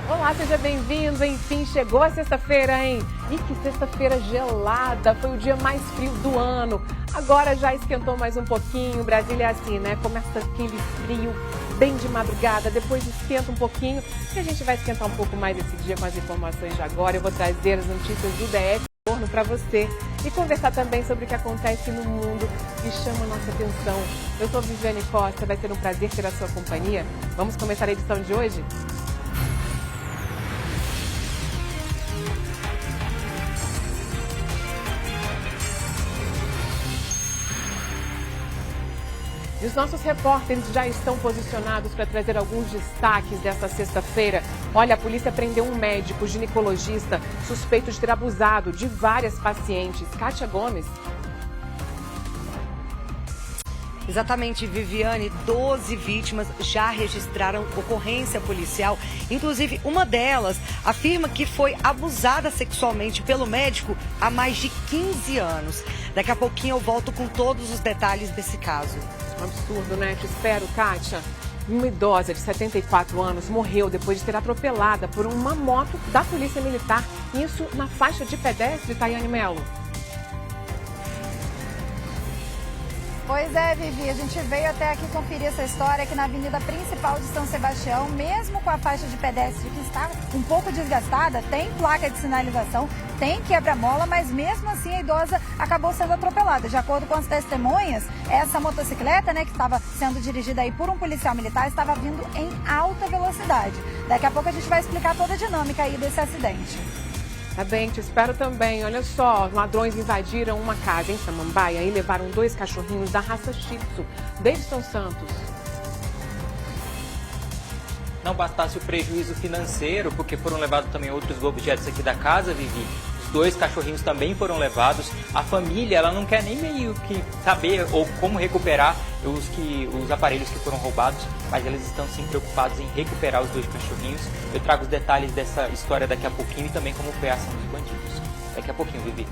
Olá, seja bem-vindo. Enfim, chegou a sexta-feira, hein? E que sexta-feira gelada, foi o dia mais frio do ano. Agora já esquentou mais um pouquinho. Brasília é assim, né? Começa aquele frio bem de madrugada, depois esquenta um pouquinho e a gente vai esquentar um pouco mais esse dia com as informações de agora. Eu vou trazer as notícias do DF para você e conversar também sobre o que acontece no mundo que chama a nossa atenção. Eu sou Viviane Costa, vai ser um prazer ter a sua companhia. Vamos começar a edição de hoje? E os nossos repórteres já estão posicionados para trazer alguns destaques desta sexta-feira. Olha, a polícia prendeu um médico ginecologista suspeito de ter abusado de várias pacientes. Kátia Gomes. Exatamente, Viviane, 12 vítimas já registraram ocorrência policial. Inclusive, uma delas afirma que foi abusada sexualmente pelo médico há mais de 15 anos. Daqui a pouquinho eu volto com todos os detalhes desse caso. Um absurdo, né? Te espero, Kátia. Uma idosa de 74 anos morreu depois de ser atropelada por uma moto da Polícia Militar. Isso na faixa de pedestre, Tayane Mello. Pois é, Vivi, a gente veio até aqui conferir essa história aqui na avenida principal de São Sebastião, mesmo com a faixa de pedestre que está um pouco desgastada, tem placa de sinalização, tem quebra-mola, mas mesmo assim a idosa acabou sendo atropelada. De acordo com as testemunhas, essa motocicleta, né, que estava sendo dirigida aí por um policial militar, estava vindo em alta velocidade. Daqui a pouco a gente vai explicar toda a dinâmica aí desse acidente. Tá bem, te espero também. Olha só, ladrões invadiram uma casa em Samambaia e levaram 2 cachorrinhos da raça Shih Tzu. Davidson Santos. Não bastasse o prejuízo financeiro, porque foram levados também outros objetos aqui da casa, Vivi. Os 2 cachorrinhos também foram levados. A família, ela não quer nem meio que saber ou como recuperar os aparelhos que foram roubados, mas eles estão sim preocupados em recuperar os 2 cachorrinhos. Eu trago os detalhes dessa história daqui a pouquinho e também como foi a ação dos bandidos. Daqui a pouquinho, Vivi.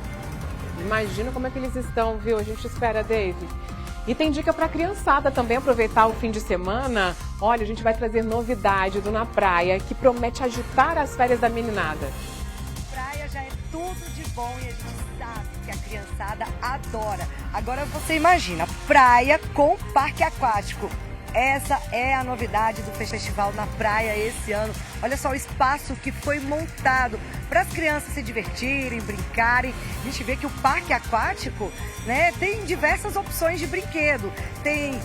Imagina como é que eles estão, viu? A gente espera, Dave. E tem dica para a criançada também aproveitar o fim de semana. Olha, a gente vai trazer novidade do Na Praia, que promete agitar as férias da meninada. Praia já é tudo de bom e a gente sabe que a criançada adora. Agora você imagina, praia com parque aquático. Essa é a novidade do festival Na Praia esse ano. Olha só o espaço que foi montado para as crianças se divertirem, brincarem. A gente vê que o parque aquático, né, tem diversas opções de brinquedo. Tem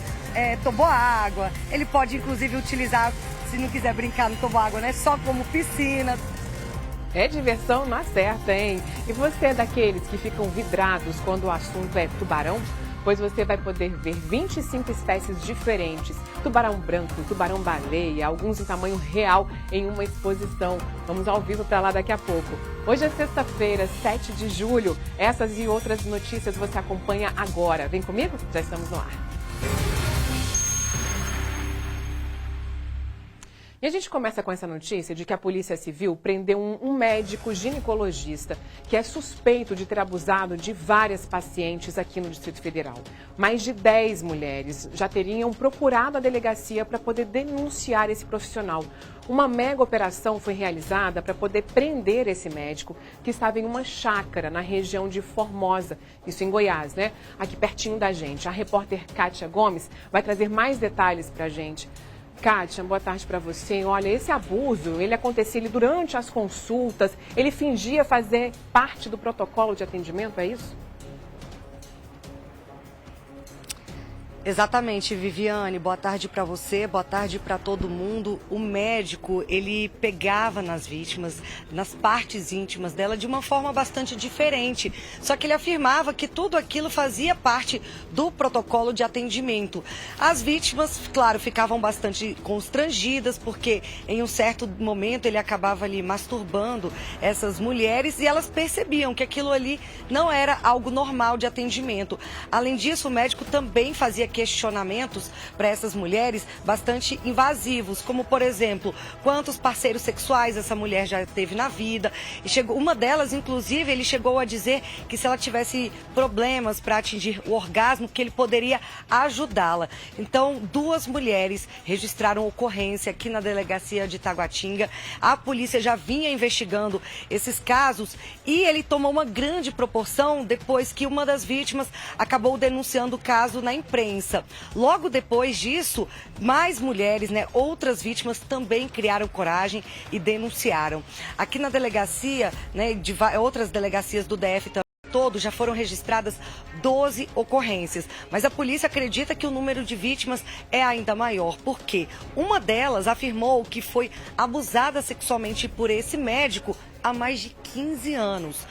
toboágua, ele pode inclusive utilizar, se não quiser brincar no toboágua, né, só como piscina. É diversão na certa, hein? E você é daqueles que ficam vidrados quando o assunto é tubarão? Pois você vai poder ver 25 espécies diferentes. Tubarão branco, tubarão-baleia, alguns em tamanho real em uma exposição. Vamos ao vivo para lá daqui a pouco. Hoje é sexta-feira, 7 de julho. Essas e outras notícias você acompanha agora. Vem comigo? Já estamos no ar. E a gente começa com essa notícia de que a Polícia Civil prendeu um médico ginecologista que é suspeito de ter abusado de várias pacientes aqui no Distrito Federal. Mais de 10 mulheres já teriam procurado a delegacia para poder denunciar esse profissional. Uma mega operação foi realizada para poder prender esse médico que estava em uma chácara na região de Formosa, isso em Goiás, né? Aqui pertinho da gente. A repórter Kátia Gomes vai trazer mais detalhes para a gente. Kátia, boa tarde para você. Olha, esse abuso, ele acontecia durante as consultas, ele fingia fazer parte do protocolo de atendimento, é isso? Exatamente, Viviane. Boa tarde para você, boa tarde para todo mundo. O médico, ele pegava nas vítimas, nas partes íntimas dela de uma forma bastante diferente. Só que ele afirmava que tudo aquilo fazia parte do protocolo de atendimento. As vítimas, claro, ficavam bastante constrangidas, porque em um certo momento ele acabava ali masturbando essas mulheres e elas percebiam que aquilo ali não era algo normal de atendimento. Além disso, o médico também fazia questionamentos para essas mulheres bastante invasivos, como, por exemplo, quantos parceiros sexuais essa mulher já teve na vida. E uma delas, inclusive, ele chegou a dizer que se ela tivesse problemas para atingir o orgasmo, que ele poderia ajudá-la. Então, 2 mulheres registraram ocorrência aqui na delegacia de Taguatinga. A polícia já vinha investigando esses casos e ele tomou uma grande proporção depois que uma das vítimas acabou denunciando o caso na imprensa. Logo depois disso, mais mulheres, outras vítimas também criaram coragem e denunciaram. Aqui na delegacia, de outras delegacias do DF também, já foram registradas 12 ocorrências, mas a polícia acredita que o número de vítimas é ainda maior, porque uma delas afirmou que foi abusada sexualmente por esse médico há mais de 15 anos,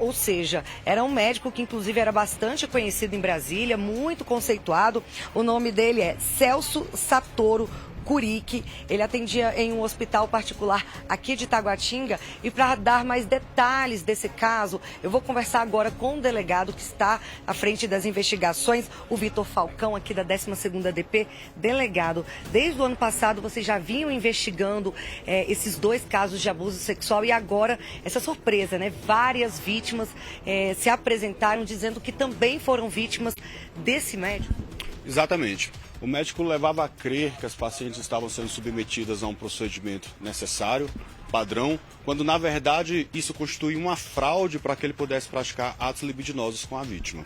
Ou seja, era um médico que inclusive era bastante conhecido em Brasília, muito conceituado. O nome dele é Celso Satoro Curique. Ele atendia em um hospital particular aqui de Taguatinga. E para dar mais detalhes desse caso, eu vou conversar agora com o delegado que está à frente das investigações, o Vitor Falcão, aqui da 12ª DP. Delegado, desde o ano passado vocês já vinham investigando esses 2 casos de abuso sexual e agora essa surpresa, Várias vítimas se apresentaram dizendo que também foram vítimas desse médico. Exatamente. O médico levava a crer que as pacientes estavam sendo submetidas a um procedimento necessário, padrão, quando na verdade isso constitui uma fraude para que ele pudesse praticar atos libidinosos com a vítima.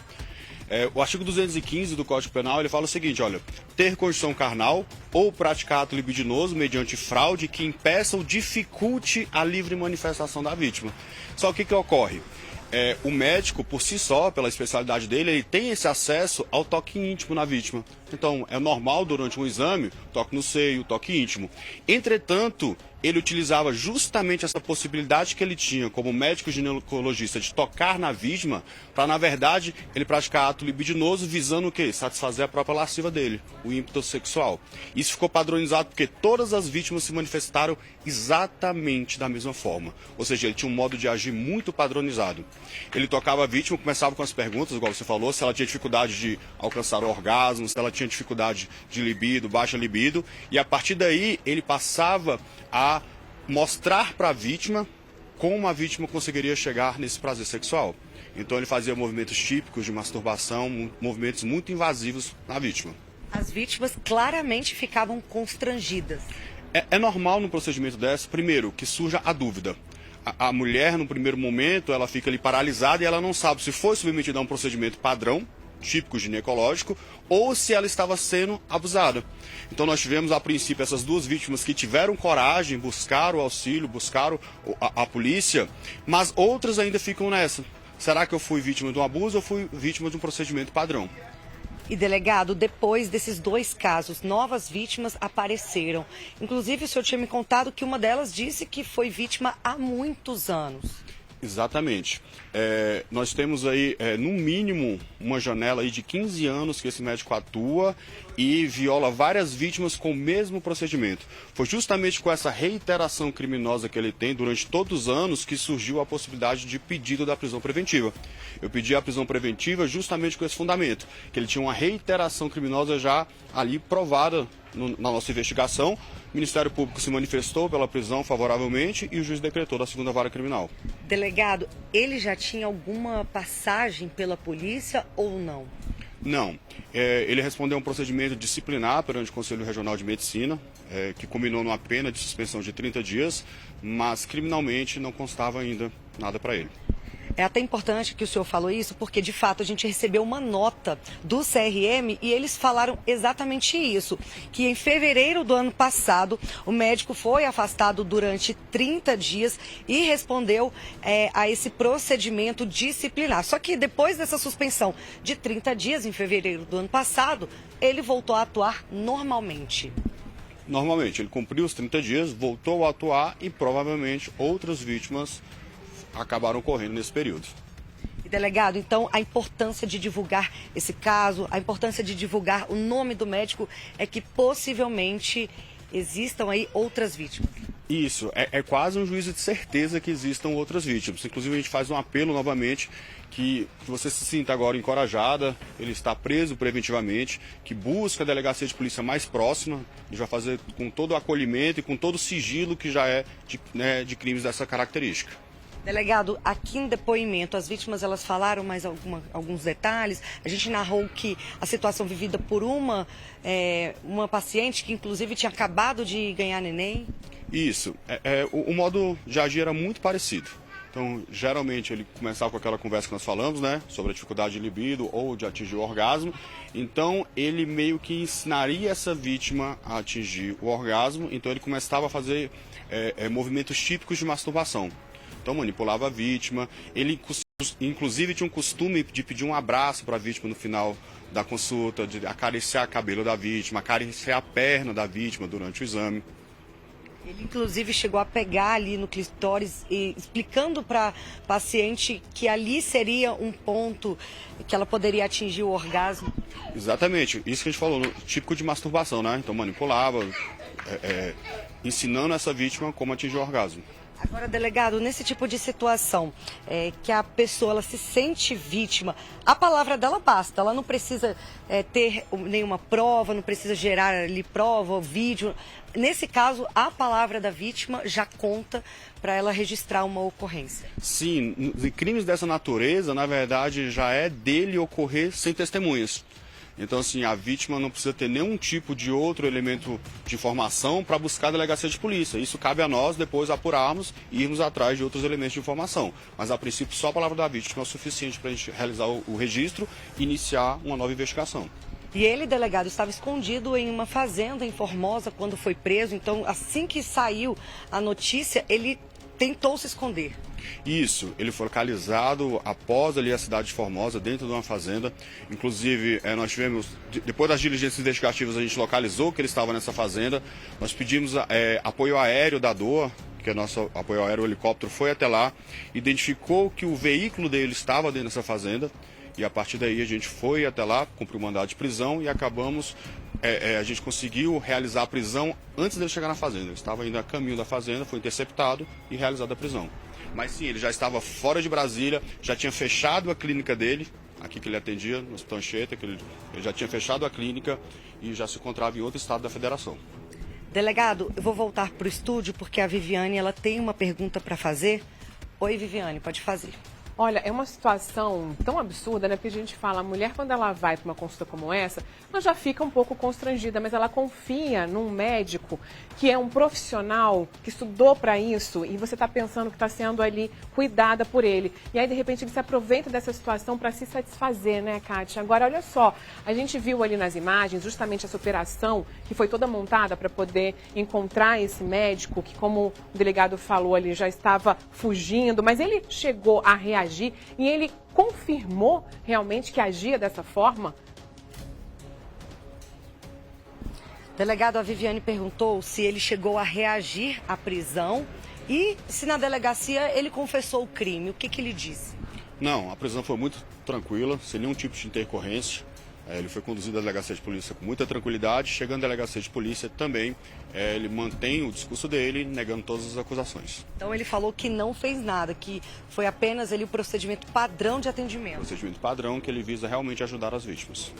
O artigo 215 do Código Penal ele fala o seguinte, olha, ter condição carnal ou praticar ato libidinoso mediante fraude que impeça ou dificulte a livre manifestação da vítima. Só que o que ocorre? O médico, por si só, pela especialidade dele, ele tem esse acesso ao toque íntimo na vítima. Então, é normal, durante um exame, toque no seio, toque íntimo. Entretanto, ele utilizava justamente essa possibilidade que ele tinha como médico ginecologista de tocar na vítima para, na verdade, ele praticar ato libidinoso visando o quê? Satisfazer a própria lasciva dele, o ímpeto sexual. Isso ficou padronizado porque todas as vítimas se manifestaram exatamente da mesma forma. Ou seja, ele tinha um modo de agir muito padronizado. Ele tocava a vítima, começava com as perguntas, igual você falou, se ela tinha dificuldade de alcançar o orgasmo, se ela tinha dificuldade de libido, baixa libido, e a partir daí ele passava a mostrar para a vítima como a vítima conseguiria chegar nesse prazer sexual. Então ele fazia movimentos típicos de masturbação, movimentos muito invasivos na vítima. As vítimas claramente ficavam constrangidas. É normal no procedimento desse, primeiro, que surja a dúvida. A mulher, no primeiro momento, ela fica ali paralisada e ela não sabe se foi submetida a um procedimento padrão, típico ginecológico, ou se ela estava sendo abusada. Então nós tivemos, a princípio, essas 2 vítimas que tiveram coragem, buscaram o auxílio, buscaram a polícia, mas outras ainda ficam nessa. Será que eu fui vítima de um abuso ou fui vítima de um procedimento padrão? E, delegado, depois desses 2 casos, novas vítimas apareceram. Inclusive, o senhor tinha me contado que uma delas disse que foi vítima há muitos anos. Exatamente. Nós temos aí, no mínimo, uma janela aí de 15 anos que esse médico atua e viola várias vítimas com o mesmo procedimento. Foi justamente com essa reiteração criminosa que ele tem durante todos os anos que surgiu a possibilidade de pedido da prisão preventiva. Eu pedi a prisão preventiva justamente com esse fundamento, que ele tinha uma reiteração criminosa já ali provada na nossa investigação. O Ministério Público se manifestou pela prisão favoravelmente e o juiz decretou da 2ª Vara Criminal. Delegado, ele já tinha alguma passagem pela polícia ou não? Não. Ele respondeu a um procedimento disciplinar perante o Conselho Regional de Medicina, que culminou numa pena de suspensão de 30 dias, mas criminalmente não constava ainda nada para ele. É até importante que o senhor falou isso, porque de fato a gente recebeu uma nota do CRM e eles falaram exatamente isso, que em fevereiro do ano passado o médico foi afastado durante 30 dias e respondeu a esse procedimento disciplinar. Só que depois dessa suspensão de 30 dias, em fevereiro do ano passado, ele voltou a atuar normalmente. Normalmente, ele cumpriu os 30 dias, voltou a atuar e provavelmente outras vítimas acabaram ocorrendo nesse período. E, delegado, então a importância de divulgar esse caso, a importância de divulgar o nome do médico é que possivelmente existam aí outras vítimas. Isso, é quase um juízo de certeza que existam outras vítimas. Inclusive a gente faz um apelo novamente que você se sinta agora encorajada, ele está preso preventivamente, que busque a delegacia de polícia mais próxima, a gente vai fazer com todo o acolhimento e com todo o sigilo que já é de crimes dessa característica. Delegado, aqui em depoimento, as vítimas elas falaram mais alguns detalhes. A gente narrou que a situação vivida por uma paciente que inclusive tinha acabado de ganhar neném. Isso, o modo de agir era muito parecido. Então, geralmente ele começava com aquela conversa que nós falamos, né, sobre a dificuldade de libido ou de atingir o orgasmo. Então, ele meio que ensinaria essa vítima a atingir o orgasmo. Então, ele começava a fazer movimentos típicos de masturbação. Então, manipulava a vítima. Ele, inclusive, tinha um costume de pedir um abraço para a vítima no final da consulta, de acariciar o cabelo da vítima, acariciar a perna da vítima durante o exame. Ele, inclusive, chegou a pegar ali no clitóris, explicando para a paciente que ali seria um ponto que ela poderia atingir o orgasmo. Exatamente, isso que a gente falou, típico de masturbação, né? Então, manipulava, ensinando essa vítima como atingir o orgasmo. Agora, delegado, nesse tipo de situação, que a pessoa ela se sente vítima, a palavra dela basta, ela não precisa ter nenhuma prova, não precisa gerar ali prova ou vídeo. Nesse caso, a palavra da vítima já conta para ela registrar uma ocorrência. Sim, em crimes dessa natureza, na verdade, já é dele ocorrer sem testemunhas. Então, assim, a vítima não precisa ter nenhum tipo de outro elemento de informação para buscar a delegacia de polícia. Isso cabe a nós depois apurarmos e irmos atrás de outros elementos de informação. Mas, a princípio, só a palavra da vítima é o suficiente para a gente realizar o registro e iniciar uma nova investigação. E ele, delegado, estava escondido em uma fazenda em Formosa quando foi preso. Então, assim que saiu a notícia, ele tentou se esconder. Isso, ele foi localizado após ali a cidade de Formosa, dentro de uma fazenda. Inclusive, nós tivemos, depois das diligências investigativas, a gente localizou que ele estava nessa fazenda. Nós pedimos apoio aéreo da DOA, que é nosso apoio aéreo, o helicóptero foi até lá, identificou que o veículo dele estava dentro dessa fazenda. E a partir daí a gente foi até lá, cumpriu o mandado de prisão e acabamos, a gente conseguiu realizar a prisão antes dele chegar na fazenda. Ele estava indo a caminho da fazenda, foi interceptado e realizada a prisão. Mas sim, ele já estava fora de Brasília, já tinha fechado a clínica dele, aqui que ele atendia, no Hospital Anchieta, ele já tinha fechado a clínica e já se encontrava em outro estado da federação. Delegado, eu vou voltar para o estúdio porque a Viviane ela tem uma pergunta para fazer. Oi, Viviane, pode fazer. Olha, é uma situação tão absurda, né? Porque a gente fala, a mulher quando ela vai para uma consulta como essa, ela já fica um pouco constrangida, mas ela confia num médico que é um profissional que estudou para isso e você está pensando que está sendo ali cuidada por ele. E aí, de repente, ele se aproveita dessa situação para se satisfazer, né, Kátia? Agora, olha só, a gente viu ali nas imagens justamente essa operação que foi toda montada para poder encontrar esse médico que, como o delegado falou ali, já estava fugindo, mas ele chegou a reagir e ele confirmou realmente que agia dessa forma? Delegado, a Viviane perguntou se ele chegou a reagir à prisão e se na delegacia ele confessou o crime. O que ele disse? Não, a prisão foi muito tranquila, sem nenhum tipo de intercorrência. Ele foi conduzido à delegacia de polícia com muita tranquilidade. Chegando à delegacia de polícia também, ele mantém o discurso dele, negando todas as acusações. Então ele falou que não fez nada, que foi apenas o procedimento padrão de atendimento. Procedimento padrão que ele visa realmente ajudar as vítimas.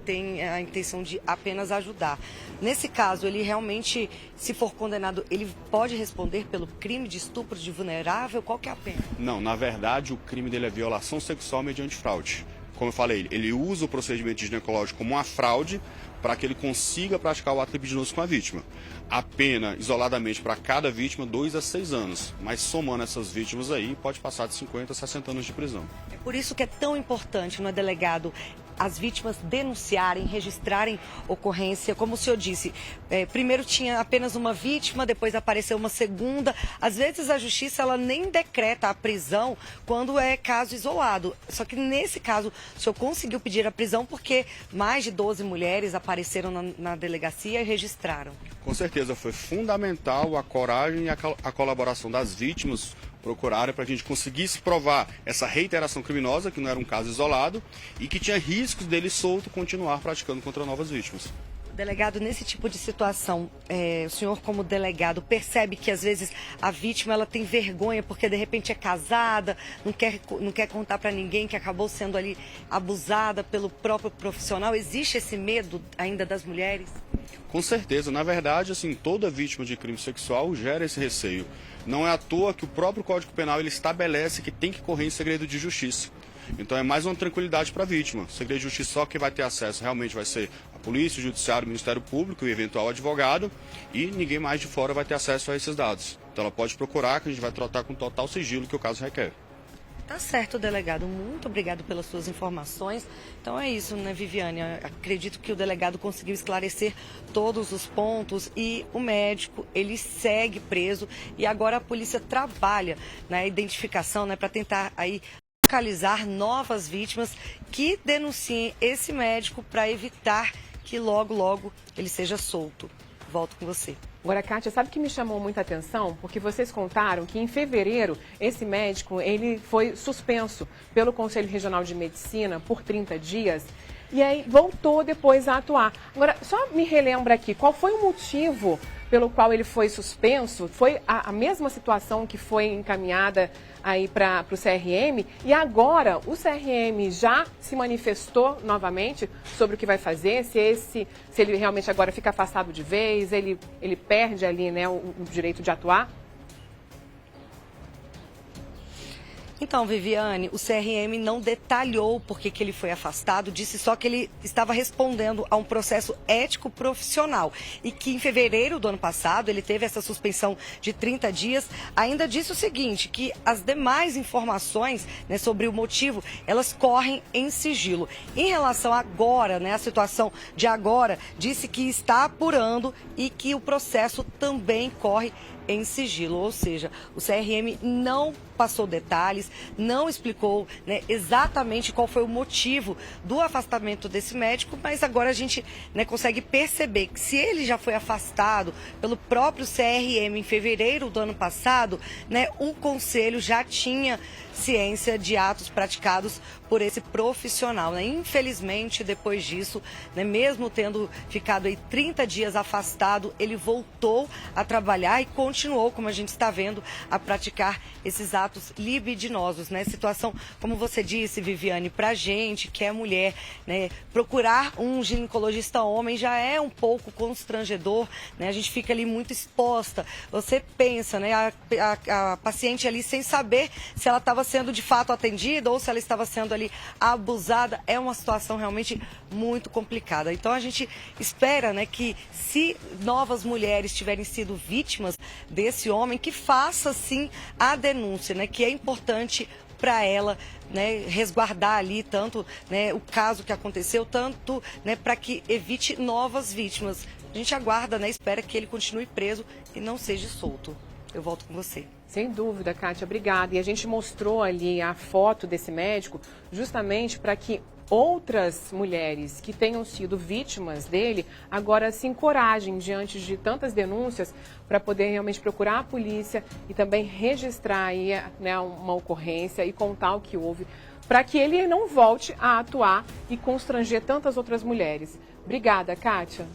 Tem a intenção de apenas ajudar. Nesse caso, ele realmente, se for condenado, ele pode responder pelo crime de estupro de vulnerável? Qual que é a pena? Não, na verdade, o crime dele é violação sexual mediante fraude. Como eu falei, ele usa o procedimento ginecológico como uma fraude para que ele consiga praticar o ato libidinoso com a vítima. A pena, isoladamente, para cada vítima, 2 a 6 anos. Mas somando essas vítimas aí, pode passar de 50 a 60 anos de prisão. É por isso que é tão importante, não é, delegado, as vítimas denunciarem, registrarem ocorrência. Como o senhor disse, primeiro tinha apenas uma vítima, depois apareceu uma segunda. Às vezes a justiça ela nem decreta a prisão quando é caso isolado. Só que nesse caso, o senhor conseguiu pedir a prisão porque mais de 12 mulheres apareceram na delegacia e registraram. Com certeza, foi fundamental a coragem e a colaboração das vítimas procurarem para que a gente conseguisse provar essa reiteração criminosa, que não era um caso isolado, e que tinha riscos dele solto continuar praticando contra novas vítimas. Delegado, nesse tipo de situação, o senhor como delegado percebe que às vezes a vítima ela tem vergonha porque de repente é casada, não quer contar para ninguém que acabou sendo ali abusada pelo próprio profissional. Existe esse medo ainda das mulheres? Com certeza. Na verdade, assim, toda vítima de crime sexual gera esse receio. Não é à toa que o próprio Código Penal ele estabelece que tem que correr em segredo de justiça. Então é mais uma tranquilidade para a vítima. O segredo de justiça só quem vai ter acesso realmente vai ser a polícia, o judiciário, o Ministério Público e o eventual advogado, e ninguém mais de fora vai ter acesso a esses dados. Então ela pode procurar, que a gente vai tratar com total sigilo que o caso requer. Tá certo, delegado. Muito obrigado pelas suas informações. Então é isso, né, Viviane? Acredito que o delegado conseguiu esclarecer todos os pontos e o médico, ele segue preso e agora a polícia trabalha na identificação, né, para tentar aí localizar novas vítimas que denunciem esse médico para evitar que logo ele seja solto. Volto com você. Agora, Kátia, sabe o que me chamou muita atenção? Porque vocês contaram que em fevereiro esse médico ele foi suspenso pelo Conselho Regional de Medicina por 30 dias e aí voltou depois a atuar. Agora, só me relembra aqui, qual foi o motivo pelo qual ele foi suspenso? Foi a mesma situação que foi encaminhada aí para o CRM e agora o CRM já se manifestou novamente sobre o que vai fazer, se ele realmente agora fica afastado de vez, ele perde ali, né, o direito de atuar? Então, Viviane, o CRM não detalhou por que ele foi afastado, disse só que ele estava respondendo a um processo ético profissional e que em fevereiro do ano passado ele teve essa suspensão de 30 dias. Ainda disse o seguinte, que as demais informações, né, sobre o motivo, elas correm em sigilo. Em relação agora, né, a situação de agora, disse que está apurando e que o processo também corre em sigilo, ou seja, o CRM não passou detalhes, não explicou, né, exatamente qual foi o motivo do afastamento desse médico, mas agora a gente, né, consegue perceber que se ele já foi afastado pelo próprio CRM em fevereiro do ano passado, né, o conselho já tinha ciência de atos praticados por esse profissional, né? Infelizmente, depois disso, né, mesmo tendo ficado aí 30 dias afastado, ele voltou a trabalhar e continuou, como a gente está vendo, a praticar esses atos libidinosos, né? Situação, como você disse, Viviane, pra gente que é mulher, né, procurar um ginecologista homem já é um pouco constrangedor, né? A gente fica ali muito exposta. Você pensa, né, a paciente ali sem saber se ela estava sendo de fato atendida ou se ela estava sendo ali abusada, é uma situação realmente muito complicada. Então a gente espera, né, que se novas mulheres tiverem sido vítimas desse homem, que faça sim a denúncia, né, que é importante para ela, né, resguardar ali tanto, né, o caso que aconteceu, tanto, né, para que evite novas vítimas. A gente aguarda, né, espera que ele continue preso e não seja solto. Eu volto com você. Sem dúvida, Kátia, obrigada. E a gente mostrou ali a foto desse médico justamente para que outras mulheres que tenham sido vítimas dele agora se encorajem diante de tantas denúncias para poder realmente procurar a polícia e também registrar aí, né, uma ocorrência e contar o que houve, para que ele não volte a atuar e constranger tantas outras mulheres. Obrigada, Kátia.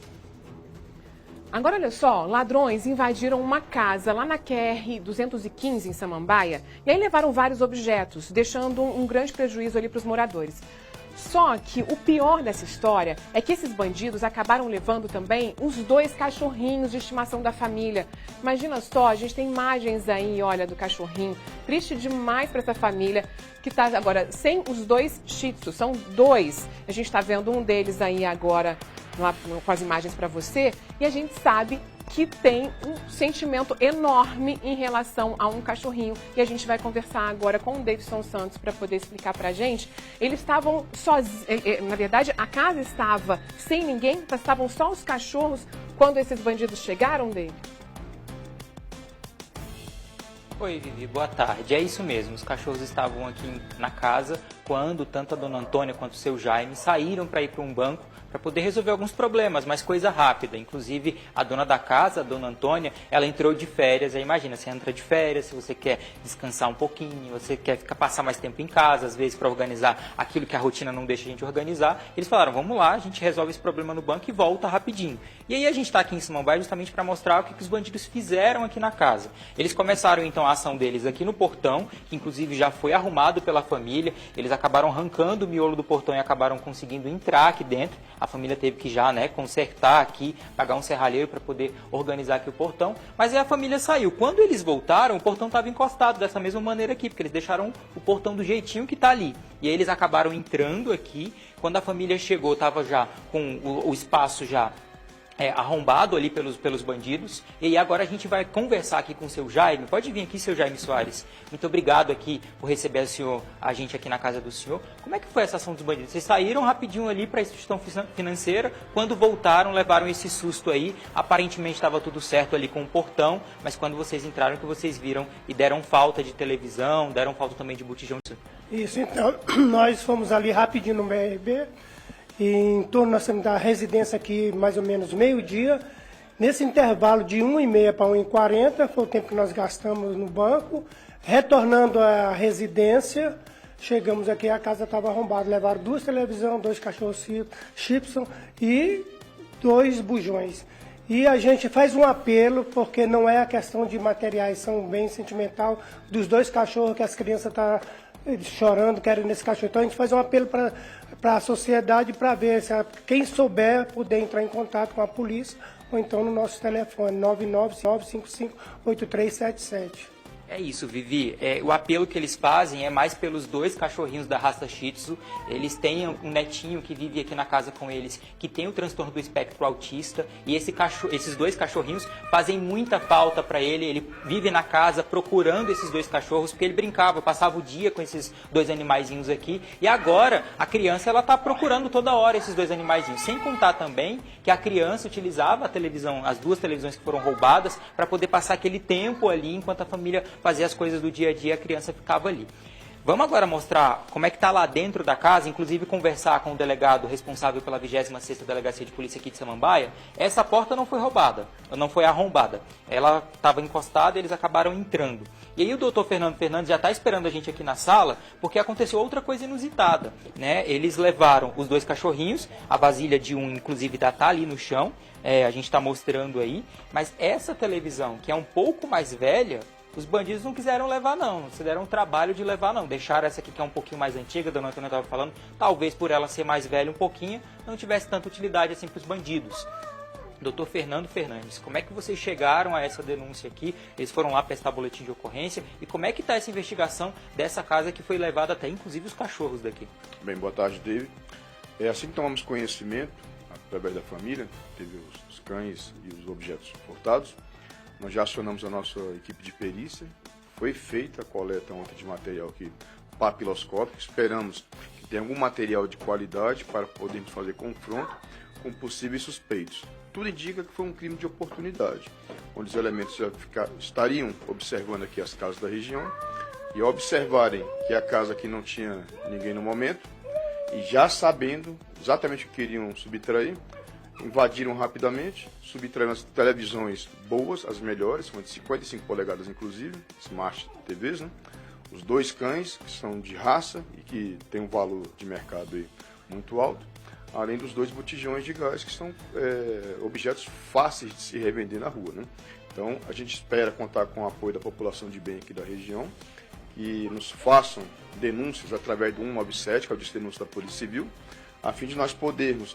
Agora, olha só, ladrões invadiram uma casa lá na QR 215, em Samambaia, e aí levaram vários objetos, deixando um grande prejuízo ali para os moradores. Só que o pior dessa história é que esses bandidos acabaram levando também os 2 cachorrinhos de estimação da família. Imagina só, a gente tem imagens aí, olha, do cachorrinho. Triste demais para essa família que está agora sem os 2 shih tzus, são 2. A gente está vendo um deles aí agora com as imagens para você e a gente sabe que tem um sentimento enorme em relação a um cachorrinho. E a gente vai conversar agora com o Davidson Santos para poder explicar para a gente. Eles estavam sozinhos, na verdade a casa estava sem ninguém, estavam só os cachorros quando esses bandidos chegaram, David? Oi, Vivi, boa tarde. É isso mesmo, os cachorros estavam aqui na casa quando tanto a dona Antônia quanto o seu Jaime saíram para ir para um banco para poder resolver alguns problemas, mas coisa rápida. Inclusive, a dona da casa, a dona Antônia, ela entrou de férias. Aí imagina, você entra de férias, se você quer descansar um pouquinho, você quer passar mais tempo em casa, às vezes para organizar aquilo que a rotina não deixa a gente organizar. Eles falaram, vamos lá, a gente resolve esse problema no banco e volta rapidinho. E aí a gente está aqui em Samambaia justamente para mostrar o que os bandidos fizeram aqui na casa. Eles começaram então a ação deles aqui no portão, que inclusive já foi arrumado pela família. Eles acabaram arrancando o miolo do portão e acabaram conseguindo entrar aqui dentro. A família teve que já, né, consertar aqui, pagar um serralheiro para poder organizar aqui o portão. Mas aí a família saiu. Quando eles voltaram, o portão estava encostado dessa mesma maneira aqui, porque eles deixaram o portão do jeitinho que está ali. E aí eles acabaram entrando aqui. Quando a família chegou, estava já com o espaço já arrombado ali pelos bandidos. E aí agora a gente vai conversar aqui com o seu Jaime. Pode vir aqui, seu Jaime Soares. Muito obrigado aqui por receber a gente aqui na casa do senhor. Como é que foi essa ação dos bandidos? Vocês saíram rapidinho ali para a instituição financeira, quando voltaram, levaram esse susto aí. Aparentemente estava tudo certo ali com o portão, mas quando vocês entraram, que vocês viram e deram falta de televisão, deram falta também de botijão. Isso, então, nós fomos ali rapidinho no BRB, em torno da residência aqui, mais ou menos meio-dia. Nesse intervalo de 1h30 para 1h40, foi o tempo que nós gastamos no banco. Retornando à residência, chegamos aqui, a casa estava arrombada. Levaram 2 televisões, 2 cachorros Chipson e 2 bujões. E a gente faz um apelo, porque não é a questão de materiais, são bem sentimental, dos 2 cachorros que as crianças estão chorando, querem nesse cachorro. Então a gente faz um apelo para a sociedade, para ver se quem souber puder entrar em contato com a polícia, ou então no nosso telefone 999558377. É isso, Vivi. O apelo que eles fazem é mais pelos 2 cachorrinhos da raça Shih Tzu. Eles têm um netinho que vive aqui na casa com eles, que tem o transtorno do espectro autista. E esses 2 cachorrinhos fazem muita falta para ele. Ele vive na casa procurando esses 2 cachorros, porque ele brincava, passava o dia com esses 2 animaizinhos aqui. E agora a criança ela está procurando toda hora esses 2 animaizinhos. Sem contar também que a criança utilizava a televisão, as 2 televisões que foram roubadas, para poder passar aquele tempo ali enquanto a família fazia as coisas do dia a dia, a criança ficava ali. Vamos agora mostrar como é que está lá dentro da casa, inclusive conversar com o delegado responsável pela 26ª Delegacia de Polícia aqui de Samambaia. Essa porta não foi roubada, não foi arrombada. Ela estava encostada e eles acabaram entrando. E aí o doutor Fernando Fernandes já está esperando a gente aqui na sala, porque aconteceu outra coisa inusitada, né? Eles levaram os 2 cachorrinhos, a vasilha de um, inclusive, está ali no chão, a gente está mostrando aí, mas essa televisão, que é um pouco mais velha, os bandidos não quiseram levar não, não se deram o trabalho de levar não. Deixaram essa aqui que é um pouquinho mais antiga, a dona Antônia estava falando, talvez por ela ser mais velha um pouquinho, não tivesse tanta utilidade assim para os bandidos. Doutor Fernando Fernandes, como é que vocês chegaram a essa denúncia aqui? Eles foram lá prestar boletim de ocorrência e como é que está essa investigação dessa casa que foi levada até inclusive os cachorros daqui? Bem, boa tarde, David. Assim que tomamos conhecimento, através da família, teve os cães e os objetos furtados, nós já acionamos a nossa equipe de perícia, foi feita a coleta ontem de material aqui papiloscópico, esperamos que tenha algum material de qualidade para podermos fazer confronto com possíveis suspeitos. Tudo indica que foi um crime de oportunidade, onde os elementos já estariam observando aqui as casas da região e ao observarem que a casa aqui não tinha ninguém no momento e já sabendo exatamente o que queriam subtrair, invadiram rapidamente, subtraíram as televisões boas, as melhores, são de 55 polegadas inclusive, Smart TVs, né? Os 2 cães, que são de raça e que tem um valor de mercado aí muito alto, além dos 2 botijões de gás, que são objetos fáceis de se revender na rua, né? Então, a gente espera contar com o apoio da população de bem aqui da região, que nos façam denúncias através do 197, que é o Disco de Denúncia da Polícia Civil, a fim de nós podermos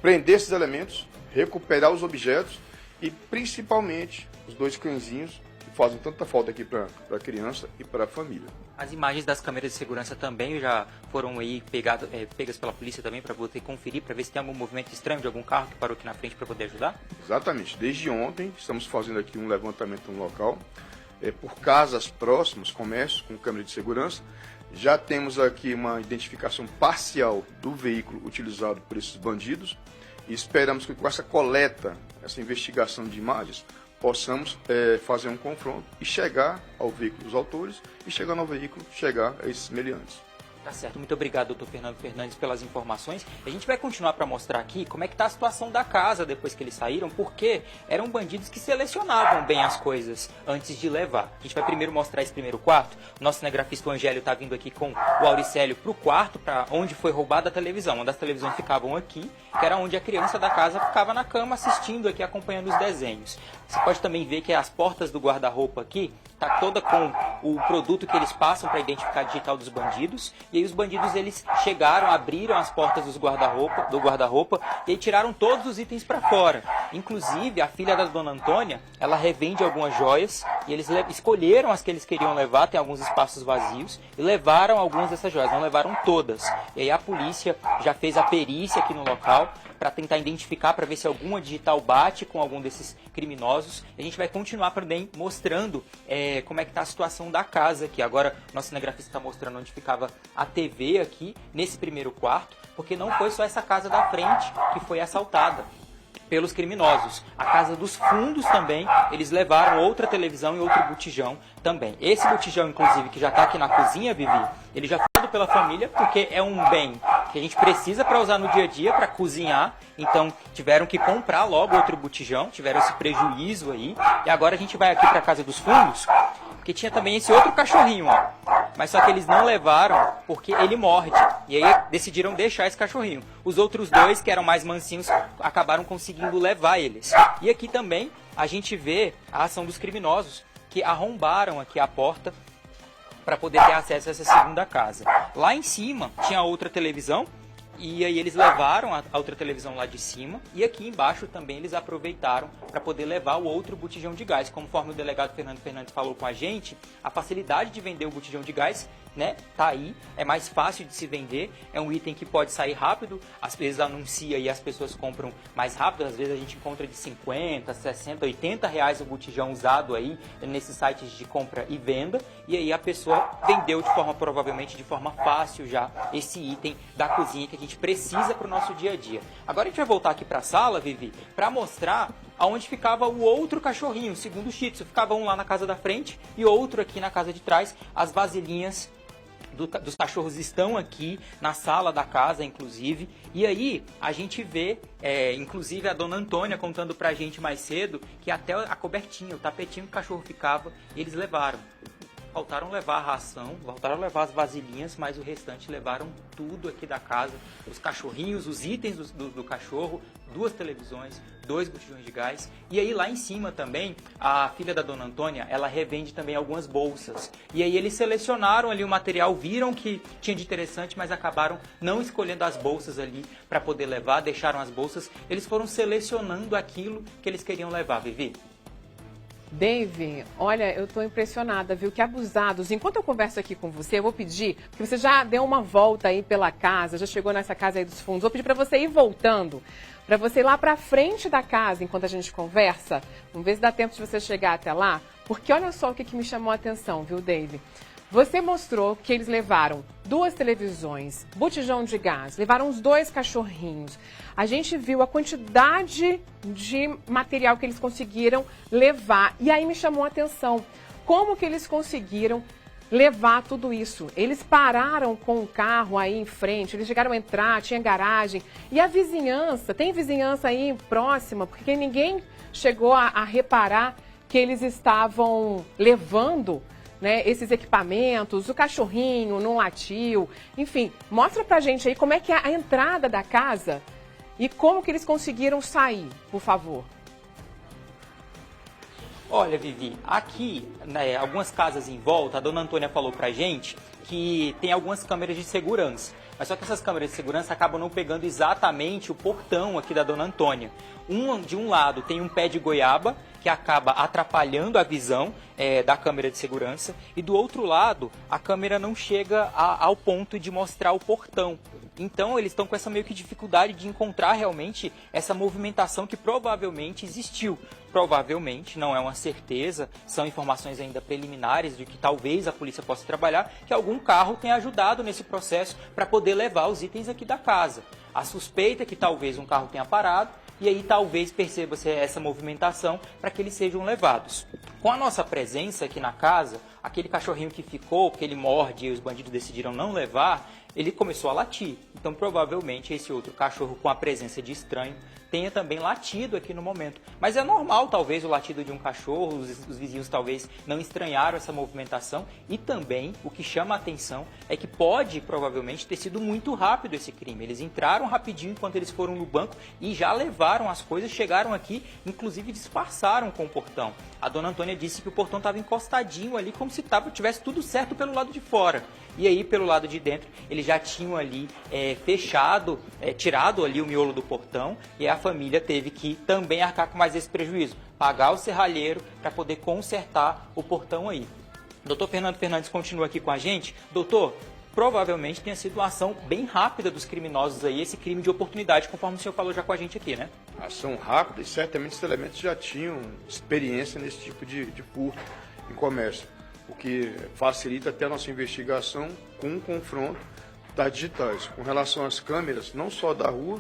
prender esses elementos, recuperar os objetos e principalmente os 2 cãezinhos que fazem tanta falta aqui para a criança e para a família. As imagens das câmeras de segurança também já foram aí pegas pela polícia também para poder conferir, para ver se tem algum movimento estranho de algum carro que parou aqui na frente para poder ajudar? Exatamente. Desde ontem estamos fazendo aqui um levantamento no local, por casas próximas, comércios com câmera de segurança. Já temos aqui uma identificação parcial do veículo utilizado por esses bandidos e esperamos que com essa coleta, essa investigação de imagens, possamos fazer um confronto e chegar ao veículo dos autores e chegando ao veículo, chegar a esses meliantes. Tá certo, muito obrigado, doutor Fernando Fernandes, pelas informações. A gente vai continuar para mostrar aqui como é que está a situação da casa depois que eles saíram, porque eram bandidos que selecionavam bem as coisas antes de levar. A gente vai primeiro mostrar esse primeiro quarto. O nosso cinegrafista, o Angélio, está vindo aqui com o Auricélio para o quarto, para onde foi roubada a televisão. Uma das televisões ficavam aqui, que era onde a criança da casa ficava na cama assistindo aqui, acompanhando os desenhos. Você pode também ver que as portas do guarda-roupa aqui tá toda com o produto que eles passam para identificar a digital dos bandidos. E aí os bandidos, eles chegaram, abriram as portas do guarda-roupa e aí tiraram todos os itens para fora. Inclusive, a filha da dona Antônia, ela revende algumas joias e eles escolheram as que eles queriam levar, tem alguns espaços vazios, e levaram algumas dessas joias, não levaram todas. E aí a polícia já fez a perícia aqui no local para tentar identificar, para ver se alguma digital bate com algum desses criminosos. A gente vai continuar também mostrando como é que está a situação da casa aqui. Agora, nosso cinegrafista está mostrando onde ficava a TV aqui, nesse primeiro quarto, porque não foi só essa casa da frente que foi assaltada pelos criminosos. A casa dos fundos também, eles levaram outra televisão e outro botijão também. Esse botijão, inclusive, que já está aqui na cozinha, Vivi, ele já foi dado pela família, porque é um bem que a gente precisa para usar no dia a dia, para cozinhar. Então, tiveram que comprar logo outro botijão, tiveram esse prejuízo aí. E agora a gente vai aqui para a casa dos fundos, porque tinha também esse outro cachorrinho, ó. Mas só que eles não levaram porque ele morde. E aí decidiram deixar esse cachorrinho. Os outros dois, que eram mais mansinhos, acabaram conseguindo levar eles. E aqui também a gente vê a ação dos criminosos, que arrombaram aqui a porta para poder ter acesso a essa segunda casa. Lá em cima tinha outra televisão. E aí eles levaram a outra televisão lá de cima. E aqui embaixo também eles aproveitaram para poder levar o outro botijão de gás. Conforme o delegado Fernando Fernandes falou com a gente, a facilidade de vender o botijão de gás, né, tá aí, é mais fácil de se vender, é um item que pode sair rápido, às vezes anuncia e as pessoas compram mais rápido, às vezes a gente encontra de 50, 60, 80 reais o botijão usado aí nesses sites de compra e venda, e aí a pessoa vendeu provavelmente de forma fácil já esse item da cozinha que a gente precisa para o nosso dia a dia. Agora a gente vai voltar aqui para a sala, Vivi, para mostrar aonde ficava o outro cachorrinho, segundo o Shih Tzu. Ficava um lá na casa da frente e outro aqui na casa de trás. As vasilhinhas dos cachorros estão aqui na sala da casa, inclusive. E aí a gente vê, inclusive a dona Antônia contando pra gente mais cedo, que até a cobertinha, o tapetinho que o cachorro ficava, eles levaram. Faltaram levar a ração, faltaram levar as vasilhinhas, mas o restante levaram tudo aqui da casa. Os cachorrinhos, os itens do cachorro, 2 televisões, 2 botijões de gás. E aí lá em cima também, a filha da dona Antônia, ela revende também algumas bolsas. E aí eles selecionaram ali o material, viram que tinha de interessante, mas acabaram não escolhendo as bolsas ali para poder levar, deixaram as bolsas. Eles foram selecionando aquilo que eles queriam levar, Vivi. Dave, olha, eu estou impressionada, viu? Que abusados. Enquanto eu converso aqui com você, eu vou pedir, porque você já deu uma volta aí pela casa, já chegou nessa casa aí dos fundos, vou pedir para você ir voltando, para você ir lá para frente da casa enquanto a gente conversa. Vamos ver se dá tempo de você chegar até lá, porque olha só o que me chamou a atenção, viu, Dave? Você mostrou que eles levaram 2 televisões, botijão de gás, levaram os 2 cachorrinhos. A gente viu a quantidade de material que eles conseguiram levar. E aí me chamou a atenção, como que eles conseguiram levar tudo isso? Eles pararam com o carro aí em frente, eles chegaram a entrar, tinha garagem. E a vizinhança, tem vizinhança aí próxima, porque ninguém chegou a reparar que eles estavam levando, né, esses equipamentos, o cachorrinho não latiu, enfim, mostra pra gente aí como é que é a entrada da casa e como que eles conseguiram sair, por favor. Olha, Vivi, aqui, né, algumas casas em volta, a dona Antônia falou pra gente que tem algumas câmeras de segurança. Mas só que essas câmeras de segurança acabam não pegando exatamente o portão aqui da dona Antônia. De um lado tem um pé de goiaba, que acaba atrapalhando a visão da câmera de segurança. E do outro lado, a câmera não chega ao ponto de mostrar o portão. Então, eles estão com essa meio que dificuldade de encontrar realmente essa movimentação que provavelmente existiu. Provavelmente, não é uma certeza, são informações ainda preliminares de que talvez a polícia possa trabalhar, que algum carro tenha ajudado nesse processo para poder levar os itens aqui da casa. A suspeita é que talvez um carro tenha parado e aí talvez perceba-se essa movimentação para que eles sejam levados. Com a nossa presença aqui na casa, aquele cachorrinho que ficou, que ele morde e os bandidos decidiram não levar, ele começou a latir. Então, provavelmente, esse outro cachorro, com a presença de estranho, tenha também latido aqui no momento. Mas é normal, talvez, o latido de um cachorro, os vizinhos talvez não estranharam essa movimentação. E também, o que chama a atenção é que pode, provavelmente, ter sido muito rápido esse crime. Eles entraram rapidinho enquanto eles foram no banco e já levaram as coisas, chegaram aqui, inclusive disfarçaram com o portão. A dona Antônia disse que o portão estava encostadinho ali, como se tivesse tudo certo pelo lado de fora. E aí, pelo lado de dentro, eles já tinham ali fechado, tirado ali o miolo do portão, e a família teve que também arcar com mais esse prejuízo, pagar o serralheiro para poder consertar o portão aí. Doutor Fernando Fernandes continua aqui com a gente. Doutor, provavelmente tenha sido uma ação bem rápida dos criminosos aí, esse crime de oportunidade, conforme o senhor falou já com a gente aqui, né? Ação rápida, e certamente esses elementos já tinham experiência nesse tipo de furto em comércio, o que facilita até a nossa investigação com o confronto das digitais. Com relação às câmeras, não só da rua,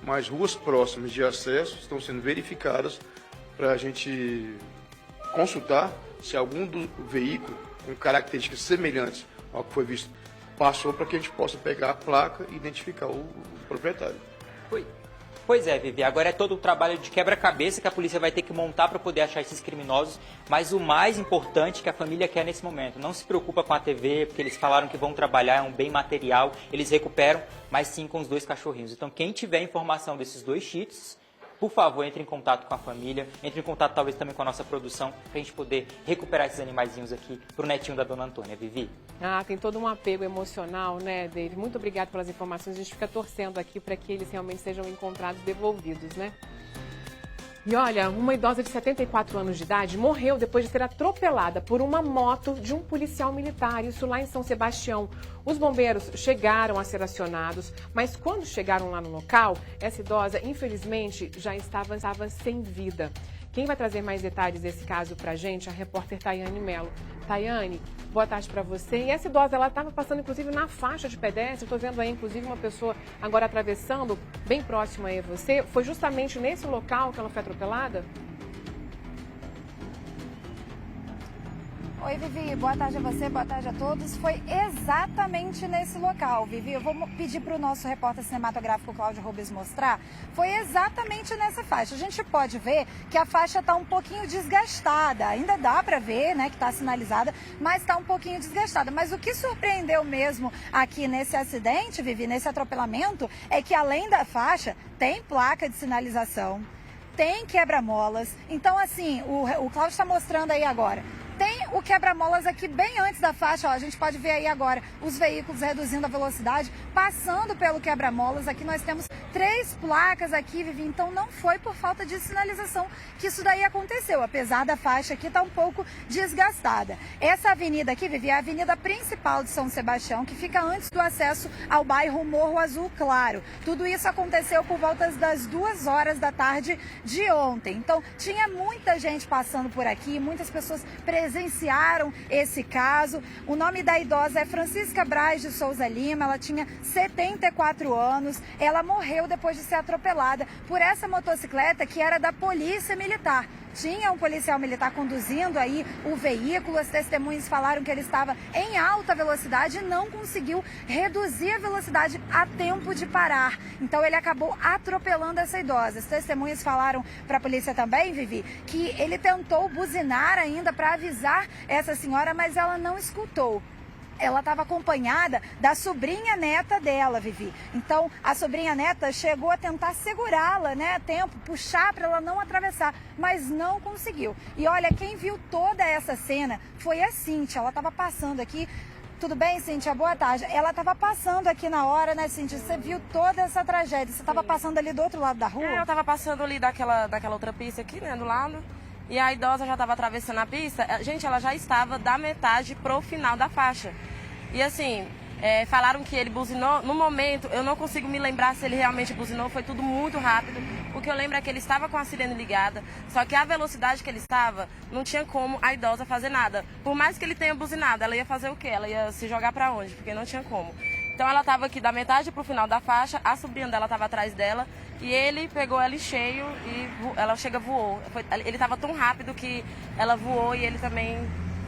mas ruas próximas de acesso estão sendo verificadas para a gente consultar se algum do veículo com características semelhantes ao que foi visto passou, para que a gente possa pegar a placa e identificar o proprietário. Pois é, Vivi, agora é todo o trabalho de quebra-cabeça que a polícia vai ter que montar para poder achar esses criminosos, mas o mais importante que a família quer nesse momento, não se preocupa com a TV, porque eles falaram que vão trabalhar, é um bem material, eles recuperam, mas sim com os 2 cachorrinhos. Então quem tiver informação desses 2 cheats, por favor, entre em contato com a família, entre em contato talvez também com a nossa produção, para a gente poder recuperar esses animaizinhos aqui para o netinho da dona Antônia. Vivi? Tem todo um apego emocional, né, David? Muito obrigado pelas informações. A gente fica torcendo aqui para que eles realmente sejam encontrados e devolvidos, né? E olha, uma idosa de 74 anos de idade morreu depois de ser atropelada por uma moto de um policial militar, isso lá em São Sebastião. Os bombeiros chegaram a ser acionados, mas quando chegaram lá no local, essa idosa, infelizmente, já estava sem vida. Quem vai trazer mais detalhes desse caso pra gente é a repórter Tayane Mello. Tayane, boa tarde para você. E essa idosa, ela estava passando, inclusive, na faixa de pedestre. Estou vendo aí, inclusive, uma pessoa agora atravessando, bem próxima aí a você. Foi justamente nesse local que ela foi atropelada? Oi, Vivi, boa tarde a você, boa tarde a todos. Foi exatamente nesse local, Vivi. Eu vou pedir para o nosso repórter cinematográfico Cláudio Rubens mostrar. Foi exatamente nessa faixa. A gente pode ver que a faixa está um pouquinho desgastada. Ainda dá para ver, né, que está sinalizada, mas está um pouquinho desgastada. Mas o que surpreendeu mesmo aqui nesse acidente, Vivi, nesse atropelamento, é que além da faixa, tem placa de sinalização, tem quebra-molas. Então, assim, o Cláudio está mostrando aí agora. Tem o quebra-molas aqui bem antes da faixa, ó, a gente pode ver aí agora os veículos reduzindo a velocidade, passando pelo quebra-molas. Aqui nós temos 3 placas aqui, Vivi, então não foi por falta de sinalização que isso daí aconteceu, apesar da faixa aqui estar um pouco desgastada. Essa avenida aqui, Vivi, é a avenida principal de São Sebastião, que fica antes do acesso ao bairro Morro Azul Claro. Tudo isso aconteceu por volta das 2 horas da tarde de ontem. Então, tinha muita gente passando por aqui, muitas pessoas presenciaram esse caso. O nome da idosa é Francisca Braz de Souza Lima, ela tinha 74 anos, ela morreu depois de ser atropelada por essa motocicleta que era da Polícia Militar. Tinha um policial militar conduzindo aí o veículo, as testemunhas falaram que ele estava em alta velocidade e não conseguiu reduzir a velocidade a tempo de parar. Então ele acabou atropelando essa idosa. As testemunhas falaram para a polícia também, Vivi, que ele tentou buzinar ainda para avisar essa senhora, mas ela não escutou. Ela estava acompanhada da sobrinha neta dela, Vivi. Então, a sobrinha neta chegou a tentar segurá-la, né, a tempo, puxar para ela não atravessar, mas não conseguiu. E olha, quem viu toda essa cena foi a Cíntia. Ela estava passando aqui. Tudo bem, Cíntia? Boa tarde. Ela estava passando aqui na hora, né, Cíntia? Você viu toda essa tragédia. Você estava passando ali do outro lado da rua? Eu estava passando ali daquela outra pista aqui, né, do lado. E a idosa já estava atravessando a pista. Gente, ela já estava da metade pro final da faixa. E assim, falaram que ele buzinou. No momento, eu não consigo me lembrar se ele realmente buzinou. Foi tudo muito rápido. O que eu lembro é que ele estava com a sirene ligada. Só que a velocidade que ele estava, não tinha como a idosa fazer nada. Por mais que ele tenha buzinado, ela ia fazer o quê? Ela ia se jogar para onde? Porque não tinha como. Então ela estava aqui da metade pro final da faixa. A sobrinha dela estava atrás dela. E ele pegou ela em cheio e ela voou. Ele estava tão rápido que ela voou e ele também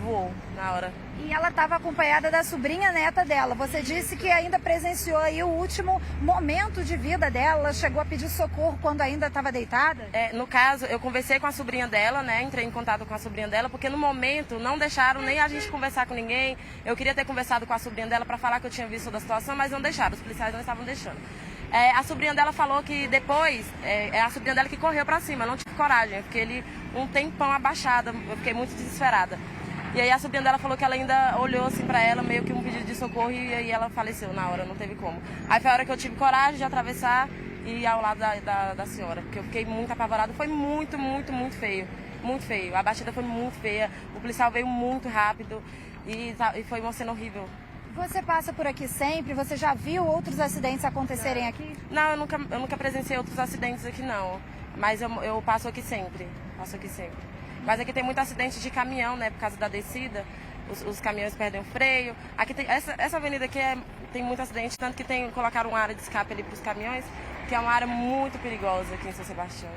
voou na hora. E ela estava acompanhada da sobrinha neta dela. Você disse que ainda presenciou aí o último momento de vida dela. Ela chegou a pedir socorro quando ainda estava deitada? No caso, eu conversei com a sobrinha dela, né? Entrei em contato com a sobrinha dela, porque no momento não deixaram nem a gente conversar com ninguém. Eu queria ter conversado com a sobrinha dela para falar que eu tinha visto toda a situação, mas não deixaram. Os policiais não estavam deixando. A sobrinha dela falou que depois, é a sobrinha dela que correu para cima. Eu não tive coragem, eu fiquei ali um tempão abaixada, eu fiquei muito desesperada. E aí a sobrinha dela falou que ela ainda olhou assim pra ela, meio que um pedido de socorro, e aí ela faleceu na hora, não teve como. Aí foi a hora que eu tive coragem de atravessar e ir ao lado da senhora, porque eu fiquei muito apavorada. Foi muito, muito, muito feio. Muito feio. A batida foi muito feia, o policial veio muito rápido e foi uma cena horrível. Você passa por aqui sempre? Você já viu outros acidentes acontecerem aqui? Não, eu nunca presenciei outros acidentes aqui não, mas eu passo aqui sempre, Mas aqui tem muito acidente de caminhão, né, por causa da descida, os caminhões perdem o freio. Aqui tem, essa avenida aqui tem muito acidente, tanto que colocaram uma área de escape ali para os caminhões, que é uma área muito perigosa aqui em São Sebastião.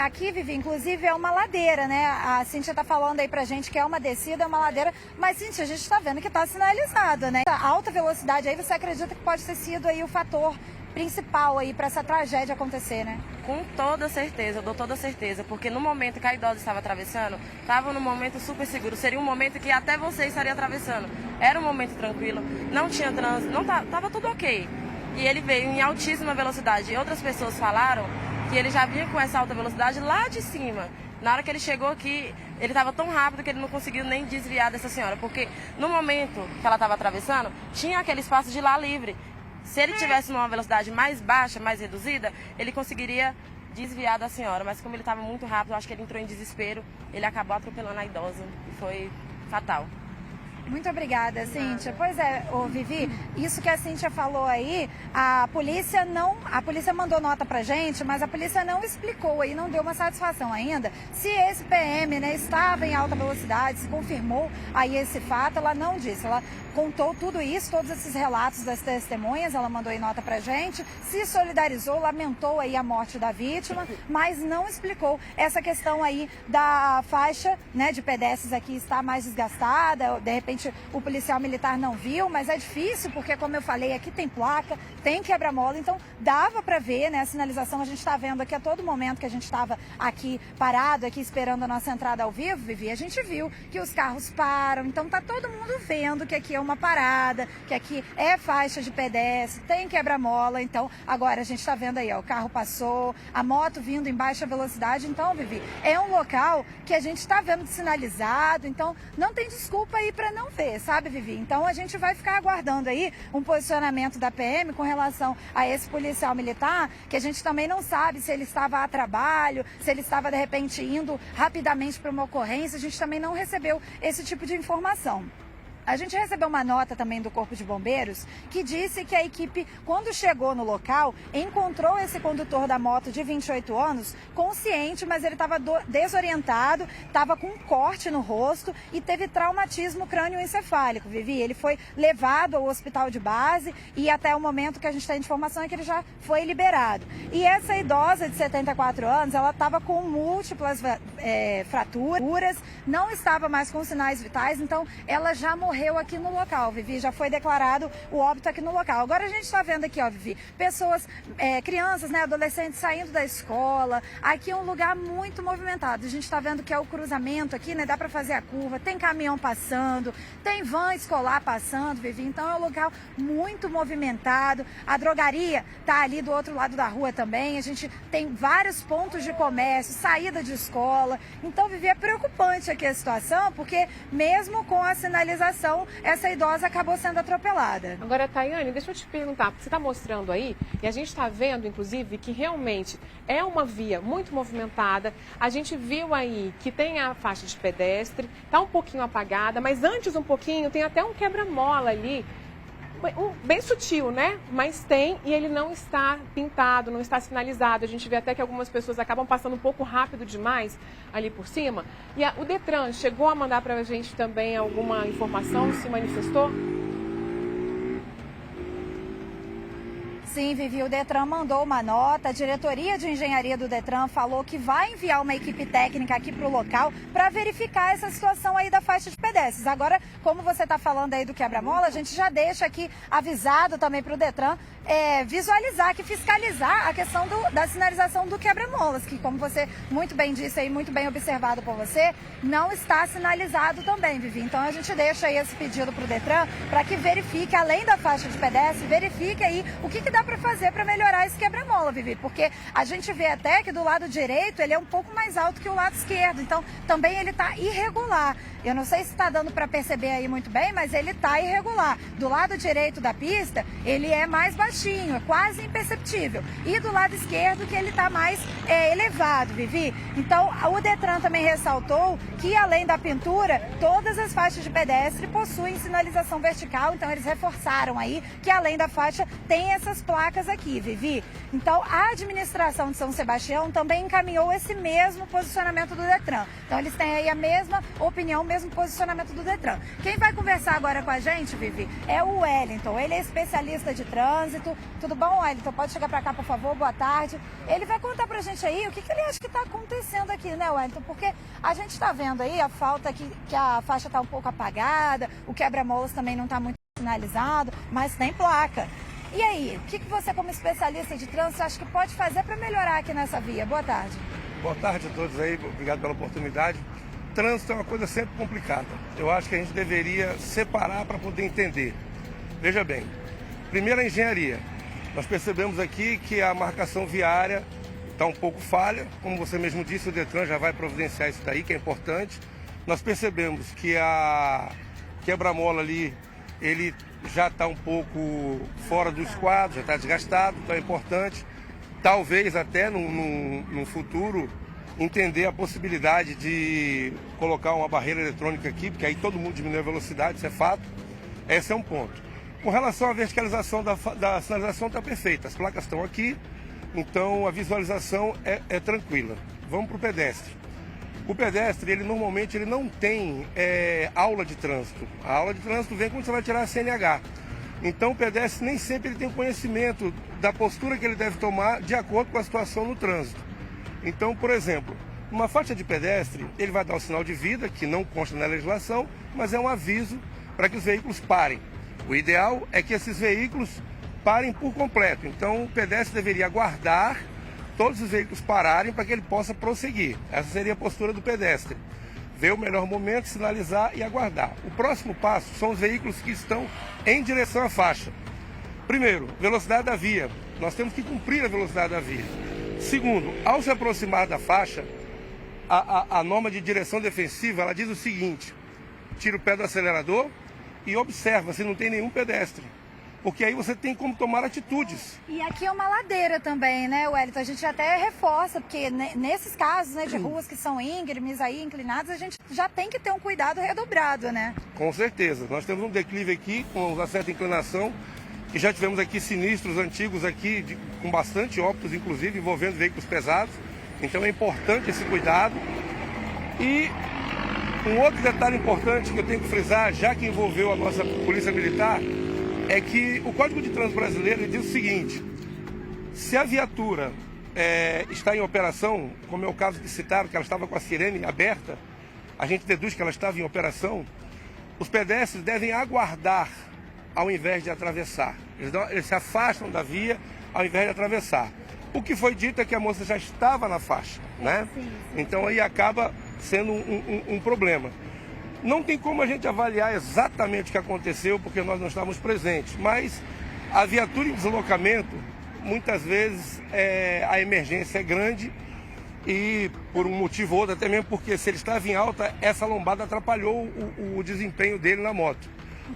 Aqui, Vivi, inclusive é uma ladeira, né? A Cíntia tá falando aí pra gente que é uma descida, é uma ladeira, mas Cíntia, a gente tá vendo que tá sinalizado, né? A alta velocidade aí, você acredita que pode ter sido aí o fator principal aí para essa tragédia acontecer, né? Com toda certeza, eu dou toda certeza, porque no momento que a idosa estava atravessando, estava num momento super seguro, seria um momento que até você estaria atravessando. Era um momento tranquilo, não tinha trânsito, tava tudo ok. E ele veio em altíssima velocidade. E outras pessoas falaram que ele já vinha com essa alta velocidade lá de cima. Na hora que ele chegou aqui, ele estava tão rápido que ele não conseguiu nem desviar dessa senhora, porque no momento que ela estava atravessando, tinha aquele espaço de lá livre. Se ele tivesse numa velocidade mais baixa, mais reduzida, ele conseguiria desviar da senhora. Mas como ele estava muito rápido, eu acho que ele entrou em desespero, ele acabou atropelando a idosa e foi fatal. Muito obrigada, Cíntia. Pois é, Vivi, isso que a Cíntia falou aí, a polícia mandou nota pra gente, mas a polícia não explicou aí, não deu uma satisfação ainda se esse PM, né, estava em alta velocidade, se confirmou aí esse fato. Ela não disse, ela contou tudo isso, todos esses relatos das testemunhas, ela mandou aí nota pra gente, se solidarizou, lamentou aí a morte da vítima, mas não explicou essa questão aí da faixa, né, de pedestres aqui está mais desgastada, de repente o policial militar não viu, mas é difícil porque, como eu falei, aqui tem placa, tem quebra-mola, então dava para ver, né, a sinalização a gente está vendo aqui a todo momento que a gente estava aqui parado, aqui esperando a nossa entrada ao vivo, Vivi, a gente viu que os carros param, então tá todo mundo vendo que aqui é uma parada, que aqui é faixa de pedestre, tem quebra-mola, então agora a gente está vendo aí, ó, o carro passou, a moto vindo em baixa velocidade, então, Vivi, é um local que a gente está vendo sinalizado, então não tem desculpa aí para não ver, sabe, Vivi? Então a gente vai ficar aguardando aí um posicionamento da PM com relação a esse policial militar, que a gente também não sabe se ele estava a trabalho, se ele estava de repente indo rapidamente para uma ocorrência, a gente também não recebeu esse tipo de informação. A gente recebeu uma nota também do Corpo de Bombeiros que disse que a equipe, quando chegou no local, encontrou esse condutor da moto de 28 anos consciente, mas ele estava desorientado, estava com um corte no rosto e teve traumatismo crânioencefálico, Vivi. Ele foi levado ao hospital de base e até o momento que a gente tem informação é que ele já foi liberado. E essa idosa de 74 anos, ela estava com múltiplas fraturas, não estava mais com sinais vitais, então ela já morreu aqui no local, Vivi, já foi declarado o óbito aqui no local. Agora a gente está vendo aqui, ó, Vivi, pessoas, crianças, né, adolescentes saindo da escola, aqui é um lugar muito movimentado, a gente está vendo que é o cruzamento aqui, né, dá para fazer a curva, tem caminhão passando, tem van escolar passando, Vivi, então é um local muito movimentado, a drogaria tá ali do outro lado da rua também, a gente tem vários pontos de comércio, saída de escola, então, Vivi, é preocupante aqui a situação, porque mesmo com a sinalização, essa idosa acabou sendo atropelada. Agora, Tayane, deixa eu te perguntar, você está mostrando aí, e a gente está vendo, inclusive, que realmente é uma via muito movimentada. A gente viu aí que tem a faixa de pedestre, está um pouquinho apagada, mas antes um pouquinho tem até um quebra-mola ali, bem sutil, né? Mas tem, e ele não está pintado, não está sinalizado. A gente vê até que algumas pessoas acabam passando um pouco rápido demais ali por cima. E o Detran chegou a mandar para a gente também alguma informação, se manifestou? Sim, Vivi, o Detran mandou uma nota, a diretoria de engenharia do Detran falou que vai enviar uma equipe técnica aqui para o local para verificar essa situação aí da faixa de pedestres. Agora, como você está falando aí do quebra-mola, a gente já deixa aqui avisado também para o Detran visualizar, fiscalizar a questão da sinalização do quebra-molas, que como você muito bem disse aí, muito bem observado por você, não está sinalizado também, Vivi. Então a gente deixa aí esse pedido para o Detran para que verifique, além da faixa de pedestre, verifique aí o que dá para fazer para melhorar esse quebra-mola, Vivi, porque a gente vê até que do lado direito ele é um pouco mais alto que o lado esquerdo, então também ele está irregular. Eu não sei se está dando para perceber aí muito bem, mas ele está irregular. Do lado direito da pista, ele é mais baixinho, é quase imperceptível. E do lado esquerdo que ele está mais elevado, Vivi. Então, o Detran também ressaltou que, além da pintura, todas as faixas de pedestre possuem sinalização vertical. Então, eles reforçaram aí que, além da faixa, tem essas placas aqui, Vivi. Então, a administração de São Sebastião também encaminhou esse mesmo posicionamento do Detran. Então, eles têm aí a mesma opinião, o mesmo posicionamento do Detran. Quem vai conversar agora com a gente, Vivi, é o Wellington. Ele é especialista de trânsito. Tudo bom, Wellington? Pode chegar para cá, por favor? Boa tarde. Ele vai contar pra gente aí o que ele acha que está acontecendo aqui, né, Wellington? Porque a gente está vendo aí a falta que a faixa está um pouco apagada, o quebra-molas também não está muito sinalizado, mas tem placa. E aí, o que você, como especialista de trânsito, acha que pode fazer para melhorar aqui nessa via? Boa tarde. Boa tarde a todos aí, obrigado pela oportunidade. Trânsito é uma coisa sempre complicada. Eu acho que a gente deveria separar para poder entender. Veja bem, primeiro a engenharia. Nós percebemos aqui que a marcação viária está um pouco falha. Como você mesmo disse, o Detran já vai providenciar isso daí, que é importante. Nós percebemos que a quebra-mola ali, ele já está um pouco fora do esquadro, já está desgastado, então é importante. Talvez até no futuro entender a possibilidade de colocar uma barreira eletrônica aqui, porque aí todo mundo diminui a velocidade, isso é fato. Esse é um ponto. Com relação à verticalização da sinalização, está perfeita. As placas estão aqui, então a visualização é tranquila. Vamos para o pedestre. O pedestre, ele normalmente não tem aula de trânsito. A aula de trânsito vem quando você vai tirar a CNH. Então o pedestre nem sempre ele tem conhecimento da postura que ele deve tomar de acordo com a situação no trânsito. Então, por exemplo, numa faixa de pedestre, ele vai dar o sinal de vida, que não consta na legislação, mas é um aviso para que os veículos parem. O ideal é que esses veículos parem por completo. Então, o pedestre deveria aguardar todos os veículos pararem para que ele possa prosseguir. Essa seria a postura do pedestre. Ver o melhor momento, sinalizar e aguardar. O próximo passo são os veículos que estão em direção à faixa. Primeiro, velocidade da via. Nós temos que cumprir a velocidade da via. Segundo, ao se aproximar da faixa, a norma de direção defensiva, ela diz o seguinte: tira o pé do acelerador e observa se não tem nenhum pedestre. Porque aí você tem como tomar atitudes. E aqui é uma ladeira também, né, Wellington? A gente até reforça, porque nesses casos, né, de ruas que são íngremes, aí, inclinadas, a gente já tem que ter um cuidado redobrado, né? Com certeza. Nós temos um declive aqui, com uma certa inclinação, e já tivemos aqui sinistros antigos aqui, com bastante óbitos, inclusive, envolvendo veículos pesados. Então é importante esse cuidado. E um outro detalhe importante que eu tenho que frisar, já que envolveu a nossa Polícia Militar, é que o Código de Trânsito Brasileiro diz o seguinte: se a viatura está em operação, como é o caso que citaram, que ela estava com a sirene aberta, a gente deduz que ela estava em operação, os pedestres devem aguardar ao invés de atravessar. Eles se afastam da via ao invés de atravessar. O que foi dito é que a moça já estava na faixa, né? Sim. Então aí acaba sendo um problema. Não tem como a gente avaliar exatamente o que aconteceu, porque nós não estávamos presentes, mas a viatura em deslocamento, muitas vezes a emergência é grande e por um motivo ou outro, até mesmo porque se ele estava em alta, essa lombada atrapalhou o desempenho dele na moto,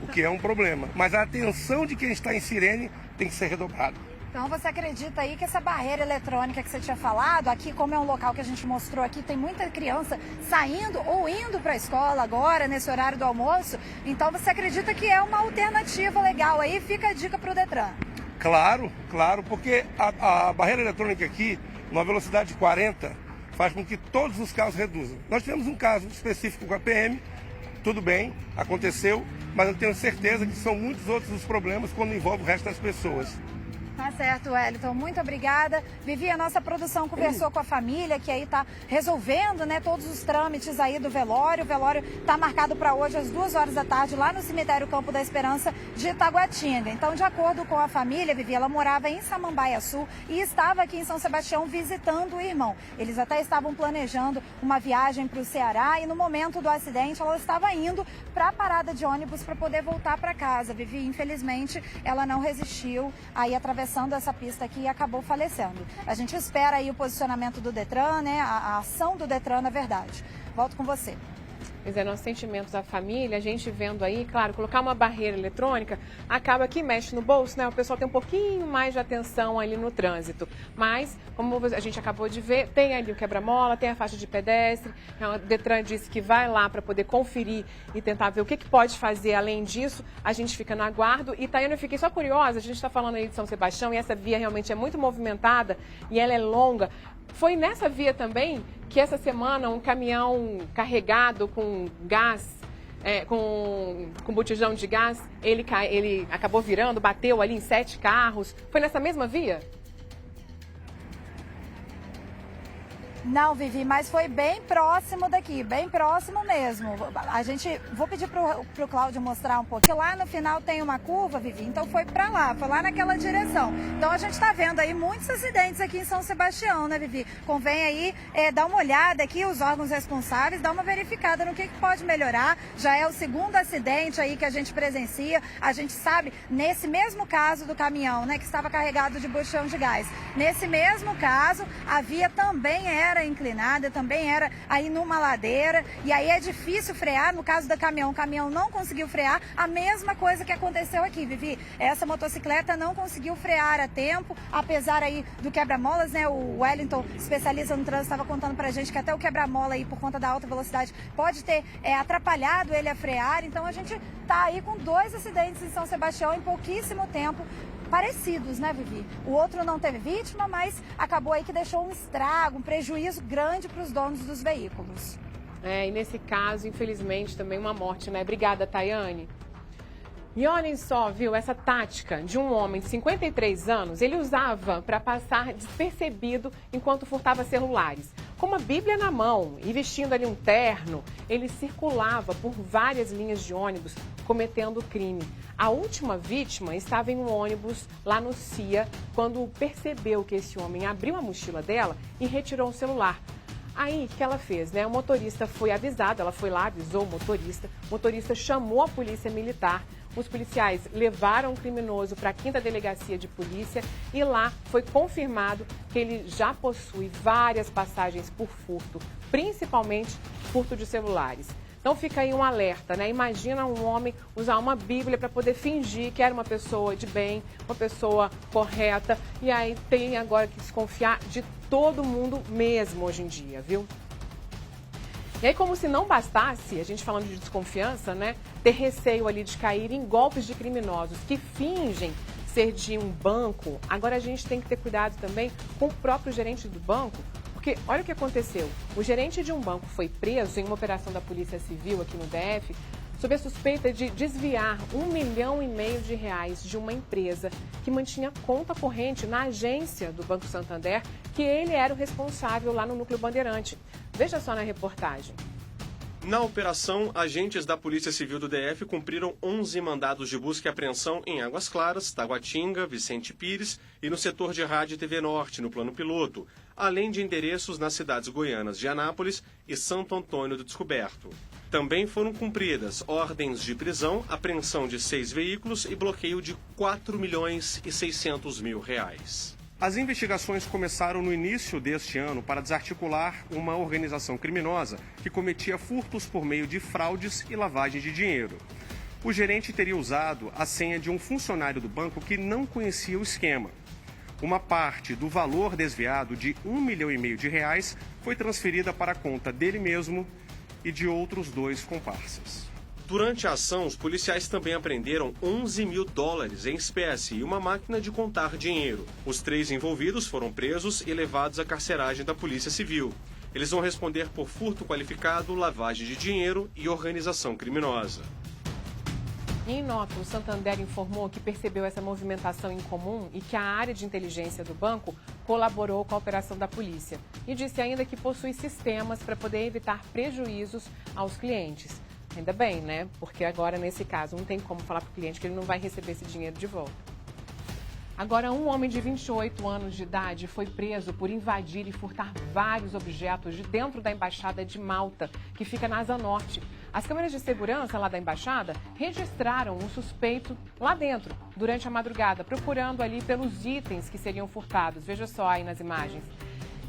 o que é um problema. Mas a atenção de quem está em sirene tem que ser redobrada. Então você acredita aí que essa barreira eletrônica que você tinha falado, aqui como é um local que a gente mostrou aqui, tem muita criança saindo ou indo para a escola agora, nesse horário do almoço, então você acredita que é uma alternativa legal aí? Fica a dica para o Detran. Claro, claro, porque a barreira eletrônica aqui, numa velocidade de 40, faz com que todos os carros reduzam. Nós tivemos um caso específico com a PM, tudo bem, aconteceu, mas eu tenho certeza que são muitos outros os problemas quando envolve o resto das pessoas. Tá certo, Wellington. Muito obrigada. Vivi, a nossa produção conversou com a família, que aí está resolvendo, né, todos os trâmites aí do velório. O velório está marcado para hoje às 2h da tarde, lá no cemitério Campo da Esperança de Itaguatinga. Então, de acordo com a família, Vivi, ela morava em Samambaia Sul e estava aqui em São Sebastião visitando o irmão. Eles até estavam planejando uma viagem para o Ceará e no momento do acidente ela estava indo para a parada de ônibus para poder voltar para casa. Vivi, infelizmente, ela não resistiu aí atravessando essa pista aqui e acabou falecendo. A gente espera aí o posicionamento do Detran, né? A ação do Detran, na verdade. Volto com você. Pois é, nossos sentimentos à família, a gente vendo aí, claro, colocar uma barreira eletrônica acaba que mexe no bolso, né? O pessoal tem um pouquinho mais de atenção ali no trânsito. Mas, como a gente acabou de ver, tem ali o quebra-mola, tem a faixa de pedestre. O Detran disse que vai lá para poder conferir e tentar ver o que pode fazer além disso. A gente fica no aguardo. E, Tayane, eu fiquei só curiosa, a gente está falando aí de São Sebastião e essa via realmente é muito movimentada e ela é longa. Foi nessa via também que essa semana um caminhão carregado com gás, com botijão de gás, ele acabou virando, bateu ali em 7 carros. Foi nessa mesma via? Não, Vivi, mas foi bem próximo daqui, bem próximo mesmo. Vou pedir pro Cláudio mostrar um pouquinho. Lá no final tem uma curva, Vivi, então foi para lá, foi lá naquela direção. Então a gente está vendo aí muitos acidentes aqui em São Sebastião, né, Vivi? Convém aí dar uma olhada aqui, os órgãos responsáveis, dar uma verificada no que pode melhorar. Já é o segundo acidente aí que a gente presencia. A gente sabe, nesse mesmo caso do caminhão, né, que estava carregado de botijão de gás, nesse mesmo caso, a via também era inclinada, também era aí numa ladeira, e aí é difícil frear. No caso do caminhão, o caminhão não conseguiu frear, a mesma coisa que aconteceu aqui, Vivi. Essa motocicleta não conseguiu frear a tempo, apesar aí do quebra-molas, né? O Wellington, especialista no trânsito, estava contando pra gente que até o quebra-mola aí, por conta da alta velocidade, pode ter atrapalhado ele a frear. Então a gente tá aí com 2 acidentes em São Sebastião em pouquíssimo tempo, parecidos, né, Vivi? O outro não teve vítima, mas acabou aí que deixou um estrago, um prejuízo grande para os donos dos veículos. E nesse caso, infelizmente, também uma morte, né? Obrigada, Tayane. E olhem só, viu, essa tática de um homem de 53 anos, ele usava para passar despercebido enquanto furtava celulares. Com uma Bíblia na mão e vestindo ali um terno, ele circulava por várias linhas de ônibus cometendo crime. A última vítima estava em um ônibus lá no CIA quando percebeu que esse homem abriu a mochila dela e retirou o celular. Aí, o que ela fez, né? O motorista foi avisado, ela foi lá, avisou o motorista chamou a polícia militar. Os policiais levaram o criminoso para a 5ª Delegacia de Polícia e lá foi confirmado que ele já possui várias passagens por furto, principalmente furto de celulares. Então fica aí um alerta, né? Imagina um homem usar uma Bíblia para poder fingir que era uma pessoa de bem, uma pessoa correta, e aí tem agora que desconfiar de todo mundo mesmo hoje em dia, viu? E aí, como se não bastasse, a gente falando de desconfiança, né? Ter receio ali de cair em golpes de criminosos que fingem ser de um banco, agora a gente tem que ter cuidado também com o próprio gerente do banco, porque olha o que aconteceu. O gerente de um banco foi preso em uma operação da Polícia Civil aqui no DF, sob a suspeita de desviar R$1,5 milhão de uma empresa que mantinha conta corrente na agência do Banco Santander, que ele era o responsável lá no Núcleo Bandeirante. Veja só na reportagem. Na operação, agentes da Polícia Civil do DF cumpriram 11 mandados de busca e apreensão em Águas Claras, Taguatinga, Vicente Pires e no setor de Rádio e TV Norte, no plano piloto, além de endereços nas cidades goianas de Anápolis e Santo Antônio do Descoberto. Também foram cumpridas ordens de prisão, apreensão de 6 veículos e bloqueio de R$4.600.000. As investigações começaram no início deste ano para desarticular uma organização criminosa que cometia furtos por meio de fraudes e lavagem de dinheiro. O gerente teria usado a senha de um funcionário do banco que não conhecia o esquema. Uma parte do valor desviado de R$1,5 milhão foi transferida para a conta dele mesmo e de outros 2 comparsas. Durante a ação, os policiais também apreenderam $11 mil em espécie e uma máquina de contar dinheiro. Os 3 envolvidos foram presos e levados à carceragem da Polícia Civil. Eles vão responder por furto qualificado, lavagem de dinheiro e organização criminosa. E em nota, o Santander informou que percebeu essa movimentação incomum e que a área de inteligência do banco colaborou com a operação da polícia. E disse ainda que possui sistemas para poder evitar prejuízos aos clientes. Ainda bem, né? Porque agora, nesse caso, não tem como falar para o cliente que ele não vai receber esse dinheiro de volta. Agora, um homem de 28 anos de idade foi preso por invadir e furtar vários objetos de dentro da Embaixada de Malta, que fica na Asa Norte. As câmeras de segurança lá da Embaixada registraram um suspeito lá dentro, durante a madrugada, procurando ali pelos itens que seriam furtados. Veja só aí nas imagens.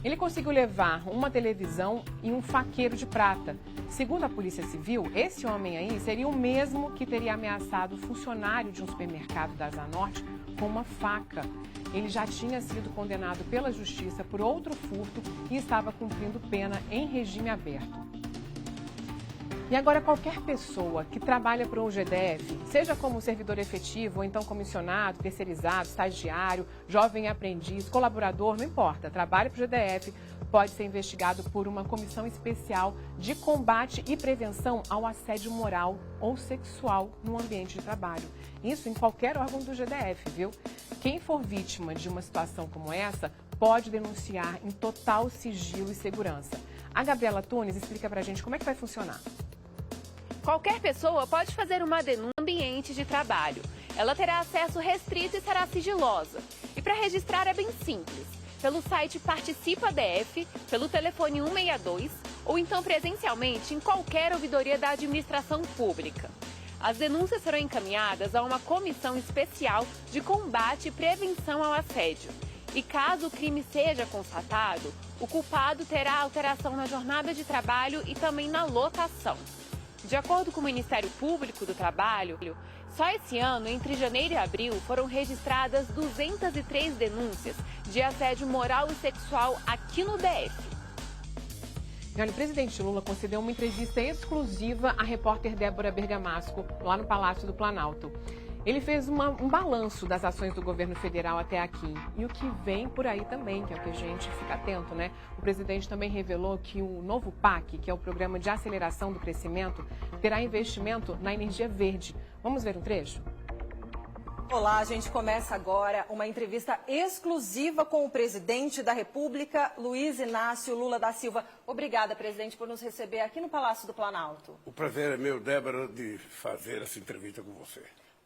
Ele conseguiu levar uma televisão e um faqueiro de prata. Segundo a Polícia Civil, esse homem aí seria o mesmo que teria ameaçado o funcionário de um supermercado da Asa Norte com uma faca. Ele já tinha sido condenado pela Justiça por outro furto e estava cumprindo pena em regime aberto. E agora qualquer pessoa que trabalha para o GDF, seja como servidor efetivo ou então comissionado, terceirizado, estagiário, jovem aprendiz, colaborador, não importa, trabalha para o GDF, pode ser investigado por uma comissão especial de combate e prevenção ao assédio moral ou sexual no ambiente de trabalho. Isso em qualquer órgão do GDF, viu? Quem for vítima de uma situação como essa pode denunciar em total sigilo e segurança. A Gabriela Tunes explica pra gente como é que vai funcionar. Qualquer pessoa pode fazer uma denúncia no ambiente de trabalho. Ela terá acesso restrito e será sigilosa. E para registrar é bem simples. Pelo site Participa DF, pelo telefone 162 ou então presencialmente em qualquer ouvidoria da administração pública. As denúncias serão encaminhadas a uma comissão especial de combate e prevenção ao assédio. E caso o crime seja constatado, o culpado terá alteração na jornada de trabalho e também na lotação. De acordo com o Ministério Público do Trabalho, só esse ano, entre janeiro e abril, foram registradas 203 denúncias de assédio moral e sexual aqui no DF. O presidente Lula concedeu uma entrevista exclusiva à repórter Débora Bergamasco, lá no Palácio do Planalto. Ele fez um balanço das ações do governo federal até aqui e o que vem por aí também, que é o que a gente fica atento, né? O presidente também revelou que o novo PAC, que é o Programa de Aceleração do Crescimento, terá investimento na energia verde. Vamos ver um trecho? Olá, a gente começa agora uma entrevista exclusiva com o presidente da República, Luiz Inácio Lula da Silva. Obrigada, presidente, por nos receber aqui no Palácio do Planalto. O prazer é meu, Débora, de fazer essa entrevista com você.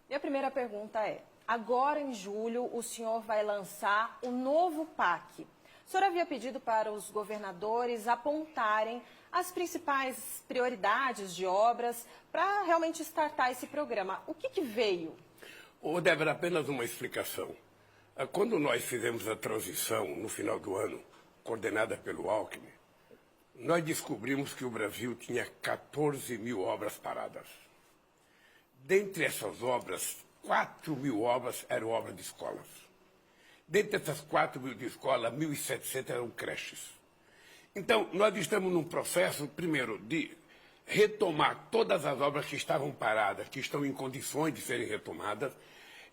E a primeira pergunta é, agora em julho o senhor vai lançar o novo PAC. O senhor havia pedido para os governadores apontarem as principais prioridades de obras para realmente startar esse programa. O que veio? Ô, Débora, apenas uma explicação. Quando nós fizemos a transição no final do ano, coordenada pelo Alckmin, nós descobrimos que o Brasil tinha 14 mil obras paradas. Dentre essas obras, 4 mil obras eram obras de escolas. Dentre essas 4 mil de escola, 1.700 eram creches. Então, nós estamos num processo, primeiro, de retomar todas as obras que estavam paradas, que estão em condições de serem retomadas,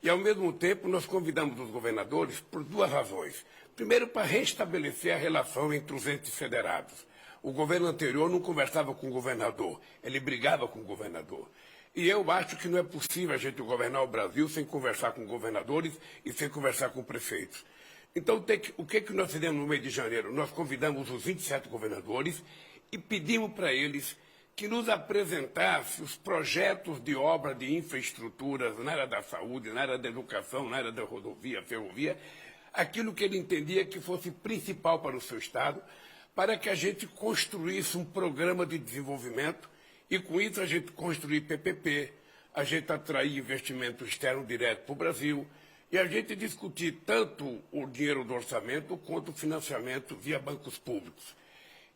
e, ao mesmo tempo, nós convidamos os governadores por duas razões. Primeiro, para restabelecer a relação entre os entes federados. O governo anterior não conversava com o governador, ele brigava com o governador. E eu acho que não é possível a gente governar o Brasil sem conversar com governadores e sem conversar com prefeitos. Então, o que nós fizemos no mês de janeiro? Nós convidamos os 27 governadores e pedimos para eles que nos apresentassem os projetos de obra de infraestruturas na área da saúde, na área da educação, na área da rodovia, ferrovia, aquilo que ele entendia que fosse principal para o seu Estado, para que a gente construísse um programa de desenvolvimento e, com isso, a gente construir PPP, a gente atrair investimento externo direto para o Brasil e a gente discutir tanto o dinheiro do orçamento quanto o financiamento via bancos públicos.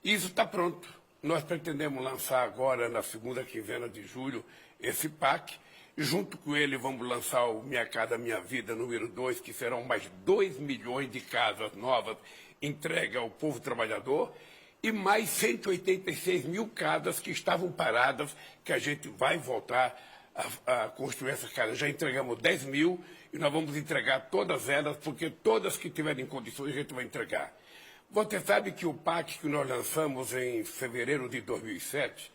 Isso está pronto. Nós pretendemos lançar agora, na segunda quinzena de julho, esse PAC. Junto com ele, vamos lançar o Minha Casa Minha Vida número 2, que serão mais 2 milhões de casas novas entregue ao povo trabalhador e mais 186 mil casas que estavam paradas, que a gente vai voltar a construir essas casas. Já entregamos 10 mil e nós vamos entregar todas elas, porque todas que tiverem condições a gente vai entregar. Você sabe que o PAC que nós lançamos em fevereiro de 2007,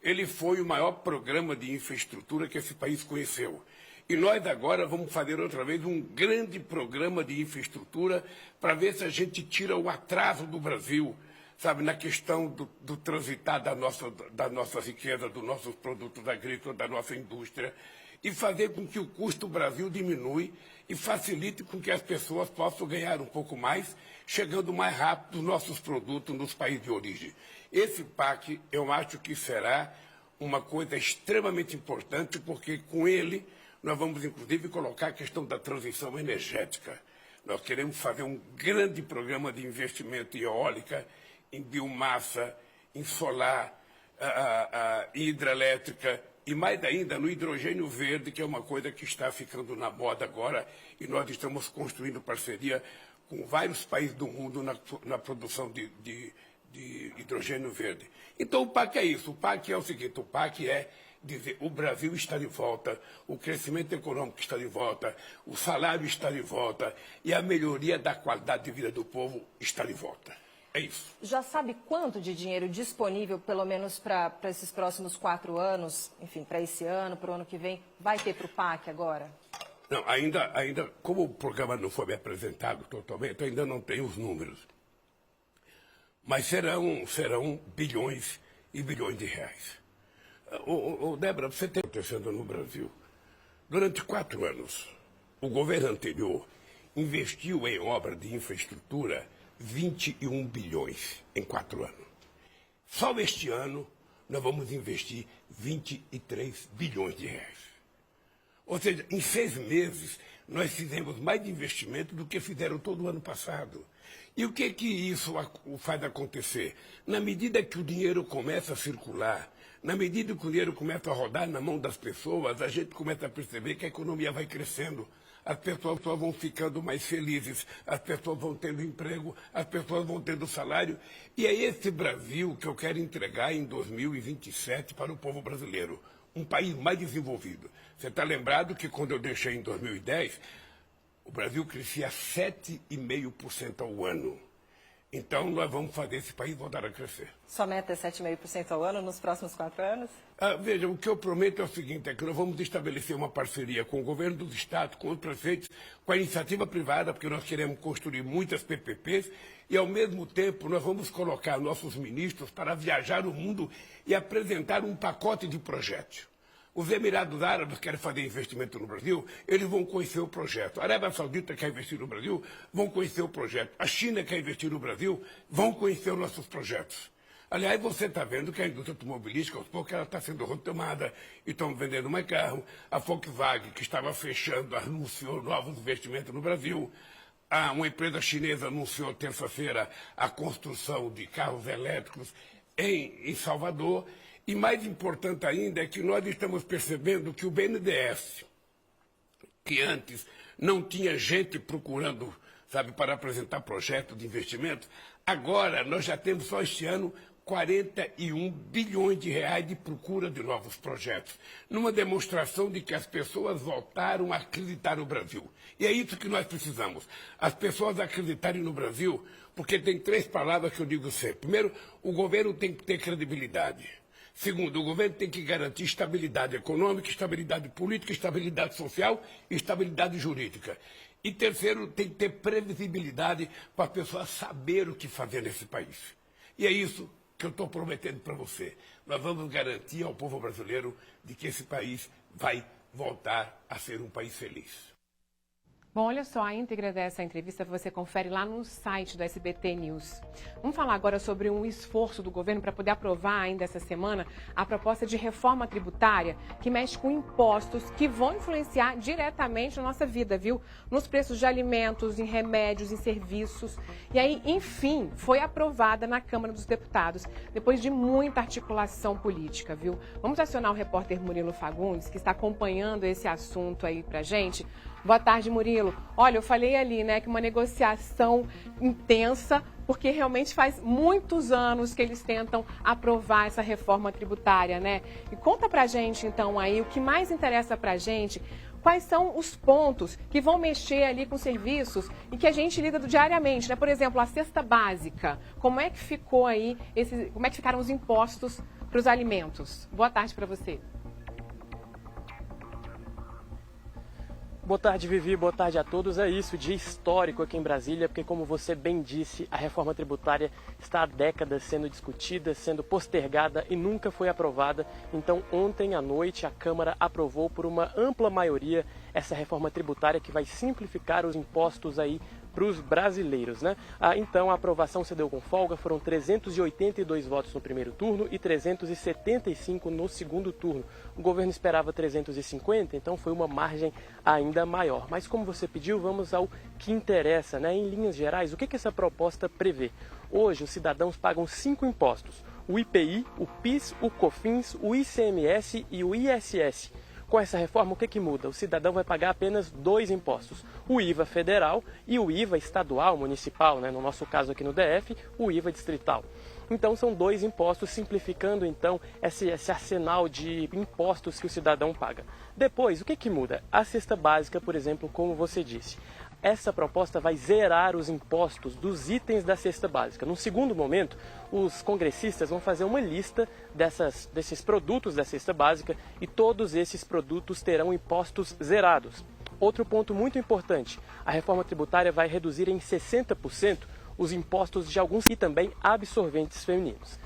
ele foi o maior programa de infraestrutura que esse país conheceu. E nós agora vamos fazer outra vez um grande programa de infraestrutura para ver se a gente tira o atraso do Brasil, sabe, na questão do transitar da nossa riqueza, dos nossos produtos agrícolas, da nossa indústria, e fazer com que o custo do Brasil diminui e facilite com que as pessoas possam ganhar um pouco mais, chegando mais rápido os nossos produtos nos países de origem. Esse PAC, eu acho que será uma coisa extremamente importante, porque com ele nós vamos, inclusive, colocar a questão da transição energética. Nós queremos fazer um grande programa de investimento em eólica, em biomassa, em solar, em hidrelétrica, e mais ainda no hidrogênio verde, que é uma coisa que está ficando na moda agora, e nós estamos construindo parceria com vários países do mundo na produção de hidrogênio verde. Então o PAC é isso, o PAC é o seguinte, o PAC é dizer, o Brasil está de volta, o crescimento econômico está de volta, o salário está de volta e a melhoria da qualidade de vida do povo está de volta. É isso. Já sabe quanto de dinheiro disponível, pelo menos para esses próximos 4 anos, enfim, para esse ano, para o ano que vem, vai ter para o PAC agora? Não, ainda, como o programa não foi apresentado totalmente, ainda não tenho os números. Mas serão bilhões e bilhões de reais. Débora, você tem acontecendo no Brasil. Durante 4 anos, o governo anterior investiu em obra de infraestrutura 21 bilhões em 4 anos. Só este ano, nós vamos investir 23 bilhões de reais. Ou seja, em 6 meses, nós fizemos mais de investimento do que fizeram todo o ano passado. E o que isso faz acontecer? Na medida que o dinheiro começa a circular, na medida que o dinheiro começa a rodar na mão das pessoas, a gente começa a perceber que a economia vai crescendo. As pessoas vão ficando mais felizes, as pessoas vão tendo emprego, as pessoas vão tendo salário. E é esse Brasil que eu quero entregar em 2027 para o povo brasileiro. Um país mais desenvolvido. Você está lembrado que quando eu deixei em 2010, o Brasil crescia 7,5% ao ano. Então, nós vamos fazer esse país voltar a crescer. Sua meta é 7,5% ao ano nos próximos 4 anos? Veja, o que eu prometo é o seguinte, é que nós vamos estabelecer uma parceria com o governo dos estados, com os prefeitos, com a iniciativa privada, porque nós queremos construir muitas PPPs, e, ao mesmo tempo, nós vamos colocar nossos ministros para viajar o mundo e apresentar um pacote de projetos. Os Emirados Árabes querem fazer investimento no Brasil, eles vão conhecer o projeto. A Arábia Saudita quer investir no Brasil, vão conhecer o projeto. A China quer investir no Brasil, vão conhecer os nossos projetos. Aliás, você está vendo que a indústria automobilística, aos poucos, ela está sendo retomada e estão vendendo mais carro. A Volkswagen, que estava fechando, anunciou novos investimentos no Brasil. Uma empresa chinesa anunciou terça-feira a construção de carros elétricos em Salvador. E mais importante ainda é que nós estamos percebendo que o BNDES, que antes não tinha gente procurando, sabe, para apresentar projetos de investimento, agora nós já temos só este ano 41 bilhões de reais de procura de novos projetos, numa demonstração de que as pessoas voltaram a acreditar no Brasil. E é isso que nós precisamos, as pessoas acreditarem no Brasil, porque tem 3 palavras que eu digo sempre. Primeiro, o governo tem que ter credibilidade. Segundo, o governo tem que garantir estabilidade econômica, estabilidade política, estabilidade social e estabilidade jurídica. E terceiro, tem que ter previsibilidade para a pessoa saber o que fazer nesse país. E é isso que eu estou prometendo para você. Nós vamos garantir ao povo brasileiro de que esse país vai voltar a ser um país feliz. Bom, olha só, a íntegra dessa entrevista você confere lá no site do SBT News. Vamos falar agora sobre um esforço do governo para poder aprovar ainda essa semana a proposta de reforma tributária que mexe com impostos que vão influenciar diretamente na nossa vida, viu? Nos preços de alimentos, em remédios, em serviços. E aí, enfim, foi aprovada na Câmara dos Deputados, depois de muita articulação política, viu? Vamos acionar o repórter Murilo Fagundes, que está acompanhando esse assunto aí pra gente. Boa tarde, Murilo. Olha, eu falei ali, né, que uma negociação intensa, porque realmente faz muitos anos que eles tentam aprovar essa reforma tributária, né? E conta pra gente, então, aí, o que mais interessa pra gente, quais são os pontos que vão mexer ali com serviços e que a gente lida diariamente, né? Por exemplo, a cesta básica. Como é que ficou aí, como é que ficaram os impostos para os alimentos. Boa tarde para você. Boa tarde, Vivi. Boa tarde a todos. É isso, dia histórico aqui em Brasília, porque, como você bem disse, a reforma tributária está há décadas sendo discutida, sendo postergada e nunca foi aprovada. Então, ontem à noite, a Câmara aprovou por uma ampla maioria essa reforma tributária que vai simplificar os impostos aí para os brasileiros, né? Então, a aprovação se deu com folga, foram 382 votos no primeiro turno e 375 no segundo turno. O governo esperava 350, então foi uma margem ainda maior. Mas como você pediu, vamos ao que interessa, né? Em linhas gerais, o que essa proposta prevê? Hoje, os cidadãos pagam 5 impostos: o IPI, o PIS, o COFINS, o ICMS e o ISS. Com essa reforma, o que muda? O cidadão vai pagar apenas 2 impostos: o IVA federal e o IVA estadual, municipal, né? No nosso caso aqui no DF, o IVA distrital. Então, são 2 impostos, simplificando, então, esse arsenal de impostos que o cidadão paga. Depois, o que muda? A cesta básica, por exemplo, como você disse. Essa proposta vai zerar os impostos dos itens da cesta básica. Num segundo momento, os congressistas vão fazer uma lista desses produtos da cesta básica e todos esses produtos terão impostos zerados. Outro ponto muito importante, a reforma tributária vai reduzir em 60% os impostos de alguns e também absorventes femininos.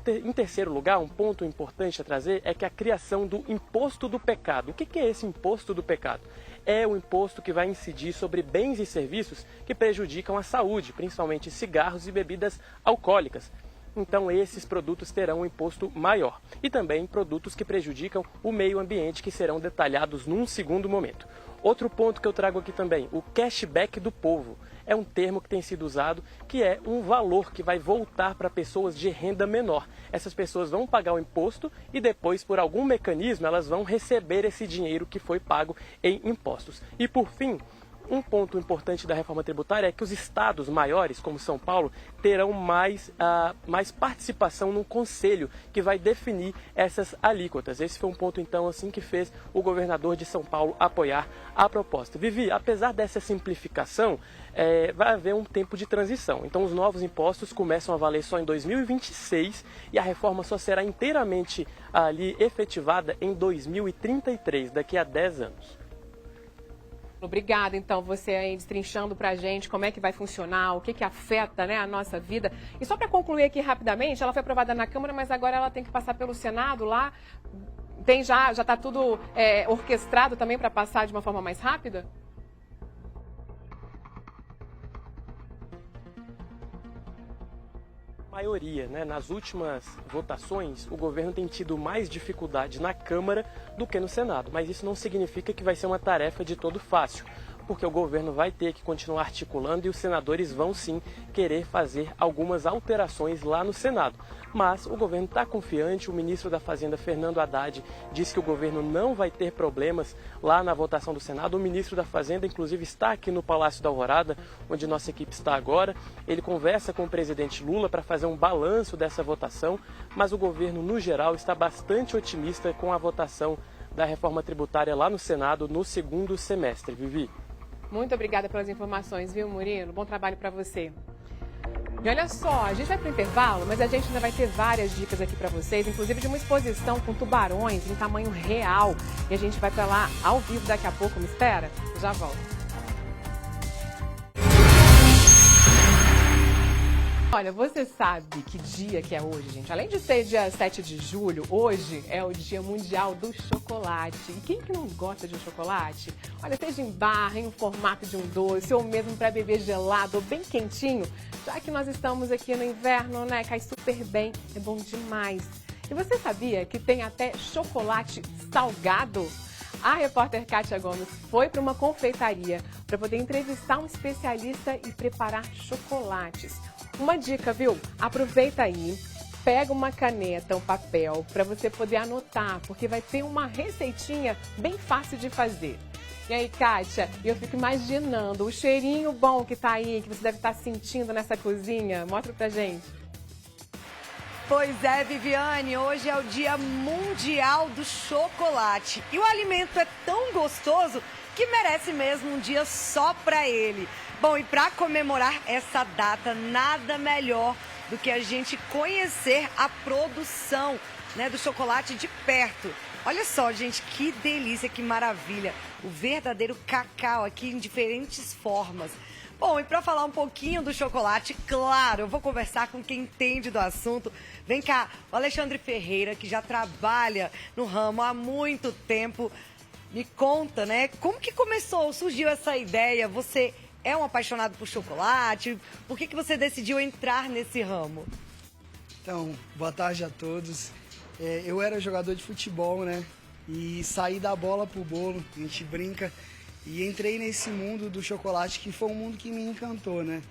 Em terceiro lugar, um ponto importante a trazer é que a criação do imposto do pecado. O que é esse imposto do pecado? É o imposto que vai incidir sobre bens e serviços que prejudicam a saúde, principalmente cigarros e bebidas alcoólicas. Então, esses produtos terão um imposto maior. E também produtos que prejudicam o meio ambiente, que serão detalhados num segundo momento. Outro ponto que eu trago aqui também, o cashback do povo. É um termo que tem sido usado, que é um valor que vai voltar para pessoas de renda menor. Essas pessoas vão pagar o imposto e depois, por algum mecanismo, elas vão receber esse dinheiro que foi pago em impostos. E por fim, um ponto importante da reforma tributária é que os estados maiores, como São Paulo, terão mais participação no conselho que vai definir essas alíquotas. Esse foi um ponto, então, assim, que fez o governador de São Paulo apoiar a proposta. Vivi, apesar dessa simplificação, vai haver um tempo de transição. Então, os novos impostos começam a valer só em 2026 e a reforma só será inteiramente ali efetivada em 2033, daqui a 10 anos. Obrigada, então, você aí destrinchando pra gente como é que vai funcionar, o que afeta, né, a nossa vida. E só para concluir aqui rapidamente, ela foi aprovada na Câmara, mas agora ela tem que passar pelo Senado lá. Já está tudo orquestrado também para passar de uma forma mais rápida? Maioria, né? Nas últimas votações, o governo tem tido mais dificuldade na Câmara do que no Senado, mas isso não significa que vai ser uma tarefa de todo fácil, porque o governo vai ter que continuar articulando e os senadores vão sim querer fazer algumas alterações lá no Senado. Mas o governo está confiante, o ministro da Fazenda, Fernando Haddad, disse que o governo não vai ter problemas lá na votação do Senado. O ministro da Fazenda, inclusive, está aqui no Palácio da Alvorada, onde nossa equipe está agora. Ele conversa com o presidente Lula para fazer um balanço dessa votação, mas o governo, no geral, está bastante otimista com a votação da reforma tributária lá no Senado no segundo semestre. Vivi. Muito obrigada pelas informações, viu, Murilo? Bom trabalho para você. E olha só, a gente vai para o intervalo, mas a gente ainda vai ter várias dicas aqui para vocês, inclusive de uma exposição com tubarões em tamanho real. E a gente vai para lá ao vivo daqui a pouco, me espera? Já volto. Olha, você sabe que dia que é hoje, gente? Além de ser dia 7 de julho, hoje é o Dia Mundial do Chocolate. E quem que não gosta de um chocolate? Olha, seja em barra, em formato de um doce, ou mesmo para beber gelado, ou bem quentinho, já que nós estamos aqui no inverno, né? Cai super bem, é bom demais. E você sabia que tem até chocolate salgado? A repórter Kátia Gomes foi para uma confeitaria para poder entrevistar um especialista e preparar chocolates. Uma dica, viu? Aproveita aí, pega uma caneta, um papel, para você poder anotar, porque vai ter uma receitinha bem fácil de fazer. E aí, Kátia, eu fico imaginando o cheirinho bom que tá aí, que você deve estar sentindo nessa cozinha. Mostra pra gente. Pois é, Viviane, hoje é o Dia Mundial do Chocolate. E o alimento é tão gostoso que merece mesmo um dia só para ele. Bom, e para comemorar essa data, nada melhor do que a gente conhecer a produção, né, do chocolate de perto. Olha só, gente, que delícia, que maravilha. O verdadeiro cacau aqui em diferentes formas. Bom, e para falar um pouquinho do chocolate, claro, eu vou conversar com quem entende do assunto. Vem cá, o Alexandre Ferreira, que já trabalha no ramo há muito tempo. Me conta, né? Como que surgiu essa ideia? Você é um apaixonado por chocolate? Por que você decidiu entrar nesse ramo? Então, boa tarde a todos. Eu era jogador de futebol, né? E saí da bola pro bolo, a gente brinca. E entrei nesse mundo do chocolate, que foi um mundo que me encantou, né?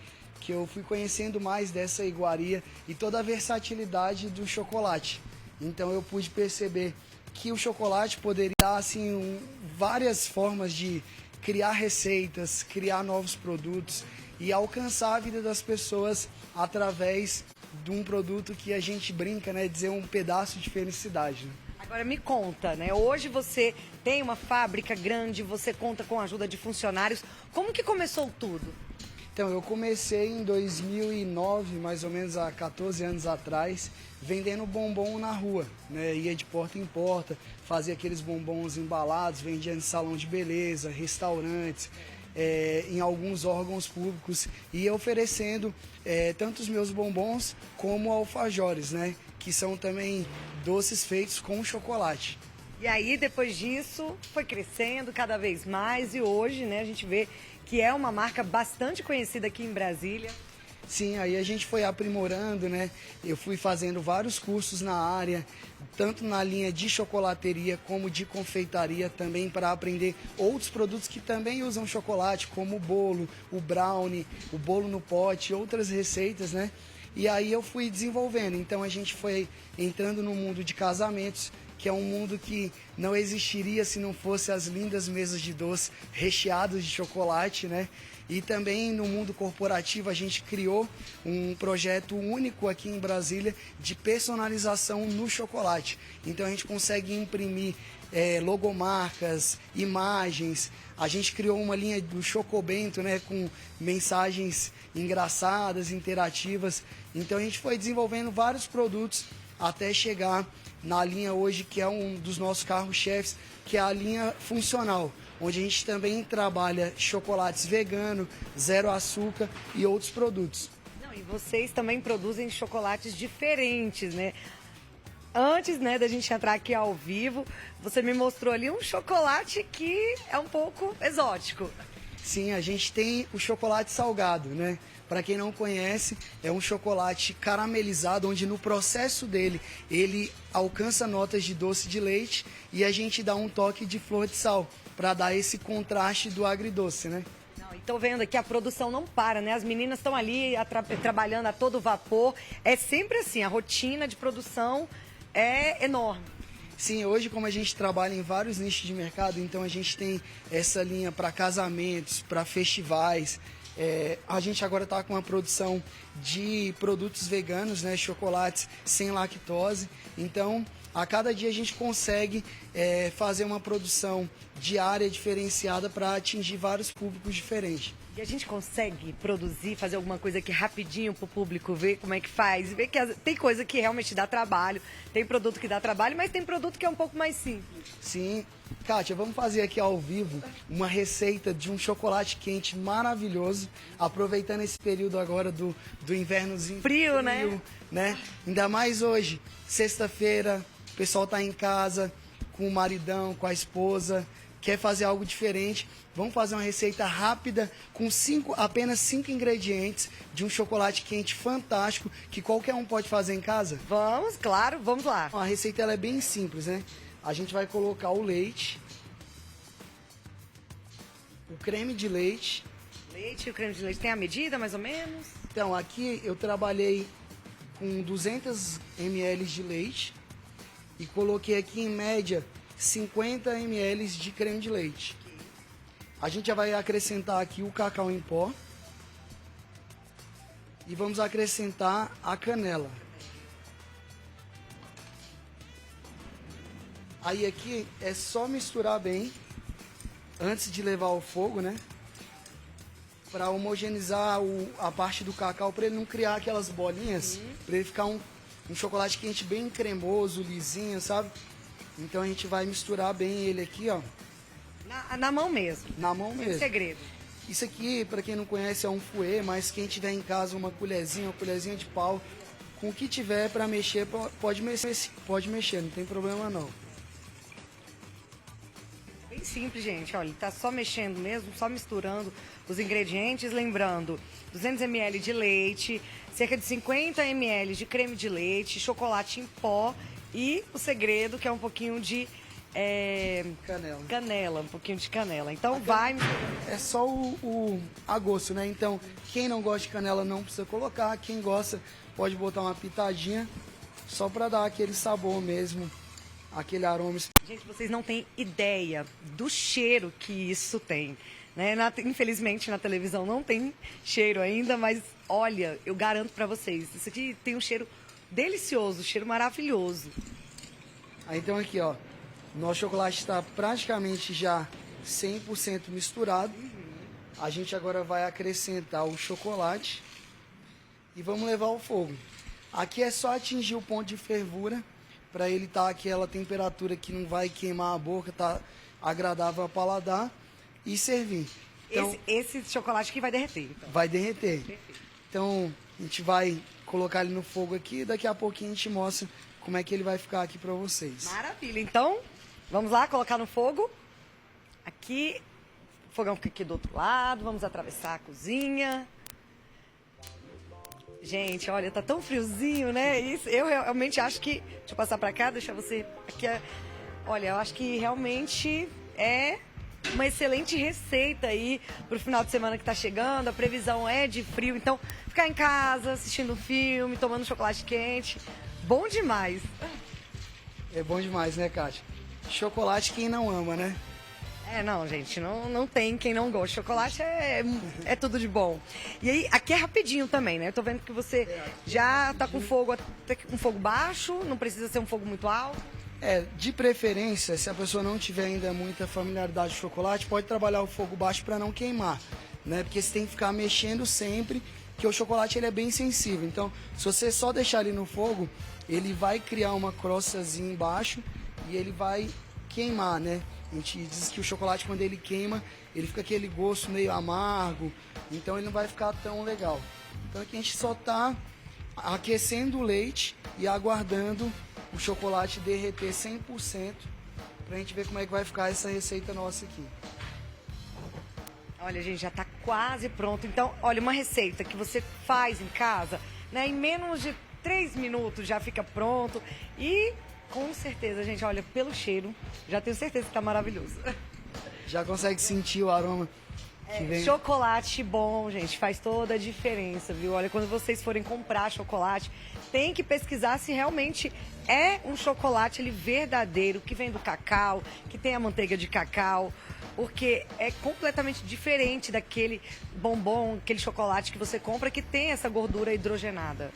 Que eu fui conhecendo mais dessa iguaria e toda a versatilidade do chocolate. Então eu pude perceber que o chocolate poderia dar, assim, várias formas de criar receitas, criar novos produtos e alcançar a vida das pessoas através de um produto que a gente brinca, né? Dizer um pedaço de felicidade, né? Agora me conta, né? Hoje você tem uma fábrica grande, você conta com a ajuda de funcionários. Como que começou tudo? Então, eu comecei em 2009, mais ou menos há 14 anos atrás, vendendo bombom na rua, né? Ia de porta em porta, fazia aqueles bombons embalados, vendia em salão de beleza, restaurantes, em alguns órgãos públicos, e ia oferecendo tanto os meus bombons como alfajores, né? Que são também doces feitos com chocolate. E aí, depois disso, foi crescendo cada vez mais e hoje, né, a gente vê que é uma marca bastante conhecida aqui em Brasília. Sim, aí a gente foi aprimorando, né? Eu fui fazendo vários cursos na área, tanto na linha de chocolateria como de confeitaria também, para aprender outros produtos que também usam chocolate, como o bolo, o brownie, o bolo no pote, outras receitas, né? E aí eu fui desenvolvendo, então a gente foi entrando no mundo de casamentos, que é um mundo que não existiria se não fosse as lindas mesas de doce recheadas de chocolate, né? E também no mundo corporativo a gente criou um projeto único aqui em Brasília de personalização no chocolate. Então a gente consegue imprimir logomarcas, imagens. A gente criou uma linha do Chocobento, né, com mensagens engraçadas, interativas. Então a gente foi desenvolvendo vários produtos até chegar na linha hoje, que é um dos nossos carros-chefes, que é a linha funcional, onde a gente também trabalha chocolates vegano, zero açúcar e outros produtos. Não, e vocês também produzem chocolates diferentes, né? Antes, né, da gente entrar aqui ao vivo, você me mostrou ali um chocolate que é um pouco exótico. Sim, a gente tem o chocolate salgado, né? Para quem não conhece, é um chocolate caramelizado, onde no processo dele, ele alcança notas de doce de leite e a gente dá um toque de flor de sal, para dar esse contraste do agridoce, né? Não, e tô vendo aqui, a produção não para, né? As meninas estão ali trabalhando a todo vapor. É sempre assim, a rotina de produção é enorme. Sim, hoje como a gente trabalha em vários nichos de mercado, então a gente tem essa linha para casamentos, para festivais. A gente agora está com uma produção de produtos veganos, né, chocolates sem lactose. Então, a cada dia a gente consegue fazer uma produção diária diferenciada para atingir vários públicos diferentes. E a gente consegue produzir, fazer alguma coisa aqui rapidinho para o público ver como é que faz? Ver que tem coisa que realmente dá trabalho, tem produto que dá trabalho, mas tem produto que é um pouco mais simples. Sim. Kátia, vamos fazer aqui ao vivo uma receita de um chocolate quente maravilhoso, aproveitando esse período agora do invernozinho frio, né? Ainda mais hoje, sexta-feira, o pessoal tá em casa com o maridão, com a esposa, quer fazer algo diferente. Vamos fazer uma receita rápida com apenas 5 ingredientes de um chocolate quente fantástico que qualquer um pode fazer em casa? Vamos, claro, vamos lá. A receita ela é bem simples, né? A gente vai colocar o leite, o creme de leite. Leite e o creme de leite tem a medida, mais ou menos? Então, aqui eu trabalhei com 200 ml de leite e coloquei aqui em média 50 ml de creme de leite. A gente já vai acrescentar aqui o cacau em pó e vamos acrescentar a canela. Aí aqui é só misturar bem antes de levar ao fogo, né? para homogeneizar a parte do cacau, para ele não criar aquelas bolinhas, para ele ficar um chocolate quente bem cremoso, lisinho, sabe? Então a gente vai misturar bem ele aqui, ó. Na mão mesmo? Na mão mesmo. Segredo. Isso aqui, para quem não conhece, é um fouet, mas quem tiver em casa uma colherzinha de pau, com o que tiver para mexer, pode mexer, não tem problema não. Bem simples, gente. Olha, ele tá só mexendo mesmo, só misturando os ingredientes. Lembrando, 200 ml de leite, cerca de 50 ml de creme de leite, chocolate em pó e o segredo, que é um pouquinho de canela, um pouquinho de canela. Então vai... É só a gosto, né? Então, quem não gosta de canela não precisa colocar. Quem gosta pode botar uma pitadinha, só para dar aquele sabor mesmo, aquele aroma. Gente, vocês não têm ideia do cheiro que isso tem, né? Infelizmente na televisão não tem cheiro ainda, mas olha, eu garanto para vocês, isso aqui tem um cheiro delicioso, cheiro maravilhoso. Aí, então aqui, ó, nosso chocolate está praticamente já 100% misturado. A gente agora vai acrescentar o chocolate e vamos levar ao fogo. Aqui é só atingir o ponto de fervura, para ele estar aquela temperatura que não vai queimar a boca, tá agradável ao paladar, e servir. Então, esse chocolate aqui vai derreter. Então. Vai derreter. Perfeito. Então, a gente vai colocar ele no fogo aqui e daqui a pouquinho a gente mostra como é que ele vai ficar aqui para vocês. Maravilha. Então, vamos lá colocar no fogo. Aqui, o fogão fica aqui do outro lado, vamos atravessar a cozinha. Gente, olha, tá tão friozinho, né? Isso, eu realmente acho que... Deixa eu passar pra cá, deixa você... Aqui, olha, eu acho que realmente é uma excelente receita aí pro final de semana que tá chegando. A previsão é de frio, então ficar em casa, assistindo um filme, tomando chocolate quente. Bom demais. É bom demais, né, Kátia? Chocolate quem não ama, né? Não, gente, não tem quem não gosta. Chocolate é tudo de bom. E aí, aqui é rapidinho também, né? Eu tô vendo que você já tá com fogo, até um fogo baixo, não precisa ser um fogo muito alto. De preferência, se a pessoa não tiver ainda muita familiaridade com chocolate, pode trabalhar o fogo baixo para não queimar, né? Porque você tem que ficar mexendo sempre, que o chocolate ele é bem sensível. Então, se você só deixar ele no fogo, ele vai criar uma crostazinha embaixo e ele vai queimar, né? A gente diz que o chocolate, quando ele queima, ele fica aquele gosto meio amargo, então ele não vai ficar tão legal. Então aqui a gente só está aquecendo o leite e aguardando o chocolate derreter 100%, para a gente ver como é que vai ficar essa receita nossa aqui. Olha, gente, já está quase pronto. Então, olha, uma receita que você faz em casa, né? Em menos de 3 minutos já fica pronto e... Com certeza, gente, olha, pelo cheiro, já tenho certeza que tá maravilhoso. Já consegue sentir o aroma que vem. Chocolate bom, gente, faz toda a diferença, viu? Olha, quando vocês forem comprar chocolate, tem que pesquisar se realmente é um chocolate ele, verdadeiro, que vem do cacau, que tem a manteiga de cacau, porque é completamente diferente daquele bombom, aquele chocolate que você compra que tem essa gordura hidrogenada.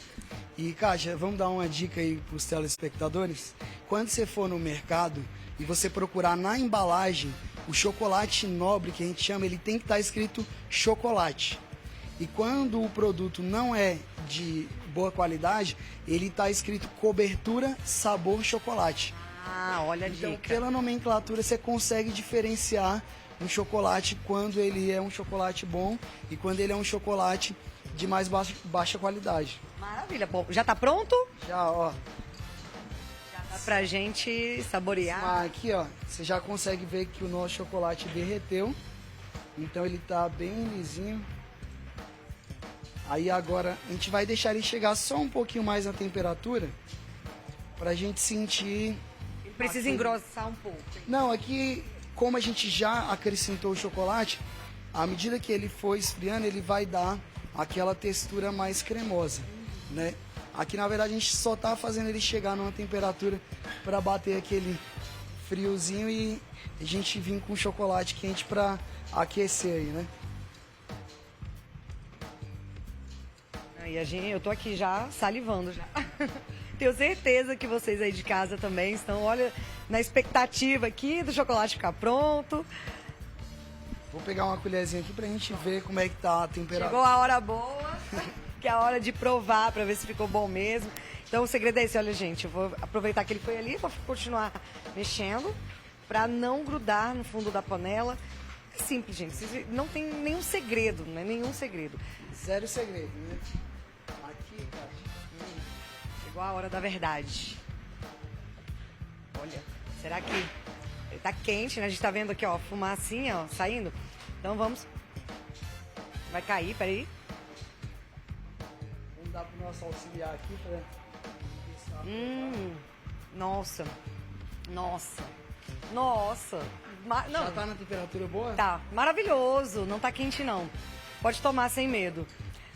E, Kátia, vamos dar uma dica aí para os telespectadores? Quando você for no mercado e você procurar na embalagem o chocolate nobre, que a gente chama, ele tem que estar escrito chocolate. E quando o produto não é de boa qualidade, ele está escrito cobertura sabor chocolate. Olha a então, dica. Pela nomenclatura, você consegue diferenciar um chocolate quando ele é um chocolate bom e quando ele é um chocolate de mais baixa qualidade. Maravilha. Bom, já tá pronto? Já, ó. Já dá pra gente saborear. Aqui, ó, você já consegue ver que o nosso chocolate derreteu. Então ele tá bem lisinho. Aí agora a gente vai deixar ele chegar só um pouquinho mais na temperatura pra gente sentir... Ele precisa engrossar um pouco. Hein? Não, aqui, como a gente já acrescentou o chocolate, à medida que ele for esfriando, ele vai dar aquela textura mais cremosa, né? Aqui, na verdade, a gente só tá fazendo ele chegar numa temperatura para bater aquele friozinho e a gente vir com chocolate quente para aquecer aí, né? E eu tô aqui já salivando já. Tenho certeza que vocês aí de casa também estão, olha, na expectativa aqui do chocolate ficar pronto. Vou pegar uma colherzinha aqui pra gente ver como é que tá a temperatura. Chegou a hora boa, que é a hora de provar pra ver se ficou bom mesmo. Então o segredo é esse, olha gente, eu vou aproveitar que ele foi ali, vou continuar mexendo pra não grudar no fundo da panela. É simples, gente, não tem nenhum segredo, não é nenhum segredo. Zero segredo, né? Aqui, cara. Chegou a hora da verdade. Olha, será que ele tá quente, né? A gente tá vendo aqui, ó, fumacinha, ó, saindo. Então vamos. Vai cair, peraí. Vamos dar pro nosso auxiliar aqui pra... Nossa. Nossa. Nossa. Não. Já tá na temperatura boa? Tá, maravilhoso. Não tá quente, não. Pode tomar sem medo.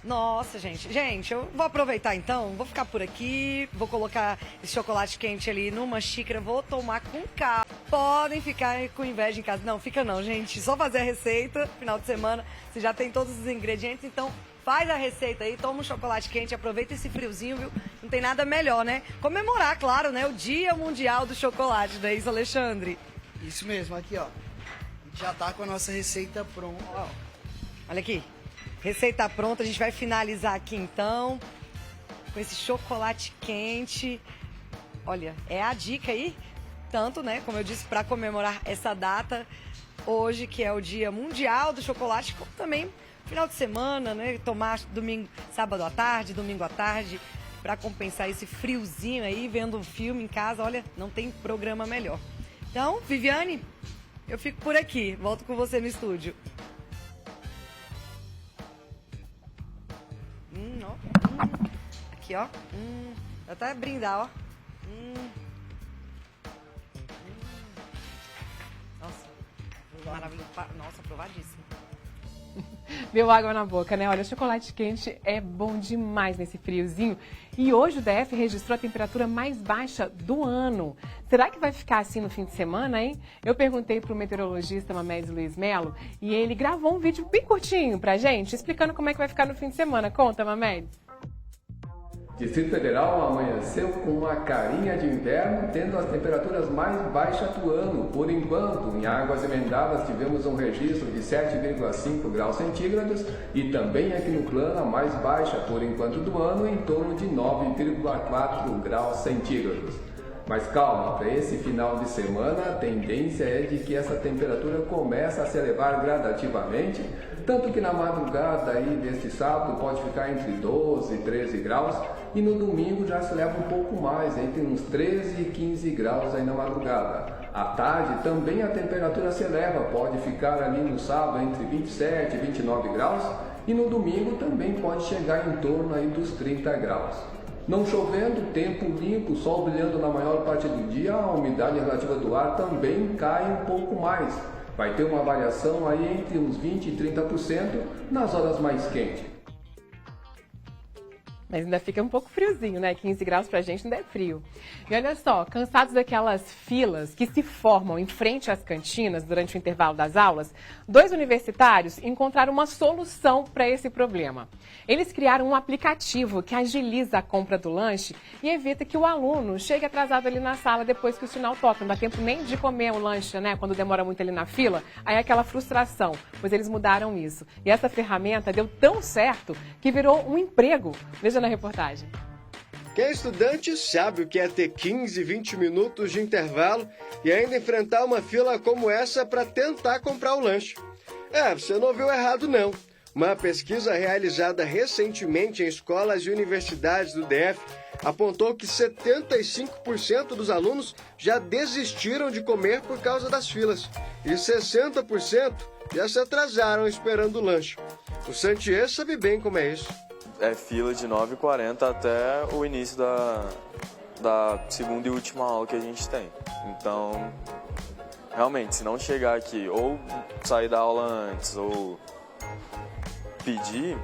Nossa, gente. Gente, eu vou aproveitar então, vou ficar por aqui, vou colocar esse chocolate quente ali numa xícara, vou tomar com calma. Podem ficar com inveja em casa. Não, fica não, gente. Só fazer a receita, final de semana, você já tem todos os ingredientes, então faz a receita aí, toma um chocolate quente, aproveita esse friozinho, viu? Não tem nada melhor, né? Comemorar, claro, né? O Dia Mundial do Chocolate, não é isso, Alexandre? Isso mesmo, aqui, ó. Já tá com a nossa receita pronta. Ó, olha aqui. Receita pronta, a gente vai finalizar aqui então com esse chocolate quente. Olha, é a dica aí, tanto, né, como eu disse, para comemorar essa data hoje, que é o Dia Mundial do Chocolate, como também final de semana, né, tomar domingo, sábado à tarde, domingo à tarde, para compensar esse friozinho aí, vendo um filme em casa. Olha, não tem programa melhor. Então, Viviane, eu fico por aqui, volto com você no estúdio. Aqui, ó. Vou até brindar, ó. Nossa. Maravilhoso. Nossa, aprovadíssimo. Deu água na boca, né? Olha, o chocolate quente é bom demais nesse friozinho. E hoje o DF registrou a temperatura mais baixa do ano. Será que vai ficar assim no fim de semana, hein? Eu perguntei para o meteorologista Mamedes Luiz Melo e ele gravou um vídeo bem curtinho pra gente, explicando como é que vai ficar no fim de semana. Conta, Mamedes. Distrito Federal amanheceu com uma carinha de inverno, tendo as temperaturas mais baixas do ano. Por enquanto, em Águas Emendadas tivemos um registro de 7,5 graus centígrados e também aqui no Plano a mais baixa, por enquanto do ano, em torno de 9,4 graus centígrados. Mas calma, para esse final de semana a tendência é de que essa temperatura começa a se elevar gradativamente, tanto que na madrugada aí deste sábado pode ficar entre 12 e 13 graus e no domingo já se eleva um pouco mais, entre uns 13 e 15 graus aí na madrugada. À tarde também a temperatura se eleva, pode ficar ali no sábado entre 27 e 29 graus e no domingo também pode chegar em torno aí dos 30 graus. Não chovendo, tempo limpo, sol brilhando na maior parte do dia, a umidade relativa do ar também cai um pouco mais. Vai ter uma variação aí entre uns 20% e 30% nas horas mais quentes. Mas ainda fica um pouco friozinho, né? 15 graus pra gente ainda é frio. E olha só, cansados daquelas filas que se formam em frente às cantinas durante o intervalo das aulas, 2 universitários encontraram uma solução para esse problema. Eles criaram um aplicativo que agiliza a compra do lanche e evita que o aluno chegue atrasado ali na sala depois que o sinal toca. Não dá tempo nem de comer o lanche, né? Quando demora muito ali na fila, aí é aquela frustração. Pois eles mudaram isso. E essa ferramenta deu tão certo que virou um emprego. Veja na reportagem. Quem é estudante sabe o que é ter 15, 20 minutos de intervalo e ainda enfrentar uma fila como essa para tentar comprar o lanche. Você não ouviu errado não. Uma pesquisa realizada recentemente em escolas e universidades do DF apontou que 75% dos alunos já desistiram de comer por causa das filas e 60% já se atrasaram esperando o lanche. O Santier sabe bem como é isso. É fila de 9h40 até o início da segunda e última aula que a gente tem. Então, realmente, se não chegar aqui ou sair da aula antes ou pedir,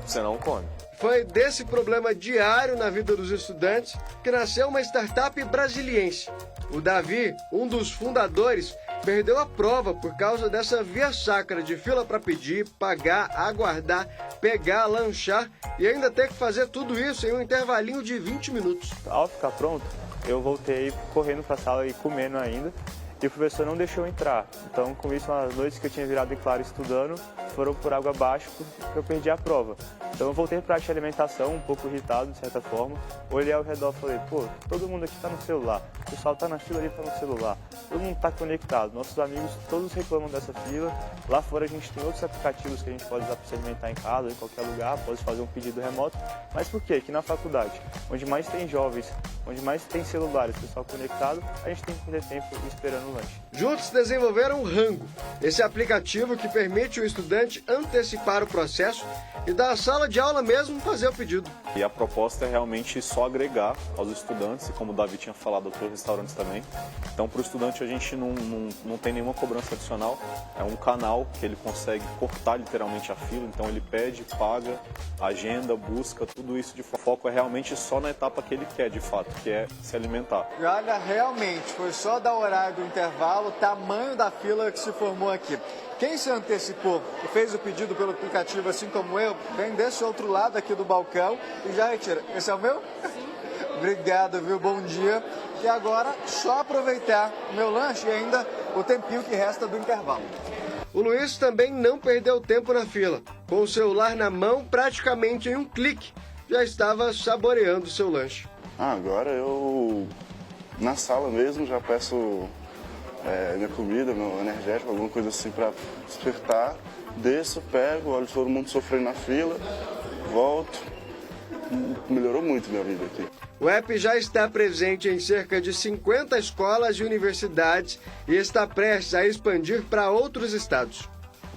você não come. Foi desse problema diário na vida dos estudantes que nasceu uma startup brasiliense. O Davi, um dos fundadores, perdeu a prova por causa dessa via sacra de fila para pedir, pagar, aguardar, pegar, lanchar e ainda ter que fazer tudo isso em um intervalinho de 20 minutos. Ao ficar pronto, eu voltei correndo para a sala e comendo ainda. e o professor não deixou eu entrar. Então, com isso, as noites que eu tinha virado em claro estudando foram por água abaixo porque eu perdi a prova. Então eu voltei para a alimentação, um pouco irritado de certa forma, olhei ao redor e falei, pô, todo mundo aqui está no celular, o pessoal está na fila ali, está no celular, todo mundo está conectado, nossos amigos todos reclamam dessa fila, lá fora a gente tem outros aplicativos que a gente pode usar para se alimentar em casa ou em qualquer lugar, pode fazer um pedido remoto, mas por quê? Aqui na faculdade, onde mais tem jovens, onde mais tem celulares, pessoal conectado, a gente tem que perder tempo esperando o lanche. Juntos desenvolveram o Rango, esse aplicativo que permite o estudante antecipar o processo e da sala de aula mesmo fazer o pedido. E a proposta é realmente só agregar aos estudantes, e como o Davi tinha falado, outros restaurantes também. Então, para o estudante, a gente não tem nenhuma cobrança adicional. É um canal que ele consegue cortar literalmente a fila. Então, ele pede, paga, agenda, busca, tudo isso de foco é realmente só na etapa que ele quer, de fato, que é se alimentar. E olha, realmente, foi só dar o horário do intervalo, o tamanho da fila que se formou aqui. Quem se antecipou e fez o pedido pelo aplicativo, assim como eu, vem desse outro lado aqui do balcão e já retira. Esse é o meu? Sim. Obrigado, viu? Bom dia. E agora, só aproveitar o meu lanche e ainda o tempinho que resta do intervalo. O Luiz também não perdeu tempo na fila. Com o celular na mão, praticamente em um clique, já estava saboreando o seu lanche. Agora eu, na sala mesmo, já peço minha comida, meu energético, alguma coisa assim para despertar. Desço, pego, olho todo mundo sofrendo na fila, volto. Melhorou muito minha vida aqui. O app já está presente em cerca de 50 escolas e universidades e está prestes a expandir para outros estados.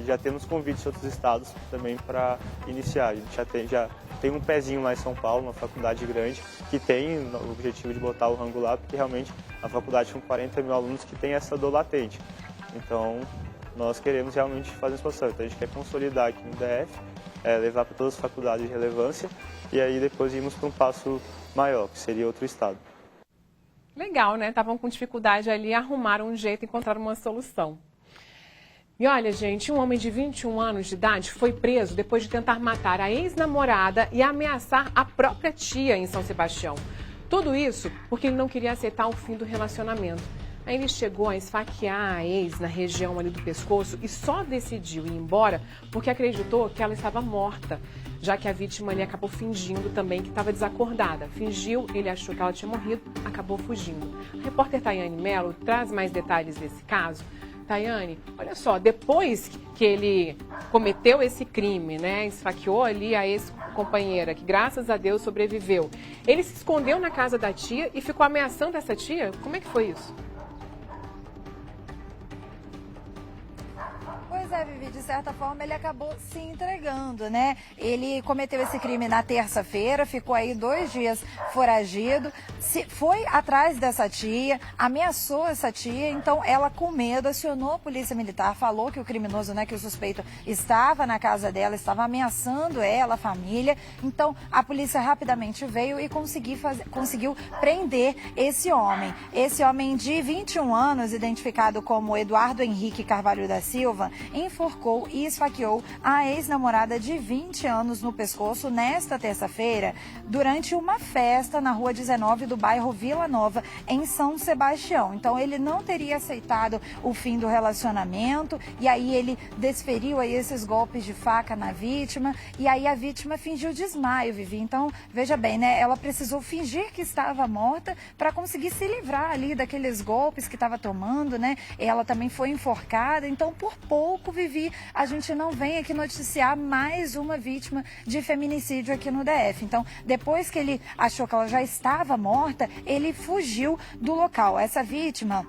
Já temos convites de outros estados também para iniciar. A gente já tem um pezinho lá em São Paulo, uma faculdade grande, que tem o objetivo de botar o Rango lá, porque realmente a faculdade com 40 mil alunos que tem essa dor latente. Então, nós queremos realmente fazer essa expansão. Então, a gente quer consolidar aqui no DF, levar para todas as faculdades de relevância e aí depois irmos para um passo maior, que seria outro estado. Legal, né? Estavam com dificuldade ali, arrumaram um jeito, encontraram uma solução. E olha, gente, um homem de 21 anos de idade foi preso depois de tentar matar a ex-namorada e ameaçar a própria tia em São Sebastião. Tudo isso porque ele não queria aceitar o fim do relacionamento. Aí ele chegou a esfaquear a ex na região ali do pescoço e só decidiu ir embora porque acreditou que ela estava morta, já que a vítima ali acabou fingindo também que estava desacordada. Fingiu, ele achou que ela tinha morrido, acabou fugindo. A repórter Tayane Mello traz mais detalhes desse caso. Tayane, olha só, depois que ele cometeu esse crime, né, esfaqueou ali a ex-companheira, que graças a Deus sobreviveu, ele se escondeu na casa da tia e ficou ameaçando essa tia? Como é que foi isso? Pois é, Vivi, de certa forma ele acabou se entregando, né? Ele cometeu esse crime na terça-feira, ficou aí 2 dias foragido, foi atrás dessa tia, ameaçou essa tia, então ela com medo acionou a polícia militar, falou que o criminoso, né, que o suspeito estava na casa dela, estava ameaçando ela, a família, então a polícia rapidamente veio e conseguiu prender esse homem. Esse homem de 21 anos, identificado como Eduardo Henrique Carvalho da Silva, enforcou e esfaqueou a ex-namorada de 20 anos no pescoço nesta terça-feira, durante uma festa na Rua 19 do bairro Vila Nova, em São Sebastião. Então ele não teria aceitado o fim do relacionamento e aí ele desferiu aí esses golpes de faca na vítima e aí a vítima fingiu desmaio, Vivi. Então, veja bem, né? Ela precisou fingir que estava morta para conseguir se livrar ali daqueles golpes que estava tomando, né? Ela também foi enforcada, então por pouco, Vivi, a gente não vem aqui noticiar mais uma vítima de feminicídio aqui no DF. Então, depois que ele achou que ela já estava morta, ele fugiu do local. Essa vítima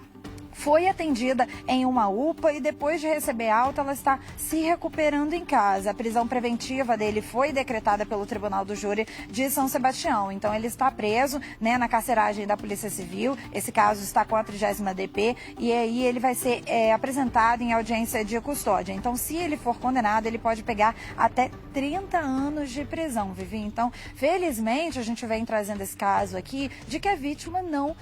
foi atendida em uma UPA e depois de receber alta, ela está se recuperando em casa. A prisão preventiva dele foi decretada pelo Tribunal do Júri de São Sebastião. Então ele está preso, né, na carceragem da Polícia Civil. Esse caso está com a 30ª DP e aí ele vai ser apresentado em audiência de custódia. Então, se ele for condenado, ele pode pegar até 30 anos de prisão, Vivi. Então, felizmente, a gente vem trazendo esse caso aqui de que a vítima não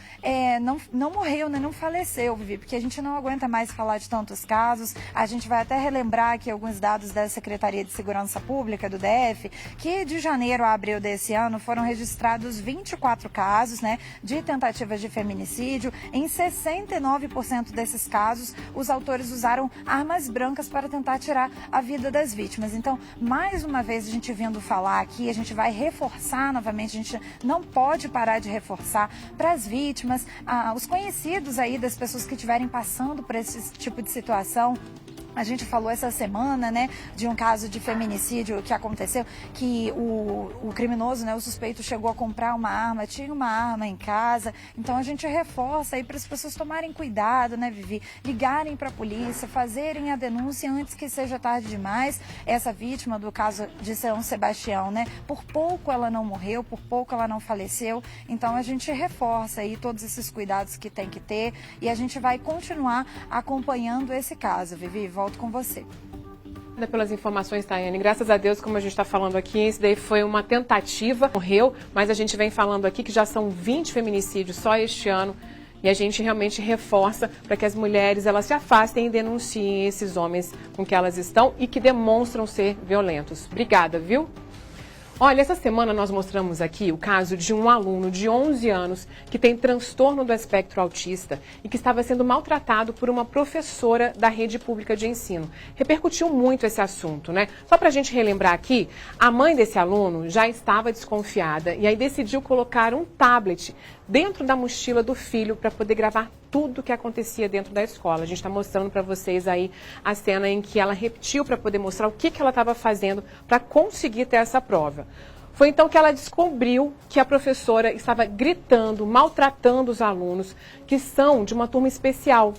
morreu, né? Não faleceu, Vivi, porque a gente não aguenta mais falar de tantos casos. A gente vai até relembrar aqui alguns dados da Secretaria de Segurança Pública do DF, que de janeiro a abril desse ano foram registrados 24 casos, né, de tentativas de feminicídio. Em 69% desses casos, os autores usaram armas brancas para tentar tirar a vida das vítimas. Então, mais uma vez, a gente vindo falar aqui, a gente vai reforçar novamente, a gente não pode parar de reforçar para as vítimas, os conhecidos aí das pessoas que estiverem passando por esse tipo de situação. A gente falou essa semana, né, de um caso de feminicídio que aconteceu, que o criminoso, né, o suspeito chegou a comprar uma arma, tinha uma arma em casa. Então a gente reforça aí para as pessoas tomarem cuidado, né, Vivi? Ligarem para a polícia, fazerem a denúncia antes que seja tarde demais. Essa vítima do caso de São Sebastião, né, por pouco ela não morreu, por pouco ela não faleceu. Então a gente reforça aí todos esses cuidados que tem que ter e a gente vai continuar acompanhando esse caso, Vivi. Volto com você. Obrigada pelas informações, Tayane. Graças a Deus, como a gente está falando aqui, isso daí foi uma tentativa, morreu, mas a gente vem falando aqui que já são 20 feminicídios só este ano e a gente realmente reforça para que as mulheres elas se afastem e denunciem esses homens com que elas estão e que demonstram ser violentos. Obrigada, viu? Olha, essa semana nós mostramos aqui o caso de um aluno de 11 anos que tem transtorno do espectro autista e que estava sendo maltratado por uma professora da rede pública de ensino. Repercutiu muito esse assunto, né? Só para a gente relembrar aqui, a mãe desse aluno já estava desconfiada e aí decidiu colocar um tablet dentro da mochila do filho para poder gravar tudo o que acontecia dentro da escola. A gente está mostrando para vocês aí a cena em que ela repetiu para poder mostrar o que ela estava fazendo para conseguir ter essa prova. Foi então que ela descobriu que a professora estava gritando, maltratando os alunos que são de uma turma especial.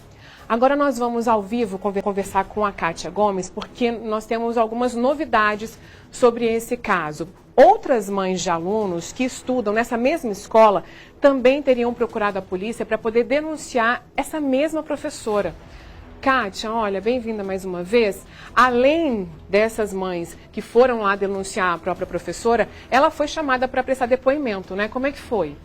Agora nós vamos ao vivo conversar com a Kátia Gomes, porque nós temos algumas novidades sobre esse caso. Outras mães de alunos que estudam nessa mesma escola também teriam procurado a polícia para poder denunciar essa mesma professora. Kátia, olha, bem-vinda mais uma vez. Além dessas mães que foram lá denunciar a própria professora, ela foi chamada para prestar depoimento, né? Como é que foi?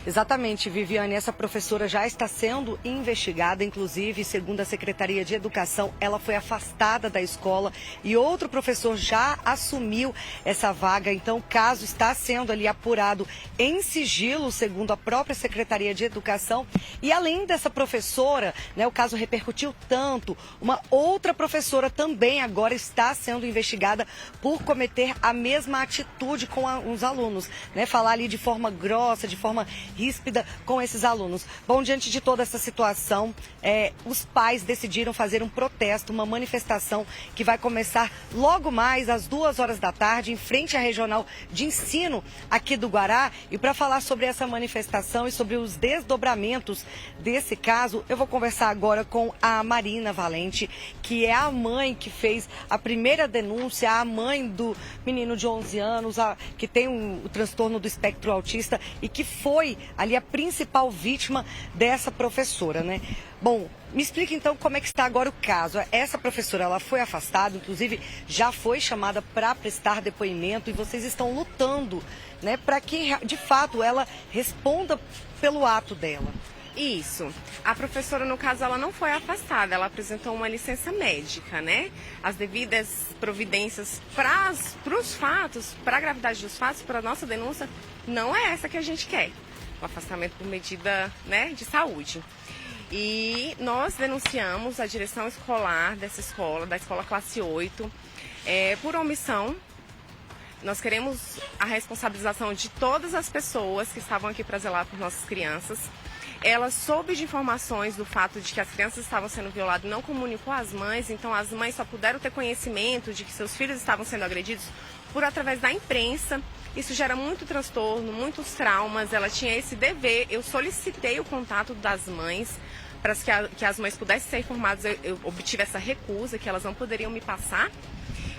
Exatamente, Viviane, essa professora já está sendo investigada, inclusive, segundo a Secretaria de Educação, ela foi afastada da escola e outro professor já assumiu essa vaga, então o caso está sendo ali apurado em sigilo, segundo a própria Secretaria de Educação. E além dessa professora, né, o caso repercutiu tanto, uma outra professora também agora está sendo investigada por cometer a mesma atitude com os alunos, né, falar ali de forma grossa, de forma ríspida com esses alunos. Bom, diante de toda essa situação, os pais decidiram fazer um protesto, uma manifestação que vai começar logo mais às 2h da tarde, em frente à Regional de Ensino aqui do Guará. E para falar sobre essa manifestação e sobre os desdobramentos desse caso, eu vou conversar agora com a Marina Valente, que é a mãe que fez a primeira denúncia, a mãe do menino de 11 anos, que tem o transtorno do espectro autista e que foi ali a principal vítima dessa professora, né? Bom, me explica então como é que está agora o caso. Essa professora, ela foi afastada, inclusive já foi chamada para prestar depoimento e vocês estão lutando, né, para que de fato ela responda pelo ato dela. Isso. A professora, no caso, ela não foi afastada, ela apresentou uma licença médica, né? As devidas providências para os fatos, para a gravidade dos fatos, para a nossa denúncia, não é essa que a gente quer. O afastamento por medida, né, de saúde. E nós denunciamos a direção escolar dessa escola, da escola classe 8, por omissão. Nós queremos a responsabilização de todas as pessoas que estavam aqui para zelar por nossas crianças. Ela soube de informações do fato de que as crianças estavam sendo violadas e não comunicou às mães, então as mães só puderam ter conhecimento de que seus filhos estavam sendo agredidos através da imprensa. Isso gera muito transtorno, muitos traumas, ela tinha esse dever. Eu solicitei o contato das mães para que as mães pudessem ser informadas, eu obtive essa recusa, que elas não poderiam me passar.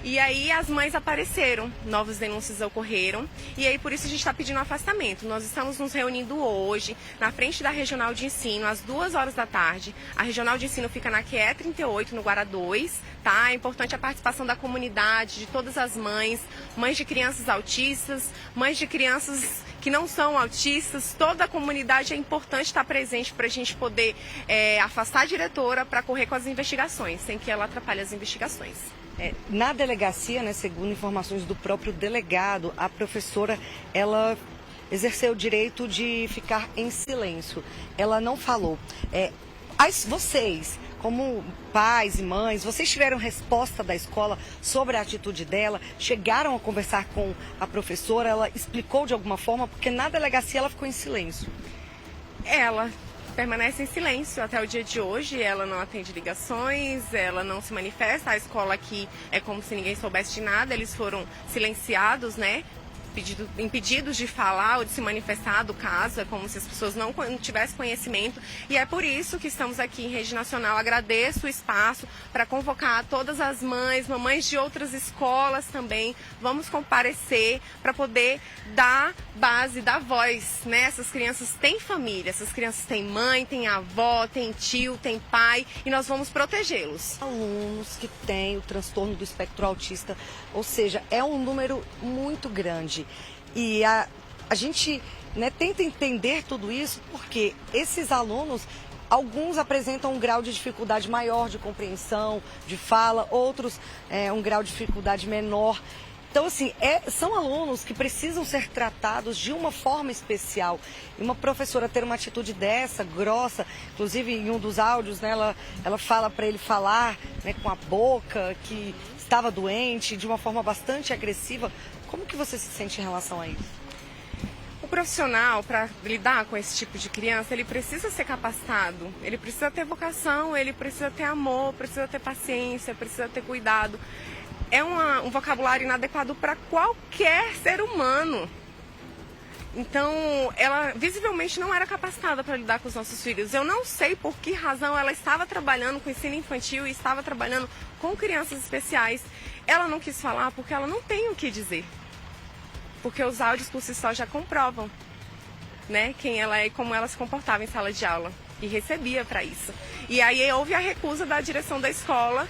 E aí as mães apareceram, novas denúncias ocorreram, e aí por isso a gente está pedindo afastamento. Nós estamos nos reunindo hoje, na frente da Regional de Ensino, às 2h da tarde. A Regional de Ensino fica na QE 38, no Guará 2, tá? É importante a participação da comunidade, de todas as mães de crianças autistas, mães de crianças que não são autistas, toda a comunidade é importante estar presente para a gente poder afastar a diretora para correr com as investigações, sem que ela atrapalhe as investigações. Na delegacia, né, segundo informações do próprio delegado, a professora, ela exerceu o direito de ficar em silêncio. Ela não falou. Vocês, como pais e mães, vocês tiveram resposta da escola sobre a atitude dela? Chegaram a conversar com a professora? Ela explicou de alguma forma? Porque na delegacia ela ficou em silêncio. Ela permanece em silêncio até o dia de hoje, ela não atende ligações, ela não se manifesta. A escola aqui é como se ninguém soubesse de nada, eles foram silenciados, né? Impedidos de falar ou de se manifestar do caso, é como se as pessoas não tivessem conhecimento, e é por isso que estamos aqui em Rede Nacional. Agradeço o espaço para convocar todas as mamães de outras escolas também. Vamos comparecer para poder dar base, dar voz, né? Essas crianças têm família, essas crianças têm mãe, têm avó, têm tio, têm pai, e nós vamos protegê-los. Alunos que têm o transtorno do espectro autista, ou seja, é um número muito grande. E a gente, né, tenta entender tudo isso porque esses alunos, alguns apresentam um grau de dificuldade maior de compreensão, de fala, outros um grau de dificuldade menor. Então, assim, são alunos que precisam ser tratados de uma forma especial. E uma professora ter uma atitude dessa, grossa, inclusive em um dos áudios, né, ela fala para ele falar, né, com a boca, que estava doente, de uma forma bastante agressiva. Como que você se sente em relação a isso? O profissional, para lidar com esse tipo de criança, ele precisa ser capacitado, ele precisa ter vocação, ele precisa ter amor, precisa ter paciência, precisa ter cuidado. É um vocabulário inadequado para qualquer ser humano. Então, ela visivelmente não era capacitada para lidar com os nossos filhos. Eu não sei por que razão ela estava trabalhando com ensino infantil e estava trabalhando com crianças especiais. Ela não quis falar porque ela não tem o que dizer. Porque os áudios por si só já comprovam, né, quem ela é e como ela se comportava em sala de aula. E recebia para isso. E aí houve a recusa da direção da escola,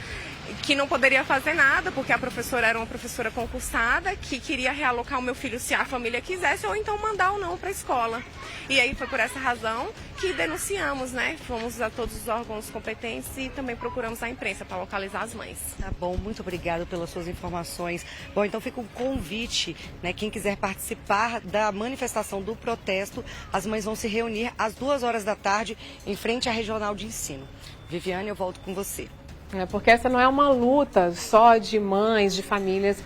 que não poderia fazer nada, porque a professora era uma professora concursada, que queria realocar o meu filho se a família quisesse, ou então mandar ou não para a escola. E aí foi por essa razão que denunciamos, né? Fomos a todos os órgãos competentes e também procuramos a imprensa para localizar as mães. Tá bom, muito obrigada pelas suas informações. Bom, então fica um convite, né? Quem quiser participar da manifestação do protesto, as mães vão se reunir às 2h da tarde em frente à Regional de Ensino. Viviane, eu volto com você. Porque essa não é uma luta só de mães, de famílias,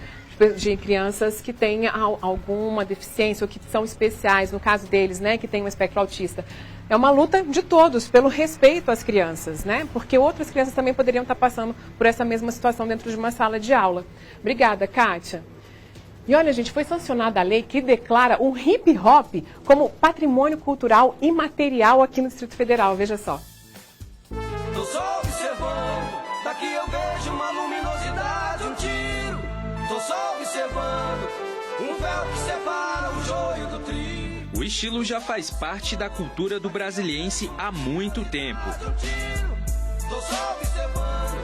de crianças que têm alguma deficiência ou que são especiais, no caso deles, né, que tem um espectro autista. É uma luta de todos, pelo respeito às crianças, né? Porque outras crianças também poderiam estar passando por essa mesma situação dentro de uma sala de aula. Obrigada, Kátia. E olha, gente, foi sancionada a lei que declara o hip hop como patrimônio cultural imaterial aqui no Distrito Federal. Veja só. Tô só observando, daqui eu vejo uma luminosidade, um tiro. Tô só observando, um véu que separa o joio do trigo. O estilo já faz parte da cultura do brasiliense há muito tempo. Tô só observando,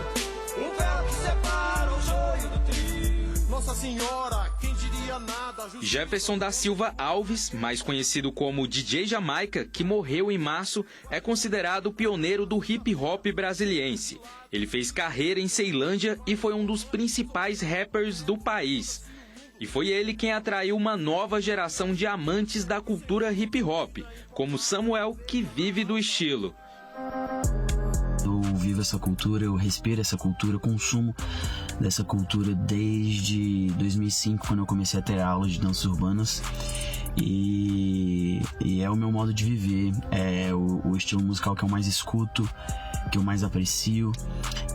um véu que separa o joio do trigo. Nossa Senhora, quem diria nada... Jefferson da Silva Alves, mais conhecido como DJ Jamaica, que morreu em março, é considerado o pioneiro do hip hop brasiliense. Ele fez carreira em Ceilândia e foi um dos principais rappers do país. E foi ele quem atraiu uma nova geração de amantes da cultura hip hop, como Samuel, que vive do estilo. Eu vivo essa cultura, eu respiro essa cultura, eu consumo dessa cultura desde 2005, quando eu comecei a ter aulas de danças urbanas. E é o meu modo de viver, é o estilo musical que eu mais escuto, que eu mais aprecio.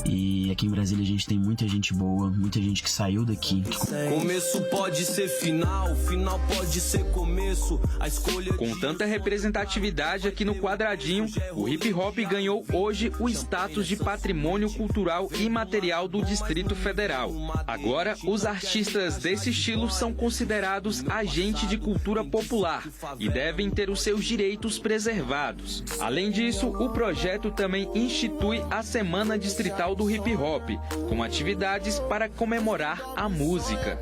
E aqui em Brasília a gente tem muita gente boa, muita gente que saiu daqui. Começo pode ser final, final pode ser começo. A escolha. Com tanta representatividade aqui no Quadradinho, o hip hop ganhou hoje o status de patrimônio cultural imaterial do Distrito Federal. Agora, os artistas desse estilo são considerados agentes de cultura popular e devem ter os seus direitos preservados. Além disso, o projeto também institui a Semana Distrital do Hip Hop, com atividades para comemorar a música.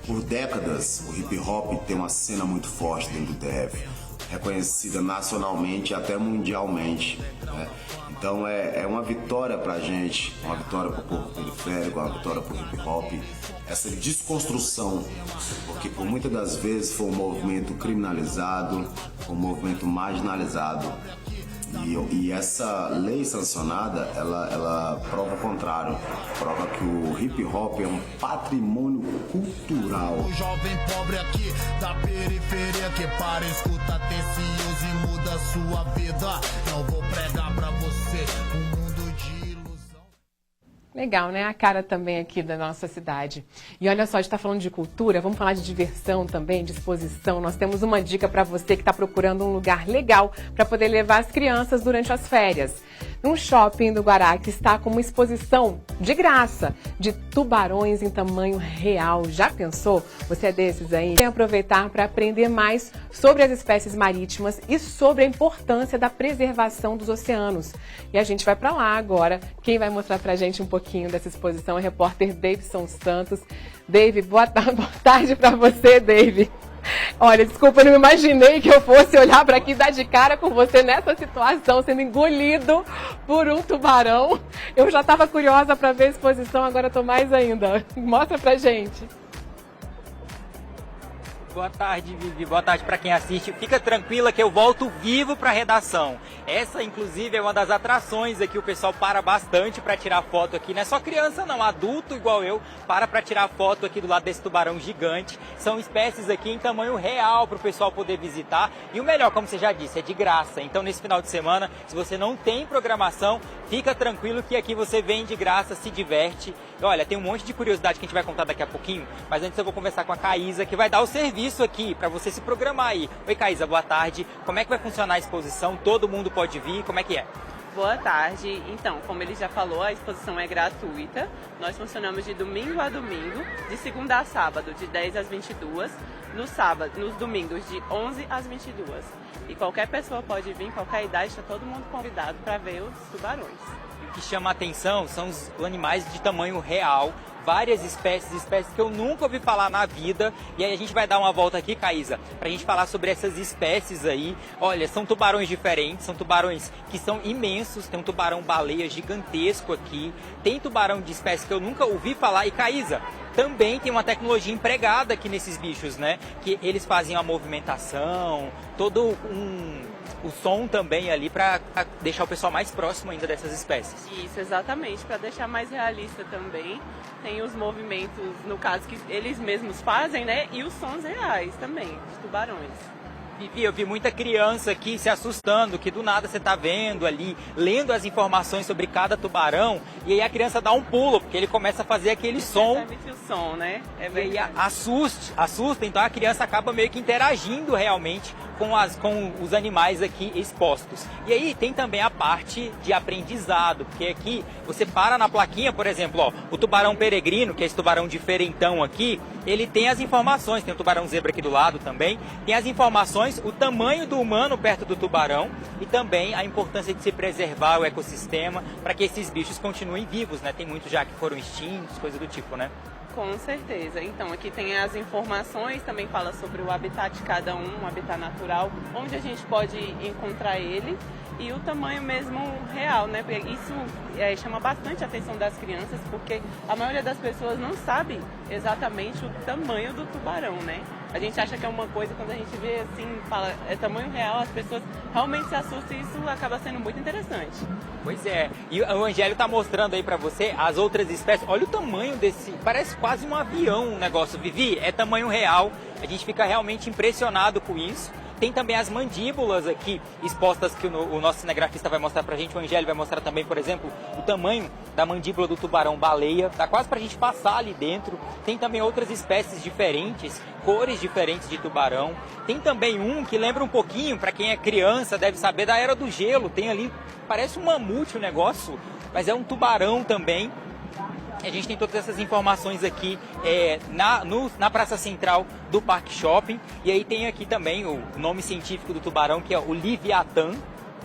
Por décadas, o hip hop tem uma cena muito forte dentro do DF, reconhecida nacionalmente e até mundialmente, né? Então é uma vitória pra gente, uma vitória pro povo periférico, uma vitória pro hip hop, essa desconstrução, porque por muitas das vezes foi um movimento criminalizado, um movimento marginalizado. E essa lei sancionada, ela prova o contrário, prova que o hip hop é um patrimônio cultural. O jovem pobre aqui da periferia que para, escuta TCUs e muda sua vida. Não vou pregar pra você um mundo de ilusão. Legal, né? A cara também aqui da nossa cidade. E olha só, a gente está falando de cultura, vamos falar de diversão também, de exposição. Nós temos uma dica para você que está procurando um lugar legal para poder levar as crianças durante as férias. Um shopping do Guará que está com uma exposição de graça de tubarões em tamanho real. Já pensou? Você é desses aí? Vem aproveitar para aprender mais sobre as espécies marítimas e sobre a importância da preservação dos oceanos. E a gente vai para lá agora. Quem vai mostrar para a gente um pouquinho dessa exposição é o repórter Davidson Santos. Dave, boa tarde para você, Dave. Olha, desculpa, eu não imaginei que eu fosse olhar para aqui e dar de cara com você nessa situação, sendo engolido por um tubarão. Eu já estava curiosa para ver a exposição, agora estou mais ainda. Mostra pra gente. Boa tarde, Vivi. Boa tarde para quem assiste. Fica tranquila que eu volto vivo para a redação. Essa, inclusive, é uma das atrações aqui. O pessoal para bastante para tirar foto aqui. Não é só criança, não. Adulto igual eu para tirar foto aqui do lado desse tubarão gigante. São espécies aqui em tamanho real para o pessoal poder visitar. E o melhor, como você já disse, é de graça. Então, nesse final de semana, se você não tem programação, fica tranquilo que aqui você vem de graça, se diverte. Olha, tem um monte de curiosidade que a gente vai contar daqui a pouquinho. Mas antes eu vou conversar com a Caísa, que vai dar o serviço aqui para você se programar aí. Oi, Caísa, boa tarde. Como é que vai funcionar a exposição? Todo mundo pode vir? Como é que é? Boa tarde. Então, como ele já falou, a exposição é gratuita. Nós funcionamos de domingo a domingo, de segunda a sábado, de 10 às 22, nos domingos, de 11 às 22. E qualquer pessoa pode vir, qualquer idade, está todo mundo convidado para ver os tubarões. O que chama a atenção são os animais de tamanho real, várias espécies que eu nunca ouvi falar na vida. E aí a gente vai dar uma volta aqui, Caísa, pra gente falar sobre essas espécies aí. Olha, são tubarões diferentes, são tubarões que são imensos, tem um tubarão-baleia gigantesco aqui, tem tubarão de espécies que eu nunca ouvi falar. E, Caísa, também tem uma tecnologia empregada aqui nesses bichos, né? Que eles fazem a movimentação, todo o som também ali para deixar o pessoal mais próximo ainda dessas espécies. Isso, exatamente, para deixar mais realista também. Tem os movimentos, no caso, que eles mesmos fazem, né? E os sons reais também, dos tubarões. Vivi, eu vi muita criança aqui se assustando, que do nada você tá vendo ali, lendo as informações sobre cada tubarão, e aí a criança dá um pulo, porque ele começa a fazer aquele som. O som, né? É verdade. E aí assusta, então a criança acaba meio que interagindo realmente com os animais aqui expostos. E aí tem também a parte de aprendizado, porque aqui você para na plaquinha, por exemplo, ó, o tubarão peregrino, que é esse tubarão diferentão aqui, ele tem as informações, tem o tubarão zebra aqui do lado também, tem as informações, o tamanho do humano perto do tubarão e também a importância de se preservar o ecossistema para que esses bichos continuem vivos, né? Tem muitos já que foram extintos, coisa do tipo, né? Com certeza. Então, aqui tem as informações, também fala sobre o habitat de cada um, o habitat natural, onde a gente pode encontrar ele e o tamanho mesmo real, né? Isso chama bastante a atenção das crianças, porque a maioria das pessoas não sabe exatamente o tamanho do tubarão, né? A gente acha que é uma coisa, quando a gente vê assim, fala, é tamanho real, as pessoas realmente se assustam e isso acaba sendo muito interessante. Pois é, e o Angélio tá mostrando aí pra você as outras espécies. Olha o tamanho desse, parece quase um avião o negócio, Vivi, é tamanho real, a gente fica realmente impressionado com isso. Tem também as mandíbulas aqui expostas que o nosso cinegrafista vai mostrar pra gente, o Angélio vai mostrar também, por exemplo, o tamanho da mandíbula do tubarão-baleia. Dá quase pra gente passar ali dentro. Tem também outras espécies diferentes, cores diferentes de tubarão. Tem também um que lembra um pouquinho, pra quem é criança, deve saber, da Era do Gelo. Tem ali, parece um mamute o negócio, mas é um tubarão também. A gente tem todas essas informações aqui na praça central do Parque Shopping. E aí tem aqui também o nome científico do tubarão, que é o Leviatã,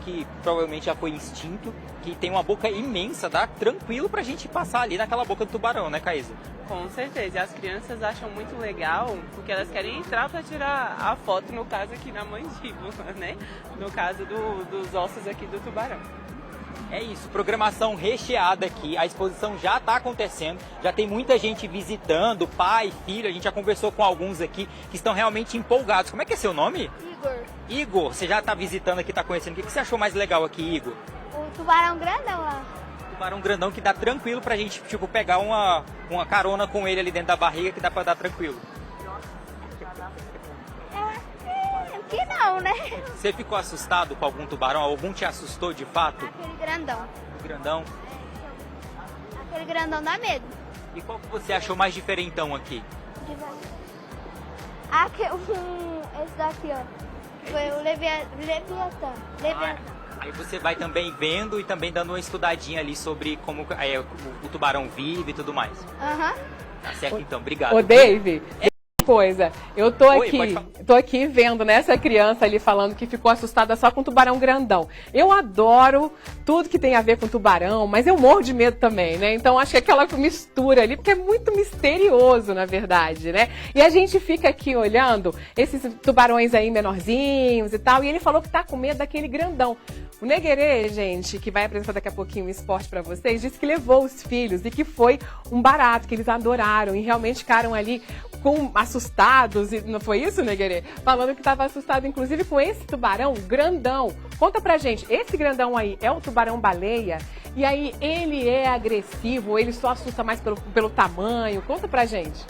que provavelmente já foi extinto, que tem uma boca imensa, dá tranquilo pra gente passar ali naquela boca do tubarão, né, Caísa? Com certeza, e as crianças acham muito legal, porque elas querem entrar para tirar a foto, no caso aqui na mandíbula, né? No caso dos ossos aqui do tubarão. É isso, programação recheada aqui, a exposição já está acontecendo, já tem muita gente visitando, pai, filho, a gente já conversou com alguns aqui que estão realmente empolgados. Como é que é seu nome? Igor. Igor, você já está visitando aqui, está conhecendo, o que você achou mais legal aqui, Igor? O tubarão grandão lá. Tubarão grandão que dá tranquilo pra gente, tipo, pegar uma carona com ele ali dentro da barriga, que dá pra dar tranquilo. Que não, né? Você ficou assustado com algum tubarão? Algum te assustou de fato? Aquele grandão. O grandão? Aquele grandão dá medo. E qual que você achou mais diferentão aqui? Esse daqui, ó. Foi o Leviatã. Aí você vai também vendo e também dando uma estudadinha ali sobre como o tubarão vive e tudo mais. Aham. Tá certo, então. Obrigado. Ô, Dave... Coisa, eu tô aqui vendo, né, essa criança ali falando que ficou assustada só com tubarão grandão. Eu adoro tudo que tem a ver com tubarão, mas eu morro de medo também, né? Então acho que aquela mistura ali, porque é muito misterioso, na verdade, né? E a gente fica aqui olhando esses tubarões aí menorzinhos e tal, e ele falou que tá com medo daquele grandão. O Neguerê, gente, que vai apresentar daqui a pouquinho o esporte pra vocês, disse que levou os filhos e que foi um barato, que eles adoraram e realmente ficaram ali assustados, e não foi isso, Neguerê? Falando que estava assustado, inclusive, com esse tubarão grandão. Conta pra gente, esse grandão aí é o tubarão-baleia? E aí, ele é agressivo ou ele só assusta mais pelo tamanho? Conta pra gente.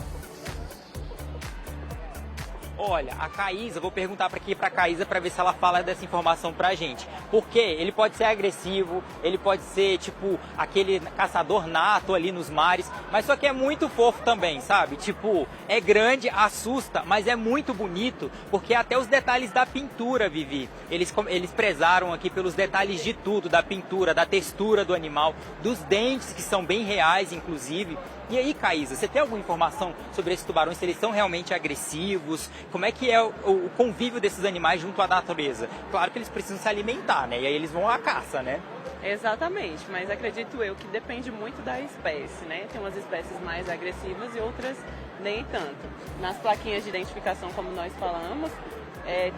Olha, a Caísa, vou perguntar aqui pra Caísa pra ver se ela fala dessa informação pra gente. Porque ele pode ser agressivo, ele pode ser tipo aquele caçador nato ali nos mares, mas só que é muito fofo também, sabe? Tipo, é grande, assusta, mas é muito bonito, porque até os detalhes da pintura, Vivi, eles prezaram aqui pelos detalhes de tudo, da pintura, da textura do animal, dos dentes que são bem reais, inclusive. E aí, Caísa, você tem alguma informação sobre esses tubarões, se eles são realmente agressivos? Como é que é o convívio desses animais junto à natureza? Claro que eles precisam se alimentar, né? E aí eles vão à caça, né? Exatamente, mas acredito eu que depende muito da espécie, né? Tem umas espécies mais agressivas e outras nem tanto. Nas plaquinhas de identificação, como nós falamos,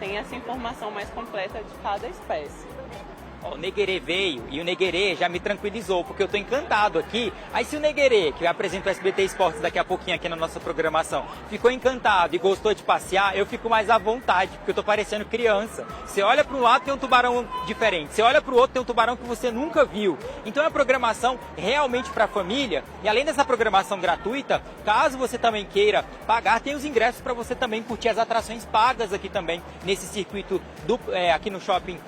tem essa informação mais completa de cada espécie. Ó, o Neguerê veio e o Neguerê já me tranquilizou, porque eu tô encantado aqui. Aí se o Neguerê, que apresenta o SBT Esportes daqui a pouquinho aqui na nossa programação, ficou encantado e gostou de passear, eu fico mais à vontade, porque eu tô parecendo criança. Você olha para um lado, tem um tubarão diferente. Você olha para o outro, tem um tubarão que você nunca viu. Então é uma programação realmente para a família. E além dessa programação gratuita, caso você também queira pagar, tem os ingressos para você também curtir as atrações pagas aqui também, nesse circuito aqui no shopping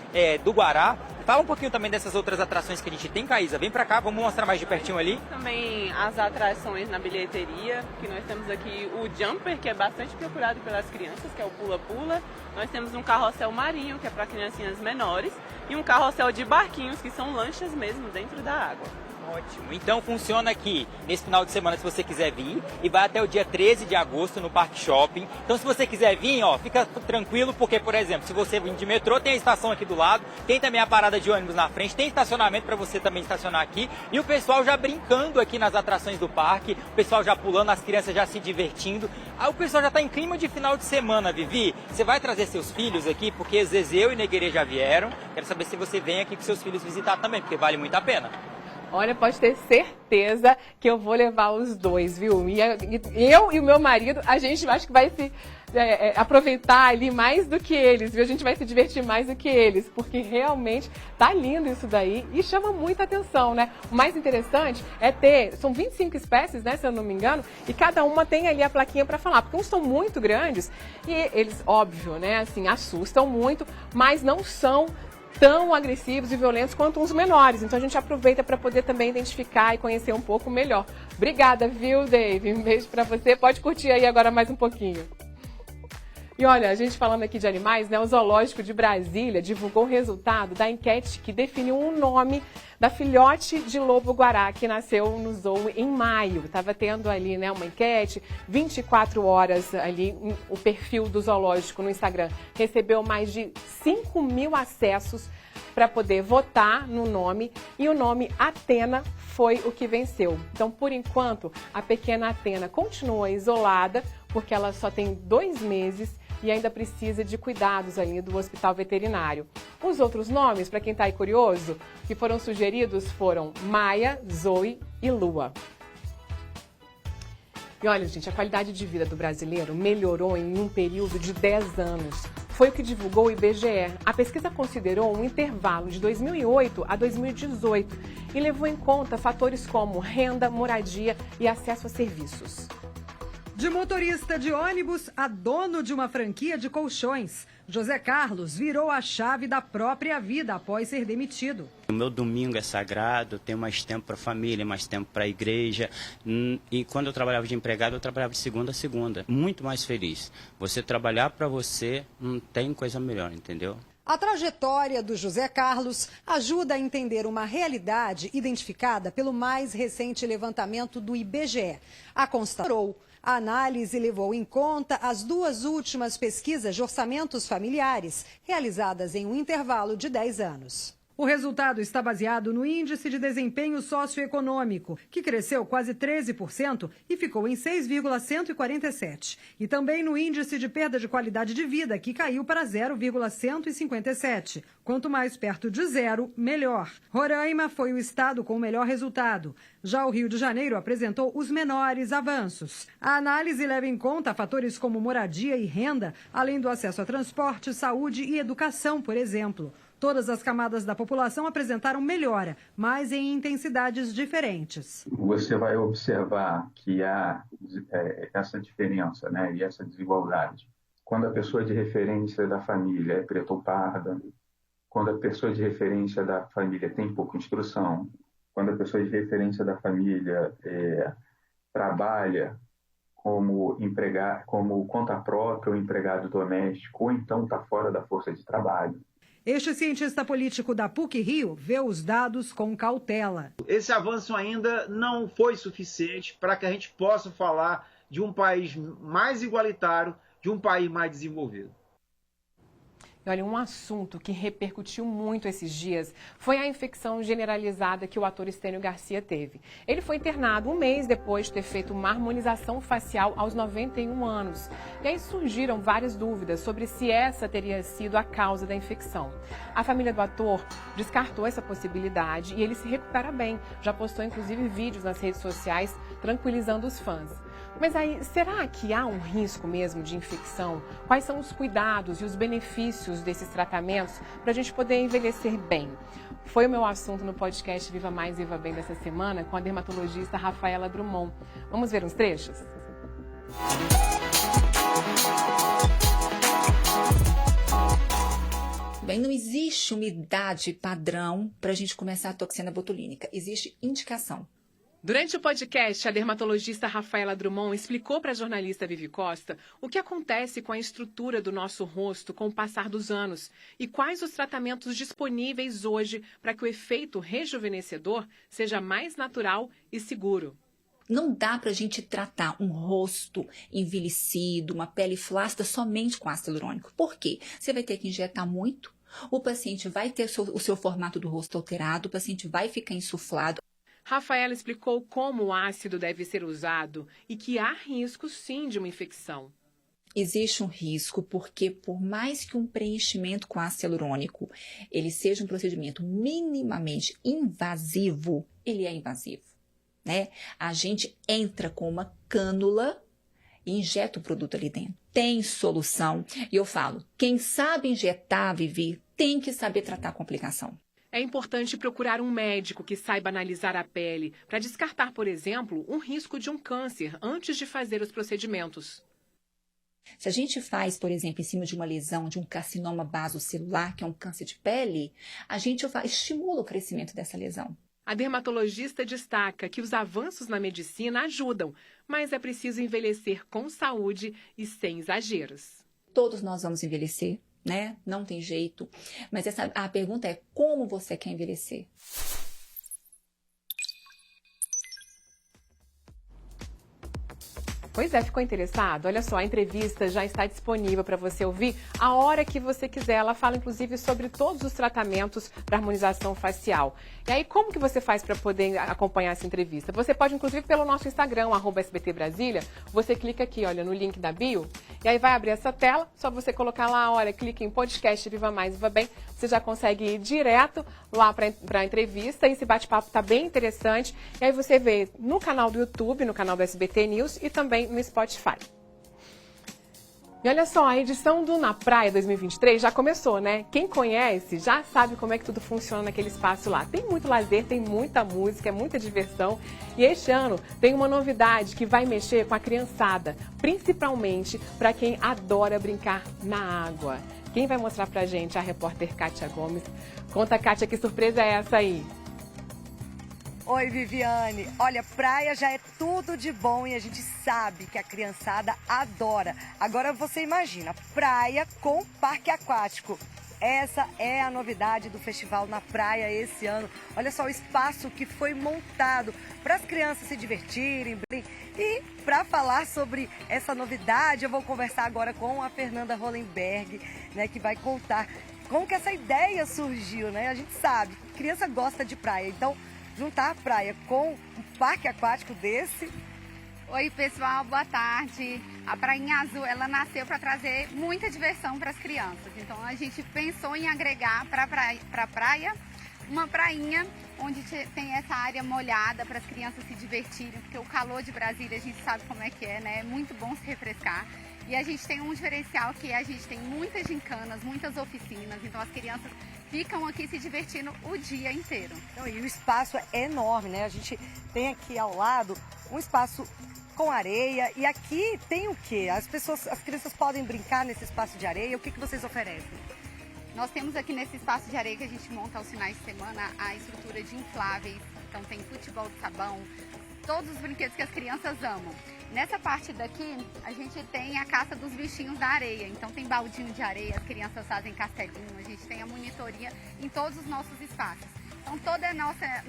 do Guará. Fala um pouquinho também dessas outras atrações que a gente tem, Caísa. Vem pra cá, vamos mostrar mais de pertinho ali. Também as atrações na bilheteria, que nós temos aqui o Jumper, que é bastante procurado pelas crianças, que é o pula-pula. Nós temos um carrossel marinho, que é para criancinhas menores, e um carrossel de barquinhos, que são lanchas mesmo dentro da água. Ótimo. Então funciona aqui nesse final de semana se você quiser vir e vai até o dia 13 de agosto no Parque Shopping. Então se você quiser vir, ó, fica tranquilo porque, por exemplo, se você vir de metrô, tem a estação aqui do lado, tem também a parada de ônibus na frente, tem estacionamento para você também estacionar aqui e o pessoal já brincando aqui nas atrações do parque, o pessoal já pulando, as crianças já se divertindo. Aí o pessoal já tá em clima de final de semana, Vivi. Você vai trazer seus filhos aqui porque às vezes eu e Neguerê já vieram. Quero saber se você vem aqui com seus filhos visitar também, porque vale muito a pena. Olha, pode ter certeza que eu vou levar os dois, viu? E eu e o meu marido, a gente acho que vai se aproveitar ali mais do que eles, viu? A gente vai se divertir mais do que eles, porque realmente tá lindo isso daí e chama muita atenção, né? O mais interessante é são 25 espécies, né, se eu não me engano, e cada uma tem ali a plaquinha para falar, porque uns são muito grandes e eles, óbvio, né, assim, assustam muito, mas não são tão agressivos e violentos quanto uns menores. Então a gente aproveita para poder também identificar e conhecer um pouco melhor. Obrigada, viu, Dave? Um beijo para você. Pode curtir aí agora mais um pouquinho. E olha, a gente falando aqui de animais, né? O Zoológico de Brasília divulgou o resultado da enquete que definiu o nome da filhote de lobo-guará que nasceu no zoo em maio. Estava tendo ali, né, uma enquete, 24 horas ali, o perfil do zoológico no Instagram recebeu mais de 5 mil acessos para poder votar no nome e o nome Atena foi o que venceu. Então, por enquanto, a pequena Atena continua isolada porque ela só tem 2 meses e ainda precisa de cuidados ali do hospital veterinário. Os outros nomes, para quem está aí curioso, que foram sugeridos foram Maia, Zoe e Lua. E olha, gente, a qualidade de vida do brasileiro melhorou em um período de 10 anos. Foi o que divulgou o IBGE. A pesquisa considerou um intervalo de 2008 a 2018 e levou em conta fatores como renda, moradia e acesso a serviços. De motorista de ônibus a dono de uma franquia de colchões, José Carlos virou a chave da própria vida após ser demitido. O meu domingo é sagrado, eu tenho mais tempo para a família, mais tempo para a igreja. E quando eu trabalhava de empregado, eu trabalhava de segunda a segunda. Muito mais feliz. Você trabalhar para você não tem coisa melhor, entendeu? A trajetória do José Carlos ajuda a entender uma realidade identificada pelo mais recente levantamento do IBGE. A análise levou em conta as 2 últimas pesquisas de orçamentos familiares, realizadas em um intervalo de 10 anos. O resultado está baseado no Índice de Desempenho Socioeconômico, que cresceu quase 13% e ficou em 6,147. E também no Índice de Perda de Qualidade de Vida, que caiu para 0,157. Quanto mais perto de zero, melhor. Roraima foi o estado com o melhor resultado. Já o Rio de Janeiro apresentou os menores avanços. A análise leva em conta fatores como moradia e renda, além do acesso a transporte, saúde e educação, por exemplo. Todas as camadas da população apresentaram melhora, mas em intensidades diferentes. Você vai observar que há essa diferença, né, e essa desigualdade. Quando a pessoa de referência da família é preta ou parda, quando a pessoa de referência da família tem pouca instrução, quando a pessoa de referência da família trabalha como conta própria ou empregado doméstico, ou então está fora da força de trabalho. Este cientista político da PUC-Rio vê os dados com cautela. Esse avanço ainda não foi suficiente para que a gente possa falar de um país mais igualitário, de um país mais desenvolvido. E olha, um assunto que repercutiu muito esses dias foi a infecção generalizada que o ator Estênio Garcia teve. Ele foi internado um mês depois de ter feito uma harmonização facial aos 91 anos. E aí surgiram várias dúvidas sobre se essa teria sido a causa da infecção. A família do ator descartou essa possibilidade e ele se recupera bem. Já postou inclusive vídeos nas redes sociais tranquilizando os fãs. Mas aí, será que há um risco mesmo de infecção? Quais são os cuidados e os benefícios desses tratamentos para a gente poder envelhecer bem? Foi o meu assunto no podcast Viva Mais, Viva Bem dessa semana com a dermatologista Rafaela Drummond. Vamos ver uns trechos? Bem, não existe uma idade padrão para a gente começar a toxina botulínica. Existe indicação. Durante o podcast, a dermatologista Rafaela Drummond explicou para a jornalista Vivi Costa o que acontece com a estrutura do nosso rosto com o passar dos anos e quais os tratamentos disponíveis hoje para que o efeito rejuvenescedor seja mais natural e seguro. Não dá para a gente tratar um rosto envelhecido, uma pele flácida somente com ácido hialurônico. Por quê? Você vai ter que injetar muito, o paciente vai ter o seu formato do rosto alterado, o paciente vai ficar insuflado. Rafaela explicou como o ácido deve ser usado e que há risco sim de uma infecção. Existe um risco porque por mais que um preenchimento com ácido hialurônico ele seja um procedimento minimamente invasivo, ele é invasivo, né? A gente entra com uma cânula e injeta o produto ali dentro. Tem solução. E eu falo, quem sabe injetar, Vivi, tem que saber tratar a complicação. É importante procurar um médico que saiba analisar a pele para descartar, por exemplo, um risco de um câncer antes de fazer os procedimentos. Se a gente faz, por exemplo, em cima de uma lesão, de um carcinoma basocelular, que é um câncer de pele, a gente estimula o crescimento dessa lesão. A dermatologista destaca que os avanços na medicina ajudam, mas é preciso envelhecer com saúde e sem exageros. Todos nós vamos envelhecer, né? Não tem jeito. Mas a pergunta é como você quer envelhecer? Pois é, ficou interessado? Olha só, a entrevista já está disponível para você ouvir a hora que você quiser. Ela fala, inclusive, sobre todos os tratamentos para harmonização facial. E aí, como que você faz para poder acompanhar essa entrevista? Você pode, inclusive, pelo nosso Instagram, @SBTBrasília. Você clica aqui, olha, no link da bio. E aí vai abrir essa tela, só você colocar lá, olha, clica em podcast Viva Mais, Viva Bem. Você já consegue ir direto lá para a entrevista. Esse bate-papo está bem interessante. E aí você vê no canal do YouTube, no canal do SBT News e também no Spotify. E olha só, a edição do Na Praia 2023 já começou, né? Quem conhece já sabe como é que tudo funciona naquele espaço lá. Tem muito lazer, tem muita música, é muita diversão. E este ano tem uma novidade que vai mexer com a criançada, principalmente para quem adora brincar na água. Quem vai mostrar pra gente? A repórter Kátia Gomes. Conta, Kátia, que surpresa é essa aí? Oi, Viviane. Olha, praia já é tudo de bom e a gente sabe que a criançada adora. Agora você imagina, praia com parque aquático. Essa é a novidade do Festival na Praia esse ano. Olha só o espaço que foi montado para as crianças se divertirem. E para falar sobre essa novidade, eu vou conversar agora com a Fernanda Hollenberg, né, que vai contar como que essa ideia surgiu, né? A gente sabe, criança gosta de praia, então juntar a praia com um parque aquático desse. Oi, pessoal, boa tarde. A Prainha Azul, ela nasceu para trazer muita diversão para as crianças. Então, a gente pensou em agregar para a praia uma prainha onde tem essa área molhada para as crianças se divertirem, porque o calor de Brasília, a gente sabe como é que é, né? É muito bom se refrescar. E a gente tem um diferencial que a gente tem muitas gincanas, muitas oficinas, então as crianças ficam aqui se divertindo o dia inteiro. Então, e o espaço é enorme, né? A gente tem aqui ao lado um espaço com areia e aqui tem o quê? As crianças podem brincar nesse espaço de areia, o que vocês oferecem? Nós temos aqui nesse espaço de areia que a gente monta aos finais de semana a estrutura de infláveis, então tem futebol de sabão, todos os brinquedos que as crianças amam. Nessa parte daqui, a gente tem a caça dos bichinhos da areia. Então tem baldinho de areia, as crianças fazem castelinho, a gente tem a monitoria em todos os nossos espaços. Então todo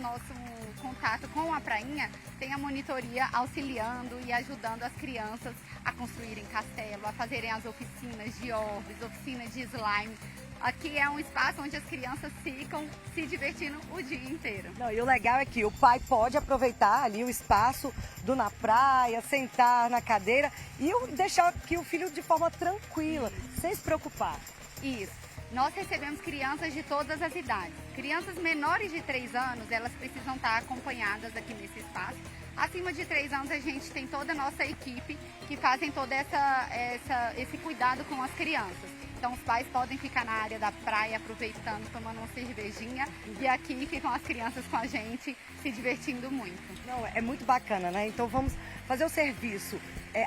nosso contato com a prainha tem a monitoria auxiliando e ajudando as crianças a construírem castelo, a fazerem as oficinas de orbes, oficina de slime. Aqui é um espaço onde as crianças ficam se divertindo o dia inteiro. Não, e o legal é que o pai pode aproveitar ali o espaço do Na Praia, sentar na cadeira e deixar aqui o filho de forma tranquila, sem se preocupar. Isso. Nós recebemos crianças de todas as idades. Crianças menores de 3 anos, elas precisam estar acompanhadas aqui nesse espaço. Acima de 3 anos, a gente tem toda a nossa equipe que fazem todo esse cuidado com as crianças. Então, os pais podem ficar na área da praia aproveitando, tomando uma cervejinha e aqui ficam as crianças com a gente se divertindo muito. Não, é muito bacana, né? Então, vamos fazer o serviço.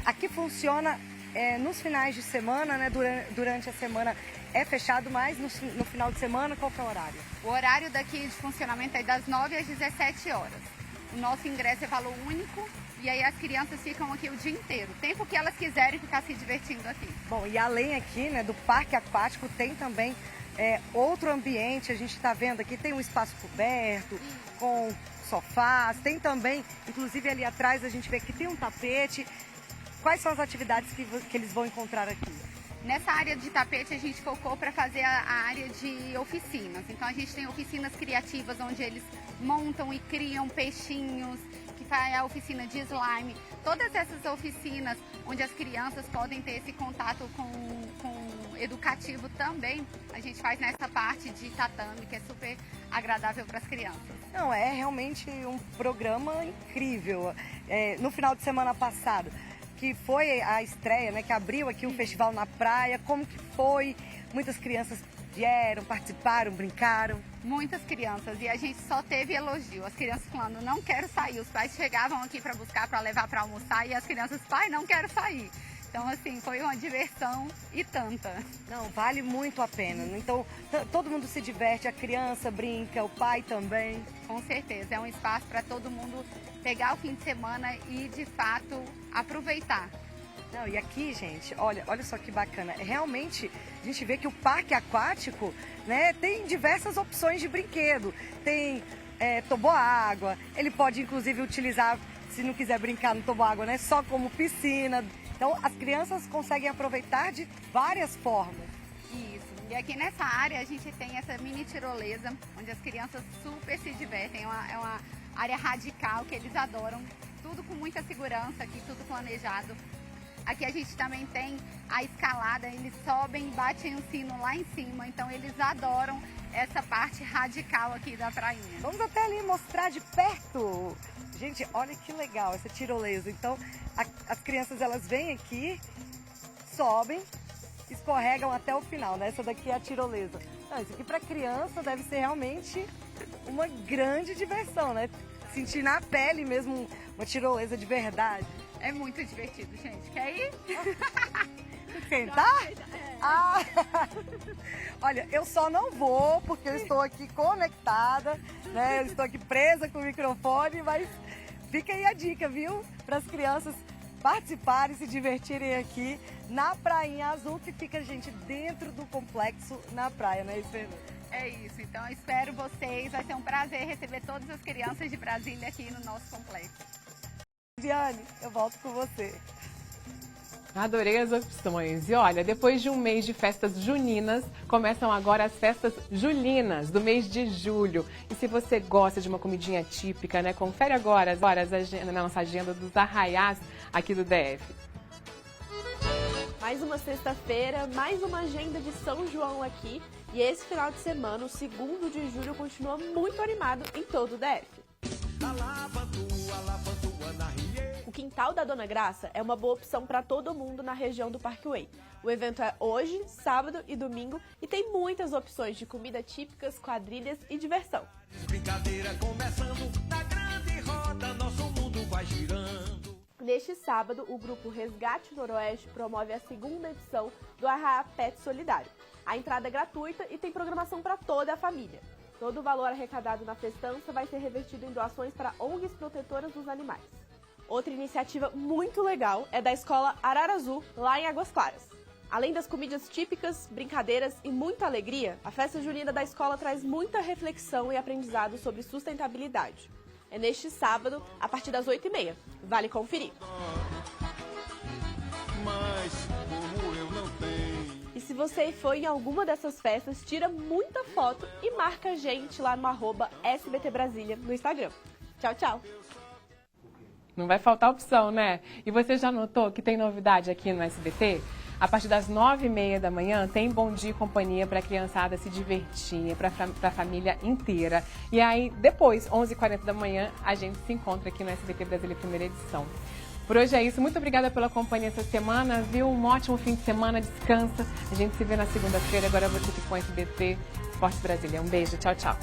Aqui funciona nos finais de semana, né? Durante a semana é fechado, mas no final de semana, qual que é o horário? O horário daqui de funcionamento é das 9 às 17 horas. O nosso ingresso é valor único e aí as crianças ficam aqui o dia inteiro, o tempo que elas quiserem ficar se divertindo aqui. Bom, e além aqui, né, do parque aquático, tem também outro ambiente, a gente está vendo aqui, tem um espaço coberto, com sofás, tem também, inclusive ali atrás a gente vê que tem um tapete. Quais são as atividades que eles vão encontrar aqui? Nessa área de tapete a gente focou para fazer a área de oficinas. Então a gente tem oficinas criativas onde eles montam e criam peixinhos, que faz a oficina de slime. Todas essas oficinas onde as crianças podem ter esse contato com educativo também, a gente faz nessa parte de tatame, que é super agradável para as crianças. Não, é realmente um programa incrível. No final de semana passado, que foi a estreia, né, que abriu aqui o festival na praia, como que foi? Muitas crianças vieram, participaram, brincaram. Muitas crianças, e a gente só teve elogio. As crianças falando, não quero sair. Os pais chegavam aqui para buscar, para levar para almoçar, e as crianças, pai, não quero sair. Então, assim, foi uma diversão e tanta. Não, vale muito a pena. Então, todo mundo se diverte, a criança brinca, o pai também. Com certeza, é um espaço para todo mundo pegar o fim de semana e, de fato, aproveitar. Não, e aqui, gente, olha só que bacana. Realmente, a gente vê que o parque aquático, né, tem diversas opções de brinquedo. Tem toboágua, ele pode, inclusive, utilizar, se não quiser brincar no toboágua, né, só como piscina. Então, as crianças conseguem aproveitar de várias formas. Isso. E aqui nessa área, a gente tem essa mini tirolesa, onde as crianças super se divertem. É uma área radical que eles adoram. Tudo com muita segurança aqui, tudo planejado. Aqui a gente também tem a escalada, eles sobem e batem o sino lá em cima, então eles adoram essa parte radical aqui da prainha. Vamos até ali mostrar de perto. Gente, olha que legal essa tirolesa. Então, as crianças, elas vêm aqui, sobem, escorregam até o final, né? Essa daqui é a tirolesa. Não, isso aqui para criança deve ser realmente uma grande diversão, né? Sentir na pele mesmo uma tirolesa de verdade. É muito divertido, gente. Quer ir? Tentar? Ah. Olha, eu só não vou porque eu estou aqui conectada, né? Eu estou aqui presa com o microfone, mas fica aí a dica, viu? Para as crianças participarem, se divertirem aqui na Prainha Azul, que fica, gente, dentro do complexo na praia, né, Fernanda? É isso, então eu espero vocês. Vai ser um prazer receber todas as crianças de Brasília aqui no nosso complexo. Viane, eu volto com você. Adorei as opções. E olha, depois de um mês de festas juninas, começam agora as festas julinas do mês de julho. E se você gosta de uma comidinha típica, né, confere agora na nossa agenda dos arraiás aqui do DF. Mais uma sexta-feira, mais uma agenda de São João aqui. E esse final de semana, o 2º de julho, continua muito animado em todo o DF. O Quintal da Dona Graça é uma boa opção para todo mundo na região do Parkway. O evento é hoje, sábado e domingo e tem muitas opções de comida típicas, quadrilhas e diversão. Brincadeira começando, na grande roda nosso mundo vai girando. Neste sábado, o grupo Resgate Noroeste promove a 2ª edição do Arraiá Pet Solidário. A entrada é gratuita e tem programação para toda a família. Todo o valor arrecadado na festança vai ser revertido em doações para ONGs protetoras dos animais. Outra iniciativa muito legal é da Escola Arara Azul, lá em Águas Claras. Além das comidas típicas, brincadeiras e muita alegria, a festa junina da escola traz muita reflexão e aprendizado sobre sustentabilidade. É neste sábado, a partir das 8h30. Vale conferir. Mas como eu não tenho. E se você for em alguma dessas festas, tira muita foto e marca a gente lá no @SBT Brasília no Instagram. Tchau, tchau! Não vai faltar opção, né? E você já notou que tem novidade aqui no SBT? A partir das 9h30 da manhã tem Bom Dia e Companhia para a criançada se divertir, para a família inteira. E aí, depois, 11h40 da manhã, a gente se encontra aqui no SBT Brasília, primeira edição. Por hoje é isso. Muito obrigada pela companhia essa semana, viu? Um ótimo fim de semana, descansa. A gente se vê na segunda-feira. Agora você fica com o SBT Esporte Brasília. Um beijo, tchau, tchau.